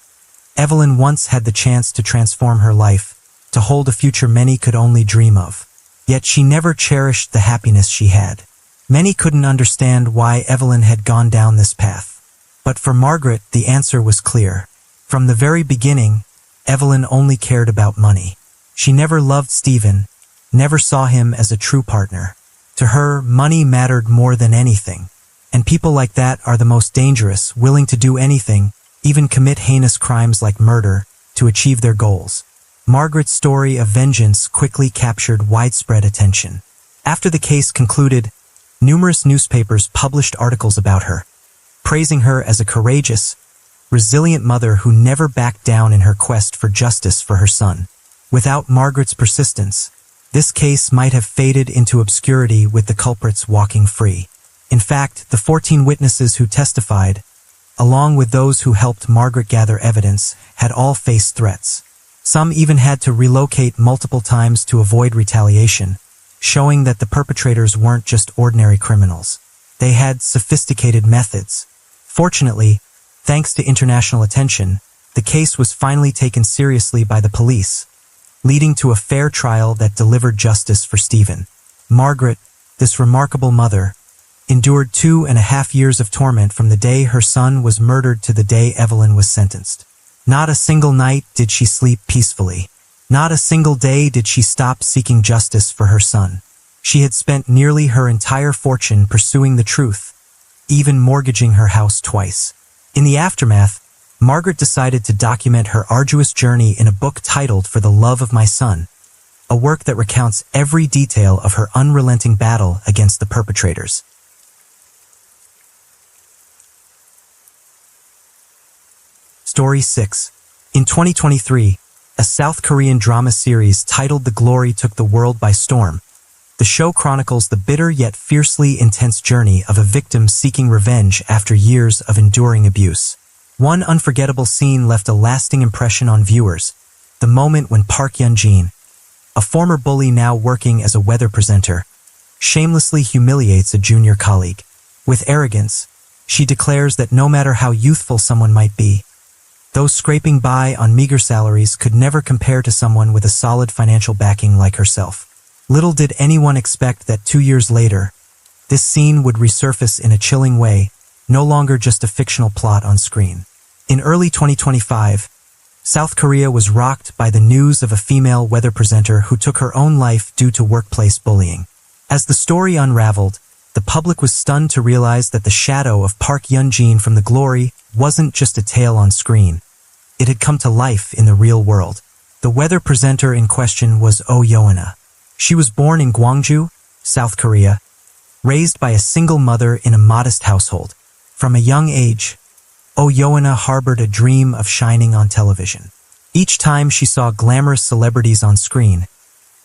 Evelyn once had the chance to transform her life, to hold a future many could only dream of. Yet she never cherished the happiness she had. Many couldn't understand why Evelyn had gone down this path. But for Margaret, the answer was clear. From the very beginning, Evelyn only cared about money. She never loved Stephen, never saw him as a true partner. To her, money mattered more than anything. And people like that are the most dangerous, willing to do anything, even commit heinous crimes like murder, to achieve their goals. Margaret's story of vengeance quickly captured widespread attention. After the case concluded, numerous newspapers published articles about her, praising her as a courageous, resilient mother who never backed down in her quest for justice for her son. Without Margaret's persistence, this case might have faded into obscurity with the culprits walking free. In fact, the 14 witnesses who testified, along with those who helped Margaret gather evidence, had all faced threats. Some even had to relocate multiple times to avoid retaliation, showing that the perpetrators weren't just ordinary criminals. They had sophisticated methods. Fortunately, thanks to international attention, the case was finally taken seriously by the police, leading to a fair trial that delivered justice for Stephen. Margaret, this remarkable mother, endured 2.5 years of torment from the day her son was murdered to the day Evelyn was sentenced. Not a single night did she sleep peacefully. Not a single day did she stop seeking justice for her son. She had spent nearly her entire fortune pursuing the truth, even mortgaging her house twice. In the aftermath, Margaret decided to document her arduous journey in a book titled For the Love of My Son, a work that recounts every detail of her unrelenting battle against the perpetrators. Story 6. In 2023, a South Korean drama series titled The Glory took the world by storm. The show chronicles the bitter yet fiercely intense journey of a victim seeking revenge after years of enduring abuse. One unforgettable scene left a lasting impression on viewers: the moment when Park Hyun-jin, a former bully now working as a weather presenter, shamelessly humiliates a junior colleague. With arrogance, she declares that no matter how youthful someone might be, those scraping by on meager salaries could never compare to someone with a solid financial backing like herself. Little did anyone expect that 2 years later, this scene would resurface in a chilling way, no longer just a fictional plot on screen. In early 2025, South Korea was rocked by the news of a female weather presenter who took her own life due to workplace bullying. As the story unraveled, the public was stunned to realize that the shadow of Park Hyun-jin from The Glory wasn't just a tale on screen. It had come to life in the real world. The weather presenter in question was Oh Yeona. She was born in Gwangju, South Korea, raised by a single mother in a modest household. From a young age, Oh Yeona harbored a dream of shining on television. Each time she saw glamorous celebrities on screen,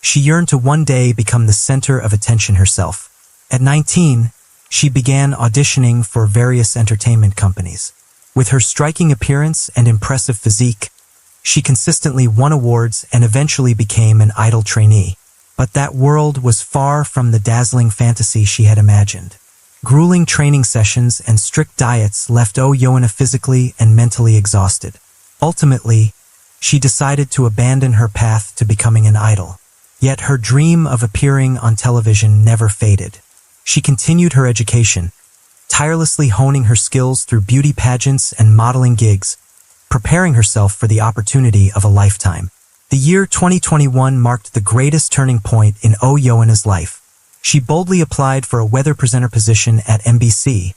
she yearned to one day become the center of attention herself. At 19, she began auditioning for various entertainment companies. With her striking appearance and impressive physique, she consistently won awards and eventually became an idol trainee. But that world was far from the dazzling fantasy she had imagined. Grueling training sessions and strict diets left Oh Yeona physically and mentally exhausted. Ultimately, she decided to abandon her path to becoming an idol. Yet her dream of appearing on television never faded. She continued her education, tirelessly honing her skills through beauty pageants and modeling gigs, preparing herself for the opportunity of a lifetime. The year 2021 marked the greatest turning point in Oh Yeona's life. She boldly applied for a weather presenter position at MBC,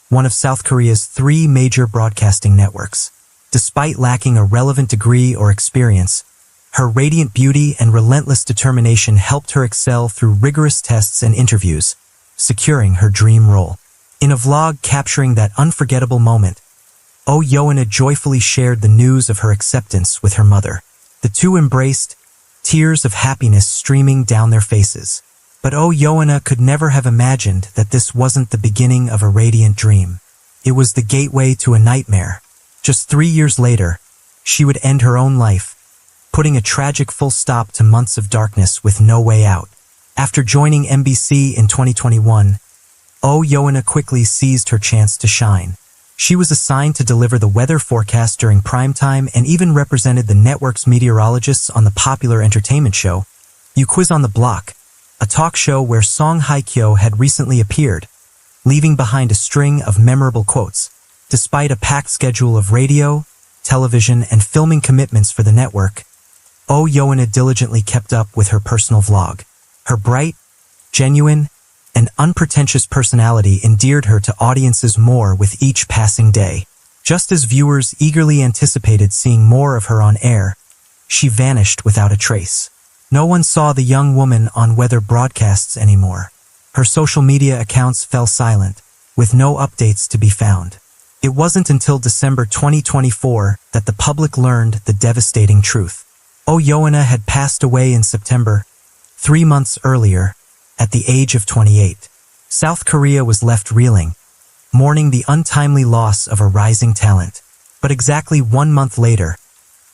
one of South Korea's 3 major broadcasting networks. Despite lacking a relevant degree or experience, her radiant beauty and relentless determination helped her excel through rigorous tests and interviews, securing her dream role. In a vlog capturing that unforgettable moment, Oh Yeona joyfully shared the news of her acceptance with her mother. The two embraced, tears of happiness streaming down their faces. But Oh Yeona could never have imagined that this wasn't the beginning of a radiant dream. It was the gateway to a nightmare. Just 3 years later, she would end her own life, putting a tragic full stop to months of darkness with no way out. After joining MBC in 2021, Oh Yeona quickly seized her chance to shine. She was assigned to deliver the weather forecast during primetime and even represented the network's meteorologists on the popular entertainment show, You Quiz on the Block, a talk show where Song Hye-kyo had recently appeared, leaving behind a string of memorable quotes. Despite a packed schedule of radio, television, and filming commitments for the network, Oh Yeona diligently kept up with her personal vlog. Her bright, genuine, and unpretentious personality endeared her to audiences more with each passing day. Just as viewers eagerly anticipated seeing more of her on air, she vanished without a trace. No one saw the young woman on weather broadcasts anymore. Her social media accounts fell silent, with no updates to be found. It wasn't until December 2024 that the public learned the devastating truth. Oh Yeona had passed away in September, 3 months earlier, at the age of 28, South Korea was left reeling, mourning the untimely loss of a rising talent. But exactly 1 month later,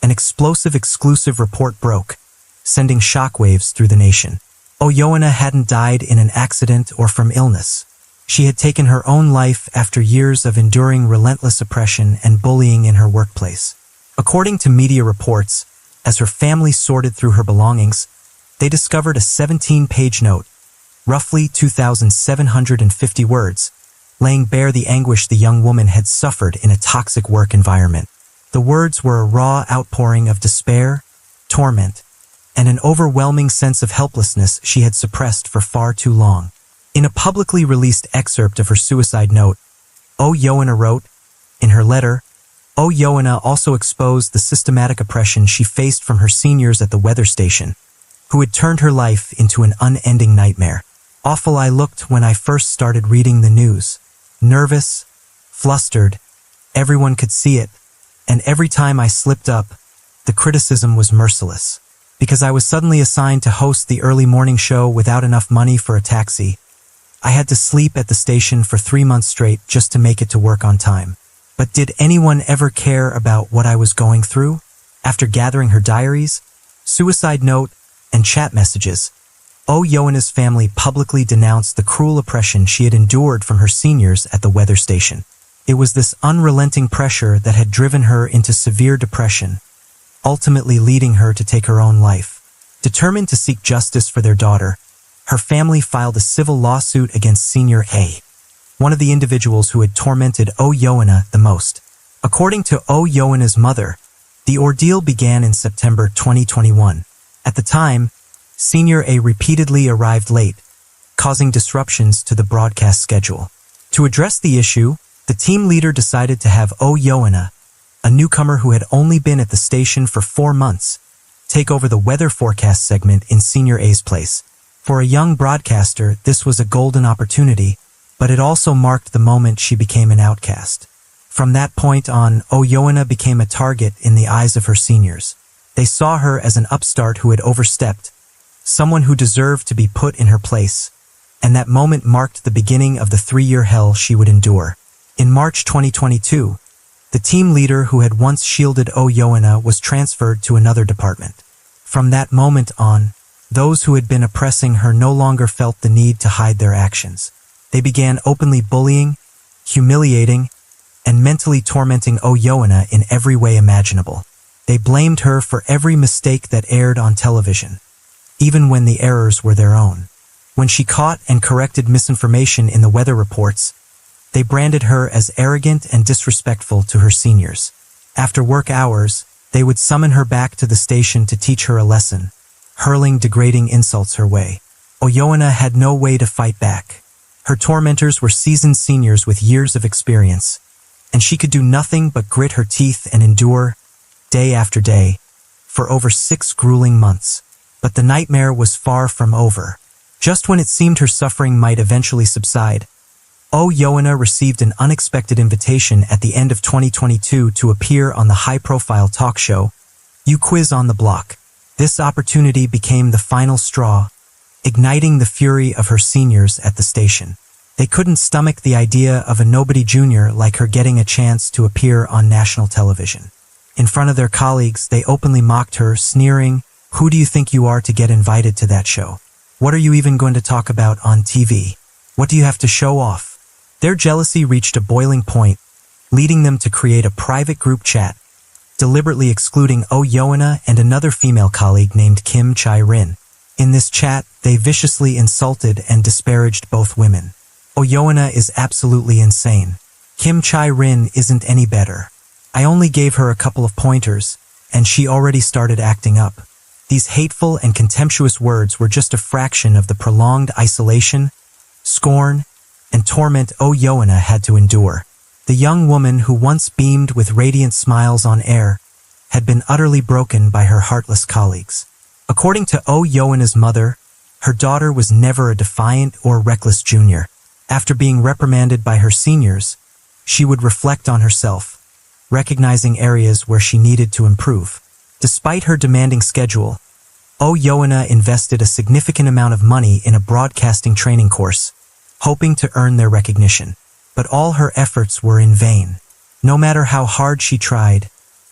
an explosive exclusive report broke, sending shockwaves through the nation. Oh Yoona hadn't died in an accident or from illness. She had taken her own life after years of enduring relentless oppression and bullying in her workplace. According to media reports, as her family sorted through her belongings, they discovered a 17-page note, roughly 2,750 words, laying bare the anguish the young woman had suffered in a toxic work environment. The words were a raw outpouring of despair, torment, and an overwhelming sense of helplessness she had suppressed for far too long. In a publicly released excerpt of her suicide note, Oh Yoona wrote, in her letter, Oh Yoona also exposed the systematic oppression she faced from her seniors at the weather station, who had turned her life into an unending nightmare. Awful I looked when I first started reading the news. Nervous, flustered, everyone could see it, and every time I slipped up, the criticism was merciless. Because I was suddenly assigned to host the early morning show without enough money for a taxi, I had to sleep at the station for 3 months straight just to make it to work on time. But did anyone ever care about what I was going through? After gathering her diaries, suicide note, and chat messages, Oh Yoona's family publicly denounced the cruel oppression she had endured from her seniors at the weather station. It was this unrelenting pressure that had driven her into severe depression, ultimately leading her to take her own life. Determined to seek justice for their daughter, her family filed a civil lawsuit against Senior A, one of the individuals who had tormented Oh Yoona the most. According to Oh Yoona's mother, the ordeal began in September 2021. At the time, Senior A repeatedly arrived late, causing disruptions to the broadcast schedule. To address the issue, the team leader decided to have Oh Yoona, a newcomer who had only been at the station for 4 months, take over the weather forecast segment in Senior A's place. For a young broadcaster, this was a golden opportunity, but it also marked the moment she became an outcast. From that point on, Oh Yoona became a target in the eyes of her seniors. They saw her as an upstart who had overstepped, someone who deserved to be put in her place, and that moment marked the beginning of the 3-year hell she would endure. In March 2022, the team leader who had once shielded Oh Yoona was transferred to another department. From that moment on, those who had been oppressing her no longer felt the need to hide their actions. They began openly bullying, humiliating, and mentally tormenting Oh Yoona in every way imaginable. They blamed her for every mistake that aired on television, even when the errors were their own. When she caught and corrected misinformation in the weather reports, they branded her as arrogant and disrespectful to her seniors. After work hours, they would summon her back to the station to teach her a lesson, hurling degrading insults her way. Oh Yoona had no way to fight back. Her tormentors were seasoned seniors with years of experience, and she could do nothing but grit her teeth and endure, day after day, for over 6 grueling months. But the nightmare was far from over. Just when it seemed her suffering might eventually subside, Oh Yoona received an unexpected invitation at the end of 2022 to appear on the high-profile talk show, You Quiz on the Block. This opportunity became the final straw, igniting the fury of her seniors at the station. They couldn't stomach the idea of a nobody junior like her getting a chance to appear on national television. In front of their colleagues, they openly mocked her, sneering, "Who do you think you are to get invited to that show? What are you even going to talk about on TV? What do you have to show off?" Their jealousy reached a boiling point, leading them to create a private group chat, deliberately excluding Oh Yoona and another female colleague named Kim Chae-rin. In this chat, they viciously insulted and disparaged both women. Oh Yoona is absolutely insane. Kim Chae-rin isn't any better. I only gave her a couple of pointers, and she already started acting up. These hateful and contemptuous words were just a fraction of the prolonged isolation, scorn, and torment Oh Yoona had to endure. The young woman who once beamed with radiant smiles on air had been utterly broken by her heartless colleagues. According to Oh Yoona's mother, her daughter was never a defiant or reckless junior. After being reprimanded by her seniors, she would reflect on herself, recognizing areas where she needed to improve. Despite her demanding schedule, Yoana invested a significant amount of money in a broadcasting training course, hoping to earn their recognition. But all her efforts were in vain. No matter how hard she tried,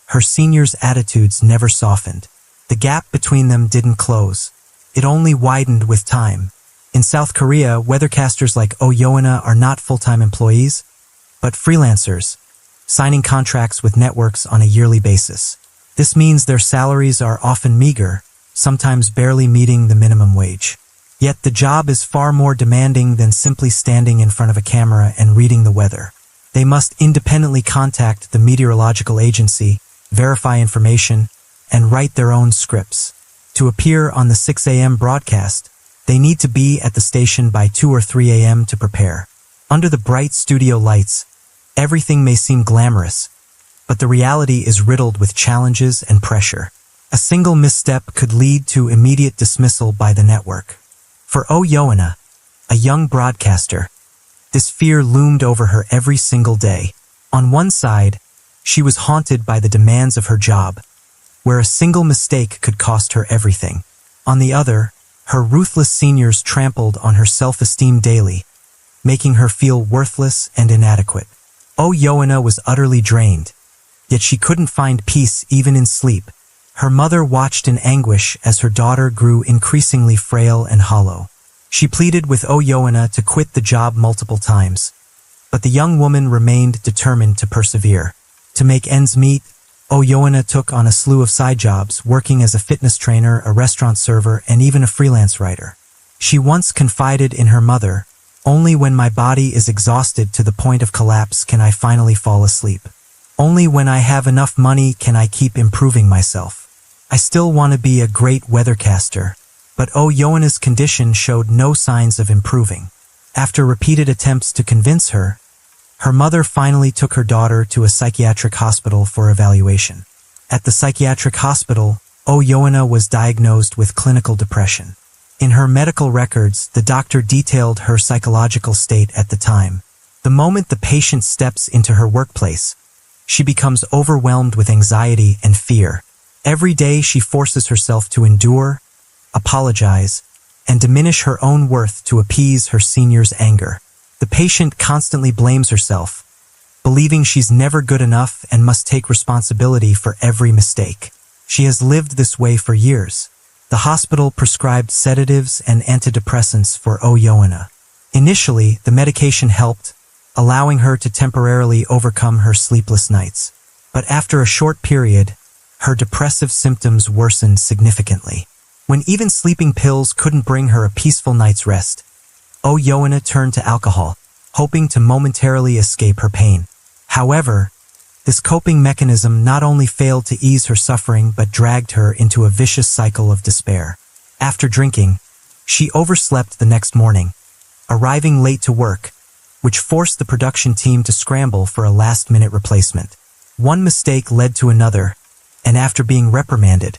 her seniors' attitudes never softened. The gap between them didn't close. It only widened with time. In South Korea, weathercasters like Yoana are not full-time employees, but freelancers, signing contracts with networks on a yearly basis. This means their salaries are often meager, sometimes barely meeting the minimum wage. Yet the job is far more demanding than simply standing in front of a camera and reading the weather. They must independently contact the meteorological agency, verify information, and write their own scripts. To appear on the 6 a.m. broadcast, they need to be at the station by 2 or 3 a.m. to prepare. Under the bright studio lights, everything may seem glamorous, but the reality is riddled with challenges and pressure. A single misstep could lead to immediate dismissal by the network. For Yoana, a young broadcaster, this fear loomed over her every single day. On one side, she was haunted by the demands of her job, where a single mistake could cost her everything. On the other, her ruthless seniors trampled on her self-esteem daily, making her feel worthless and inadequate. Yoana was utterly drained, yet she couldn't find peace even in sleep. Her mother watched in anguish as her daughter grew increasingly frail and hollow. She pleaded with Yoana to quit the job multiple times, but the young woman remained determined to persevere. To make ends meet, Yoana took on a slew of side jobs, working as a fitness trainer, a restaurant server, and even a freelance writer. She once confided in her mother, "Only when my body is exhausted to the point of collapse can I finally fall asleep. Only when I have enough money can I keep improving myself. I still want to be a great weathercaster." But Yoana's condition showed no signs of improving. After repeated attempts to convince her, her mother finally took her daughter to a psychiatric hospital for evaluation. At the psychiatric hospital, Yoana was diagnosed with clinical depression. In her medical records, the doctor detailed her psychological state at the time. The moment the patient steps into her workplace, she becomes overwhelmed with anxiety and fear. Every day she forces herself to endure, apologize, and diminish her own worth to appease her seniors' anger. The patient constantly blames herself, believing she's never good enough and must take responsibility for every mistake. She has lived this way for years. The hospital prescribed sedatives and antidepressants for Yoana. Initially, the medication helped, allowing her to temporarily overcome her sleepless nights. But after a short period, her depressive symptoms worsened significantly. When even sleeping pills couldn't bring her a peaceful night's rest, Yoana turned to alcohol, hoping to momentarily escape her pain. However, this coping mechanism not only failed to ease her suffering but dragged her into a vicious cycle of despair. After drinking, she overslept the next morning, arriving late to work, which forced the production team to scramble for a last-minute replacement. One mistake led to another, and after being reprimanded,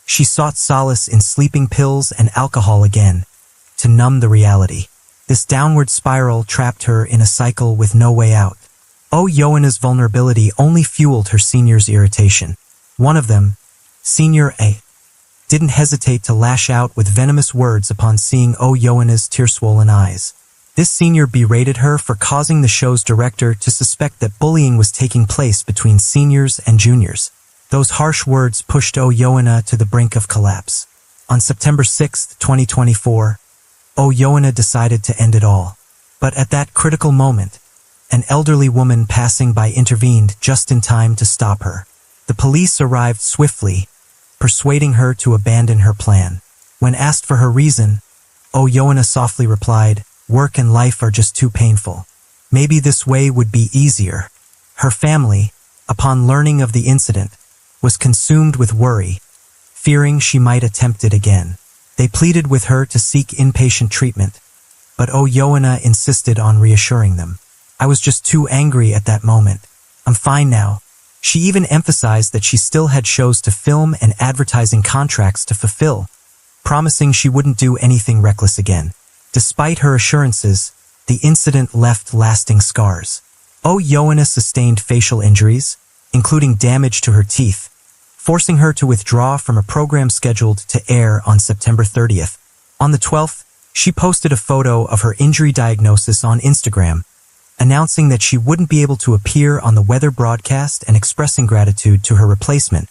she sought solace in sleeping pills and alcohol again, to numb the reality. This downward spiral trapped her in a cycle with no way out. Yoana's vulnerability only fueled her seniors' irritation. One of them, Senior A, didn't hesitate to lash out with venomous words upon seeing Yoana's tear-swollen eyes. This senior berated her for causing the show's director to suspect that bullying was taking place between seniors and juniors. Those harsh words pushed Yoana to the brink of collapse. On September 6, 2024, Yoana decided to end it all. But at that critical moment, an elderly woman passing by intervened just in time to stop her. The police arrived swiftly, persuading her to abandon her plan. When asked for her reason, Yoana softly replied, "Work and life are just too painful. Maybe this way would be easier." Her family, upon learning of the incident, was consumed with worry, fearing she might attempt it again. They pleaded with her to seek inpatient treatment, but Yoana insisted on reassuring them. "I was just too angry at that moment. I'm fine now." She even emphasized that she still had shows to film and advertising contracts to fulfill, promising she wouldn't do anything reckless again. Despite her assurances, the incident left lasting scars. Yoana sustained facial injuries, including damage to her teeth, forcing her to withdraw from a program scheduled to air on September 30th. On the 12th, she posted a photo of her injury diagnosis on Instagram, announcing that she wouldn't be able to appear on the weather broadcast and expressing gratitude to her replacement,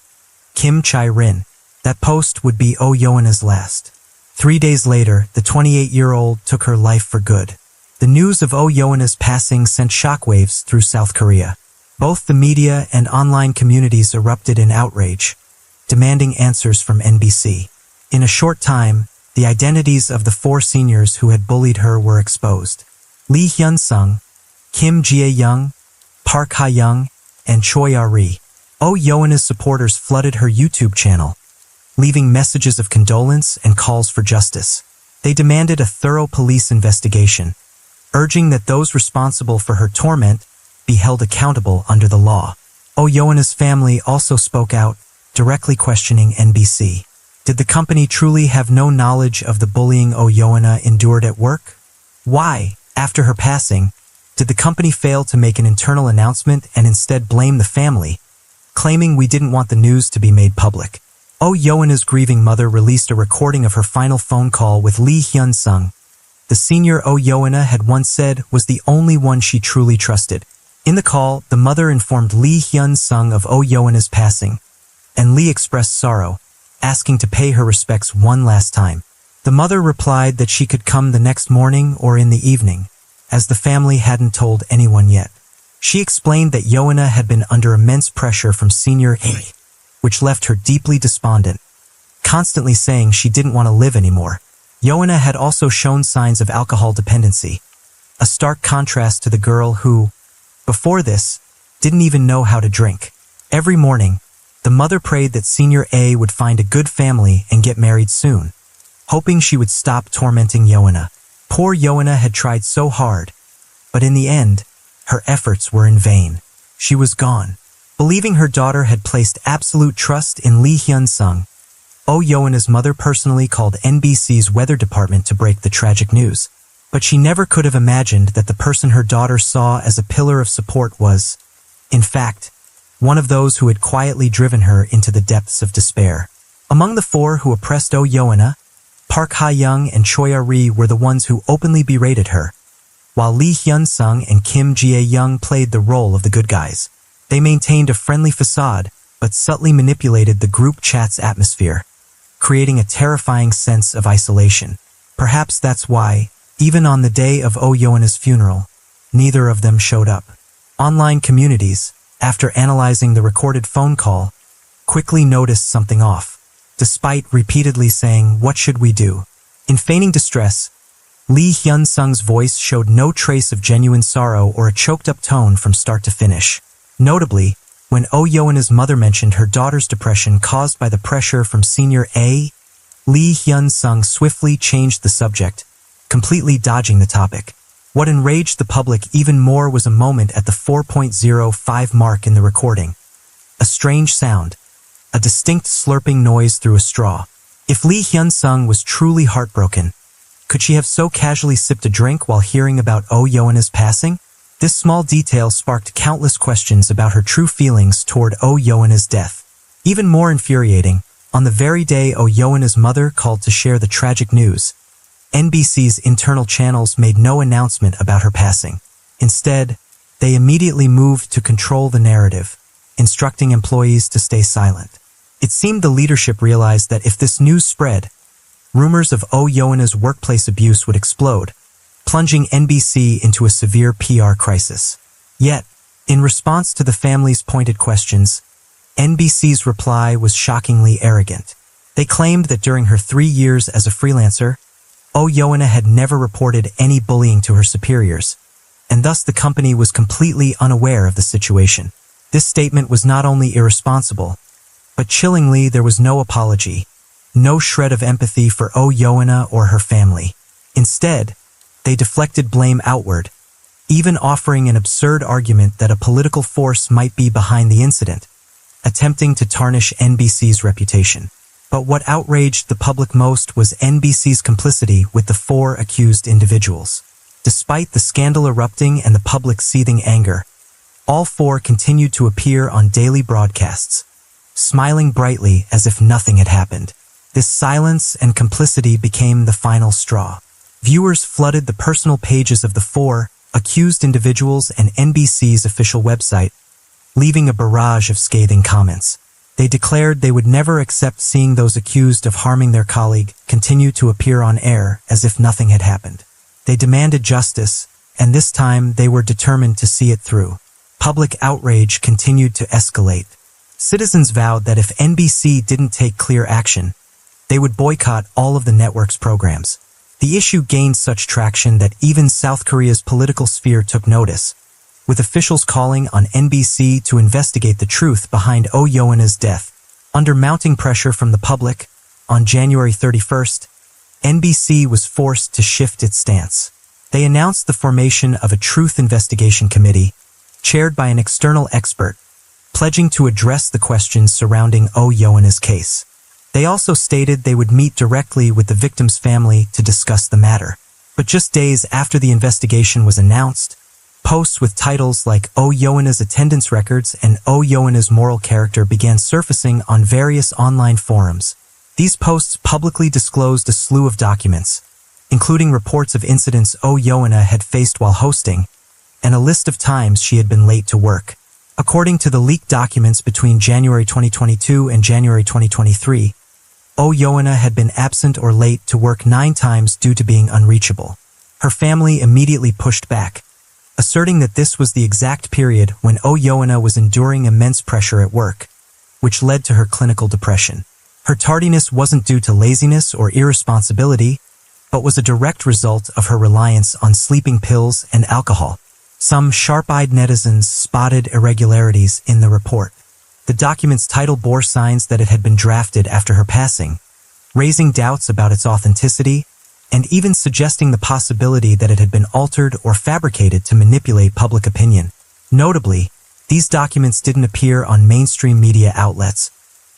Kim Chae-rin. That post would be Oh Yeona's last. 3 days later, the 28-year-old took her life for good. The news of Oh Yeona's passing sent shockwaves through South Korea. Both the media and online communities erupted in outrage, demanding answers from NBC. In a short time, the identities of the 4 seniors who had bullied her were exposed. Lee Hyun-sung, Kim Jae-young, Park Ha-young, and Choi Ah-ri. Oh Yeona's supporters flooded her YouTube channel, leaving messages of condolence and calls for justice. They demanded a thorough police investigation, urging that those responsible for her torment be held accountable under the law. Oh Yeona's family also spoke out, directly questioning NBC. Did the company truly have no knowledge of the bullying Oh Yeona endured at work? Why, after her passing, did the company fail to make an internal announcement and instead blame the family, claiming we didn't want the news to be made public? Oh Yeona's grieving mother released a recording of her final phone call with Lee Hyun-sung, the senior Oh Yeona had once said was the only one she truly trusted. In the call, the mother informed Lee Hyun-sung of Oh Yeona's passing, and Lee expressed sorrow, asking to pay her respects one last time. The mother replied that she could come the next morning or in the evening, as the family hadn't told anyone yet. She explained that Yeona had been under immense pressure from senior A, which left her deeply despondent, constantly saying she didn't want to live anymore. Yeona had also shown signs of alcohol dependency, a stark contrast to the girl who, before this, didn't even know how to drink. Every morning, the mother prayed that Senior A would find a good family and get married soon, hoping she would stop tormenting Yeona. Poor Yeona had tried so hard, but in the end, her efforts were in vain. She was gone. Believing her daughter had placed absolute trust in Lee Hyun-sung, Oh Yeona's mother personally called NBC's weather department to break the tragic news. But she never could have imagined that the person her daughter saw as a pillar of support was, in fact, one of those who had quietly driven her into the depths of despair. Among the 4 who oppressed Oh Yeona, Park Ha-young and Choi Ah-ri were the ones who openly berated her, while Lee Hyun-sung and Kim Jae-young played the role of the good guys. They maintained a friendly facade, but subtly manipulated the group chat's atmosphere, creating a terrifying sense of isolation. Perhaps that's why, even on the day of Oh Yeona's funeral, neither of them showed up. Online communities, after analyzing the recorded phone call, quickly noticed something off. Despite repeatedly saying, "What should we do?" in feigning distress, Lee Hyun-sung's voice showed no trace of genuine sorrow or a choked-up tone from start to finish. Notably, when Oh Yeona's mother mentioned her daughter's depression caused by the pressure from Senior A, Lee Hyun-sung swiftly changed the subject, completely dodging the topic. What enraged the public even more was a moment at the 4.05 mark in the recording. A strange sound, a distinct slurping noise through a straw. If Lee Hyun-sung was truly heartbroken, could she have so casually sipped a drink while hearing about Oh Yeona's passing? This small detail sparked countless questions about her true feelings toward Oh Yeona's death. Even more infuriating, on the very day Oh Yeona's mother called to share the tragic news, NBC's internal channels made no announcement about her passing. Instead, they immediately moved to control the narrative, instructing employees to stay silent. It seemed the leadership realized that if this news spread, rumors of Oh Yeona's workplace abuse would explode, plunging NBC into a severe PR crisis. Yet, in response to the family's pointed questions, NBC's reply was shockingly arrogant. They claimed that during her 3 years as a freelancer, Oh Yeona had never reported any bullying to her superiors, and thus the company was completely unaware of the situation. This statement was not only irresponsible, but chillingly there was no apology, no shred of empathy for Oh Yeona or her family. Instead, they deflected blame outward, even offering an absurd argument that a political force might be behind the incident, attempting to tarnish NBC's reputation. But what outraged the public most was NBC's complicity with the 4 accused individuals. Despite the scandal erupting and the public's seething anger, all 4 continued to appear on daily broadcasts, smiling brightly as if nothing had happened. This silence and complicity became the final straw. Viewers flooded the personal pages of the four accused individuals and NBC's official website, leaving a barrage of scathing comments. They declared they would never accept seeing those accused of harming their colleague continue to appear on air as if nothing had happened. They demanded justice, and this time they were determined to see it through. Public outrage continued to escalate. Citizens vowed that if NBC didn't take clear action, they would boycott all of the network's programs. The issue gained such traction that even South Korea's political sphere took notice, with officials calling on NBC to investigate the truth behind Oh Yoena's death. Under mounting pressure from the public, on January 31st, NBC was forced to shift its stance. They announced the formation of a truth investigation committee, chaired by an external expert, pledging to address the questions surrounding Oh Yoena's case. They also stated they would meet directly with the victim's family to discuss the matter. But just days after the investigation was announced, posts with titles like Oh Yoena's attendance records and Oh Yoena's moral character began surfacing on various online forums. These posts publicly disclosed a slew of documents, including reports of incidents Oh Yoena had faced while hosting, and a list of times she had been late to work. According to the leaked documents between January 2022 and January 2023, Oh Yoena had been absent or late to work 9 times due to being unreachable. Her family immediately pushed back, asserting that this was the exact period when Oh Yoena was enduring immense pressure at work, which led to her clinical depression. Her tardiness wasn't due to laziness or irresponsibility, but was a direct result of her reliance on sleeping pills and alcohol. Some sharp-eyed netizens spotted irregularities in the report. The document's title bore signs that it had been drafted after her passing, raising doubts about its authenticity, and even suggesting the possibility that it had been altered or fabricated to manipulate public opinion. Notably, these documents didn't appear on mainstream media outlets,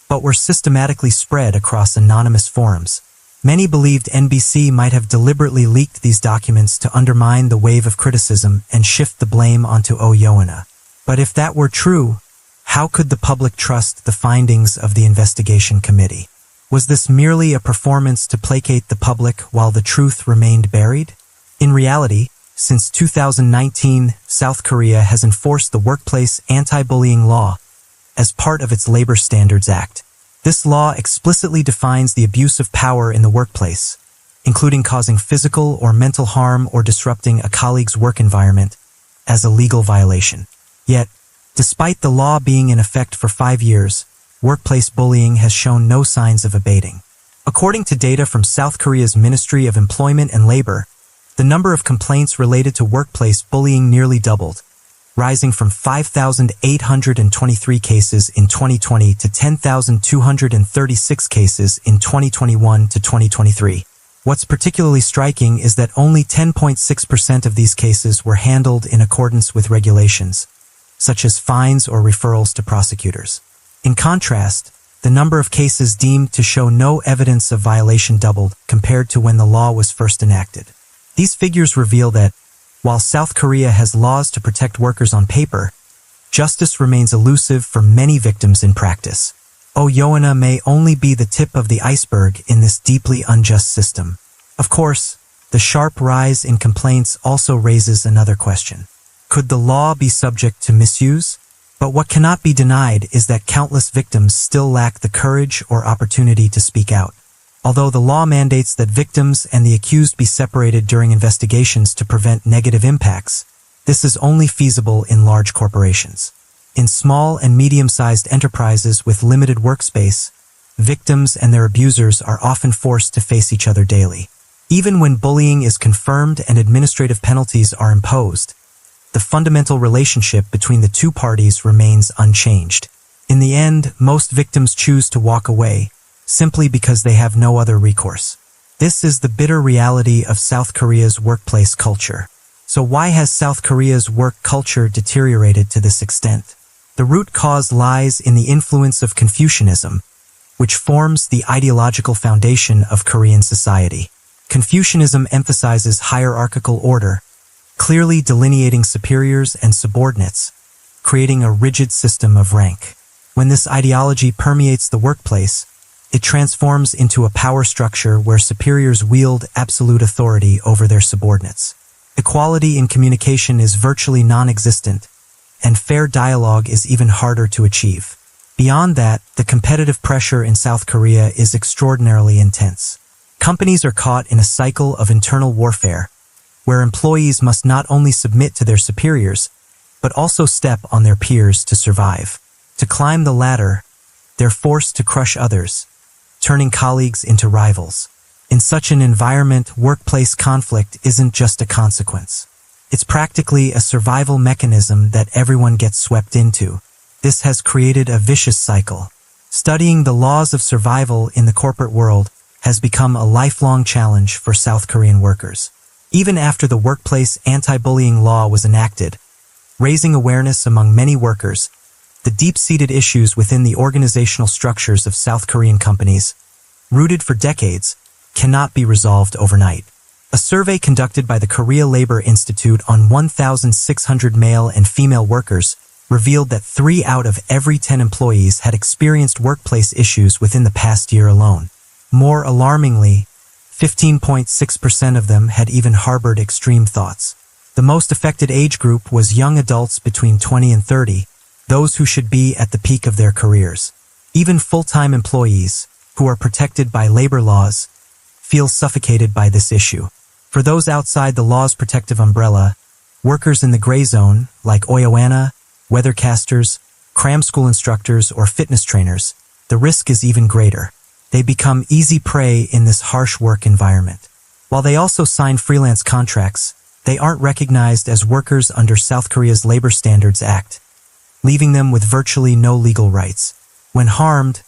but were systematically spread across anonymous forums. Many believed NBC might have deliberately leaked these documents to undermine the wave of criticism and shift the blame onto Oh Yoena. But if that were true, how could the public trust the findings of the investigation committee? Was this merely a performance to placate the public while the truth remained buried? In reality, since 2019, South Korea has enforced the Workplace Anti-Bullying Law as part of its Labor Standards Act. This law explicitly defines the abuse of power in the workplace, including causing physical or mental harm or disrupting a colleague's work environment, as a legal violation. Yet, despite the law being in effect for 5 years, workplace bullying has shown no signs of abating. According to data from South Korea's Ministry of Employment and Labor, the number of complaints related to workplace bullying nearly doubled, rising from 5,823 cases in 2020 to 10,236 cases in 2021 to 2023. What's particularly striking is that only 10.6% of these cases were handled in accordance with regulations, such as fines or referrals to prosecutors. In contrast, the number of cases deemed to show no evidence of violation doubled compared to when the law was first enacted. These figures reveal that, while South Korea has laws to protect workers on paper, justice remains elusive for many victims in practice. Oh Yoena may only be the tip of the iceberg in this deeply unjust system. Of course, the sharp rise in complaints also raises another question. Could the law be subject to misuse? But what cannot be denied is that countless victims still lack the courage or opportunity to speak out. Although the law mandates that victims and the accused be separated during investigations to prevent negative impacts, this is only feasible in large corporations. In small and medium-sized enterprises with limited workspace, victims and their abusers are often forced to face each other daily. Even when bullying is confirmed and administrative penalties are imposed, the fundamental relationship between the two parties remains unchanged. In the end, most victims choose to walk away, simply because they have no other recourse. This is the bitter reality of South Korea's workplace culture. So why has South Korea's work culture deteriorated to this extent? The root cause lies in the influence of Confucianism, which forms the ideological foundation of Korean society. Confucianism emphasizes hierarchical order, clearly delineating superiors and subordinates, creating a rigid system of rank. When this ideology permeates the workplace, it transforms into a power structure where superiors wield absolute authority over their subordinates. Equality in communication is virtually non-existent, and fair dialogue is even harder to achieve. Beyond that, the competitive pressure in South Korea is extraordinarily intense. Companies are caught in a cycle of internal warfare, where employees must not only submit to their superiors, but also step on their peers to survive. To climb the ladder, they're forced to crush others, turning colleagues into rivals. In such an environment, workplace conflict isn't just a consequence. It's practically a survival mechanism that everyone gets swept into. This has created a vicious cycle. Studying the laws of survival in the corporate world has become a lifelong challenge for South Korean workers. Even after the workplace anti-bullying law was enacted, raising awareness among many workers, the deep-seated issues within the organizational structures of South Korean companies, rooted for decades, cannot be resolved overnight. A survey conducted by the Korea Labor Institute on 1,600 male and female workers revealed that 3 out of every 10 employees had experienced workplace issues within the past year alone. More alarmingly, 15.6% of them had even harbored extreme thoughts. The most affected age group was young adults between 20 and 30, those who should be at the peak of their careers. Even full-time employees, who are protected by labor laws, feel suffocated by this issue. For those outside the law's protective umbrella, workers in the gray zone, like oyoana, weathercasters, cram school instructors, or fitness trainers, the risk is even greater. They become easy prey in this harsh work environment. While they also sign freelance contracts, they aren't recognized as workers under South Korea's Labor Standards Act, leaving them with virtually no legal rights. When harmed,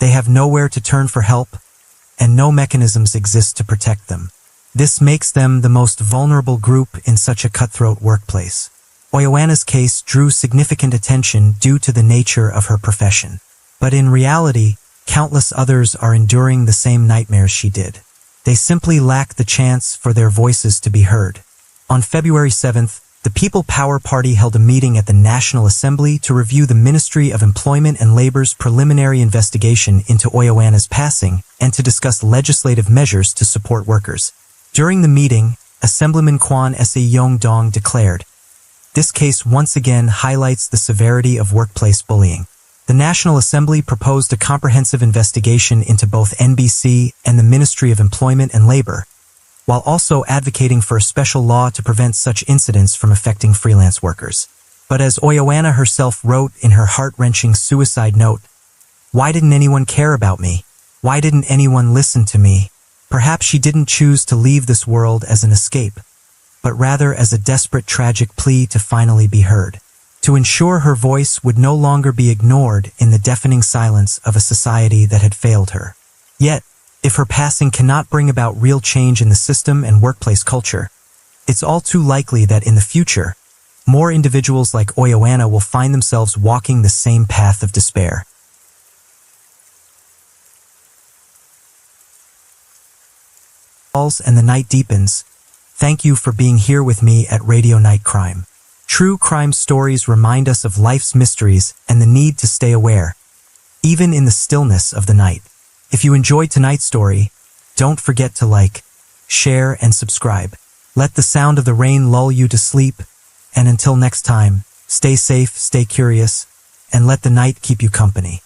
they have nowhere to turn for help, and no mechanisms exist to protect them. This makes them the most vulnerable group in such a cutthroat workplace. Oyoana's case drew significant attention due to the nature of her profession. But in reality, countless others are enduring the same nightmares she did. They simply lack the chance for their voices to be heard. On February 7th, the People Power Party held a meeting at the National Assembly to review the Ministry of Employment and Labor's preliminary investigation into Oyoana's passing and to discuss legislative measures to support workers. During the meeting, Assemblyman Kwon Se-yong-dong declared, "This case once again highlights the severity of workplace bullying." The National Assembly proposed a comprehensive investigation into both NBC and the Ministry of Employment and Labor, while also advocating for a special law to prevent such incidents from affecting freelance workers. But as Oyoana herself wrote in her heart-wrenching suicide note, "Why didn't anyone care about me? Why didn't anyone listen to me?" Perhaps she didn't choose to leave this world as an escape, but rather as a desperate tragic plea to finally be heard, to ensure her voice would no longer be ignored in the deafening silence of a society that had failed her. Yet, if her passing cannot bring about real change in the system and workplace culture, it's all too likely that in the future, more individuals like Oyoana will find themselves walking the same path of despair. And the night deepens. Thank you for being here with me at Radio Night Crime. True crime stories remind us of life's mysteries and the need to stay aware, even in the stillness of the night. If you enjoyed tonight's story, don't forget to like, share, and subscribe. Let the sound of the rain lull you to sleep, and until next time, stay safe, stay curious, and let the night keep you company.